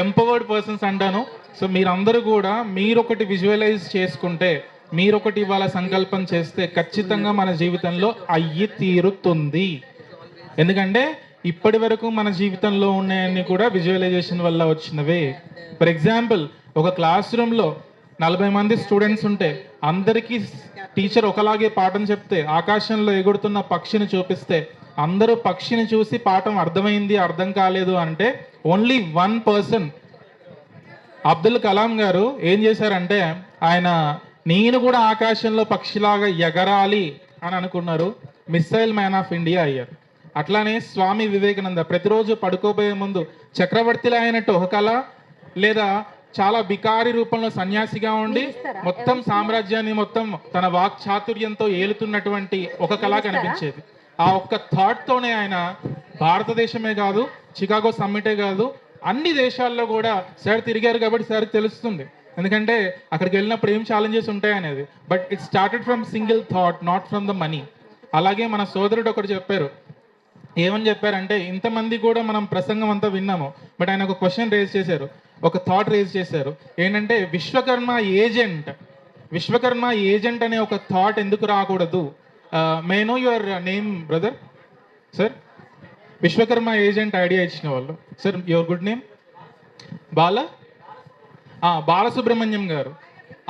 ఎంపవర్డ్ పర్సన్స్ అంటాను. సో మీరందరూ కూడా మీరొకటి విజువలైజ్ చేసుకుంటే, మీరొకటి ఇవాళ సంకల్పం చేస్తే ఖచ్చితంగా మన జీవితంలో అయ్యి తీరుతుంది. ఎందుకంటే ఇప్పటి వరకు మన జీవితంలో ఉన్నాయన్నీ కూడా విజువలైజేషన్ వల్ల వచ్చినవే. ఫర్ ఎగ్జాంపుల్, ఒక క్లాస్ రూమ్లో 40 మంది స్టూడెంట్స్ ఉంటే అందరికీ టీచర్ ఒకలాగే పాఠం చెప్తే, ఆకాశంలో ఎగురుతున్న పక్షిని చూపిస్తే అందరూ పక్షిని చూసి పాఠం అర్థమైంది అర్థం కాలేదు అంటే ఓన్లీ 1 పర్సన్ అబ్దుల్ కలాం గారు ఏం చేశారంటే, ఆయన నేను కూడా ఆకాశంలో పక్షిలాగా ఎగరాలి అని అనుకున్నారు, మిస్సైల్ మ్యాన్ ఆఫ్ ఇండియా అయ్యారు. అట్లానే స్వామి వివేకానంద ప్రతిరోజు పడుకోబోయే ముందు చక్రవర్తిలా అయినట్టు ఒక కళ, లేదా చాలా బికారి రూపంలో సన్యాసిగా ఉండి మొత్తం సామ్రాజ్యాన్ని మొత్తం తన వాక్ చాతుర్యంతో ఏలుతున్నటువంటి ఒక కళ కనిపించేది. ఆ ఒక్క థాట్తోనే ఆయన భారతదేశమే కాదు, చికాగో సమ్మిటే కాదు, అన్ని దేశాల్లో కూడా సార్ తిరిగారు కాబట్టి సార్ తెలుస్తుంది. ఎందుకంటే అక్కడికి వెళ్ళినప్పుడు ఏం ఛాలెంజెస్ ఉంటాయి అనేది. But it started from single thought, not from the money. అలాగే మన సోదరుడు ఒకటి చెప్పారు, ఏమని చెప్పారంటే, ఇంతమంది కూడా మనం ప్రసంగం అంతా విన్నాము, బట్ ఆయన ఒక క్వశ్చన్ రేజ్ చేశారు, ఒక థాట్ రేజ్ చేశారు. ఏంటంటే విశ్వకర్మ ఏజెంట్ అనే ఒక థాట్ ఎందుకు రాకూడదు? May know your name brother? Sir, Vishwakarma agent idea ఇచ్చిన వాళ్ళు. Sir, your good name? Balasubrahmanyam గారు.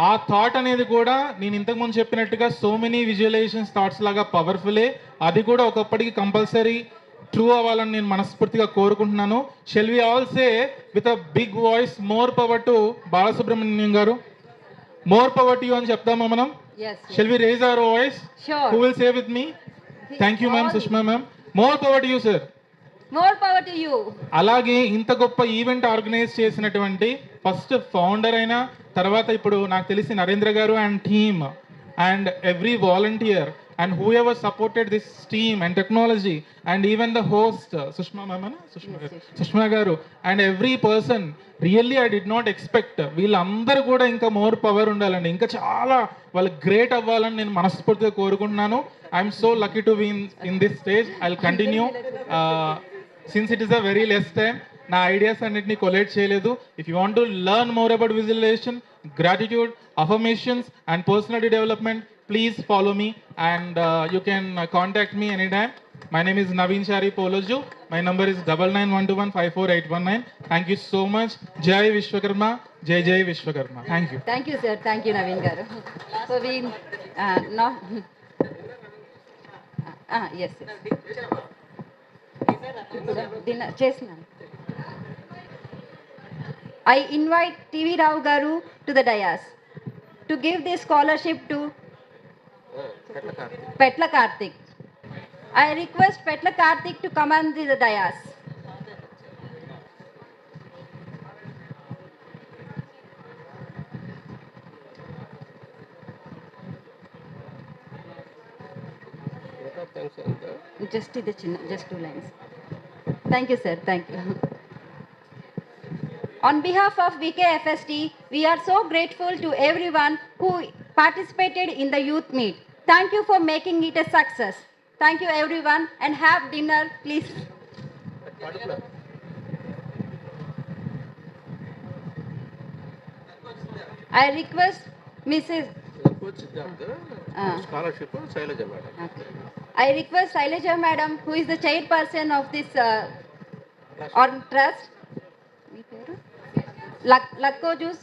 ఆ థాట్ అనేది కూడా నేను ఇంతకుముందు చెప్పినట్టుగా సో మెనీ విజువలైజేషన్స్ థాట్స్ లాగా పవర్ఫుల్లే. అది కూడా ఒకప్పటికి కంపల్సరీ ట్రూ అవ్వాలని నేను మనస్ఫూర్తిగా కోరుకుంటున్నాను. Shall we all say with a big voice, more power to Balasubrahmanyam గారు, మోర్ పవర్ టు యూ అని చెప్తామా మనం? Shall we raise our voice? Who will say with me? Thank you ma'am, Sushma ma'am. More power to you sir. More power to you. అలాగే ఇంత గొప్ప event organise చేసినటువంటి first founder అయినా, తర్వాత ఇప్పుడు నాకు తెలిసి నరేంద్ర గారు and team and every volunteer and whoever supported this team and technology and even the host Sushma garu and every person, really I did not expect వీళ్ళందరూ కూడా ఇంకా మోర్ పవర్ ఉండాలండి, ఇంకా చాలా వాళ్ళు గ్రేట్ అవ్వాలని నేను మనస్ఫూర్తిగా కోరుకుంటున్నాను. I'm so lucky to be in this stage. I will continue since it is a very less time. నా ఐడియాస్ అన్నిటిని కొలేట్ చేయలేదు. If you want to learn more about visualisation, gratitude, affirmations and personality development, please follow me and you can contact me anytime. My name is Naveen Shari Poloju. My number is 9912154819. Thank you so much. Jai Vishwakarma. Jai Jai Vishwakarma. Thank you. Thank you sir. Thank you Naveen garu. So we no yes. Dinner chesna. I invite TV Rao garu to the dais to give this scholarship to Petla Karthik. I request Petla Karthik to come on the dais. Just 2 lines. Thank you sir. Thank you. On behalf of VKFST, we are so grateful to everyone who participated in the youth meet. Thank you for making it a success. Thank you everyone and have dinner, please. I request Mrs. Scholarship Shailaja madam. Okay. I request Shailaja madam, who is the chairperson of this trust. Lakko Juice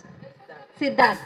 Siddharth.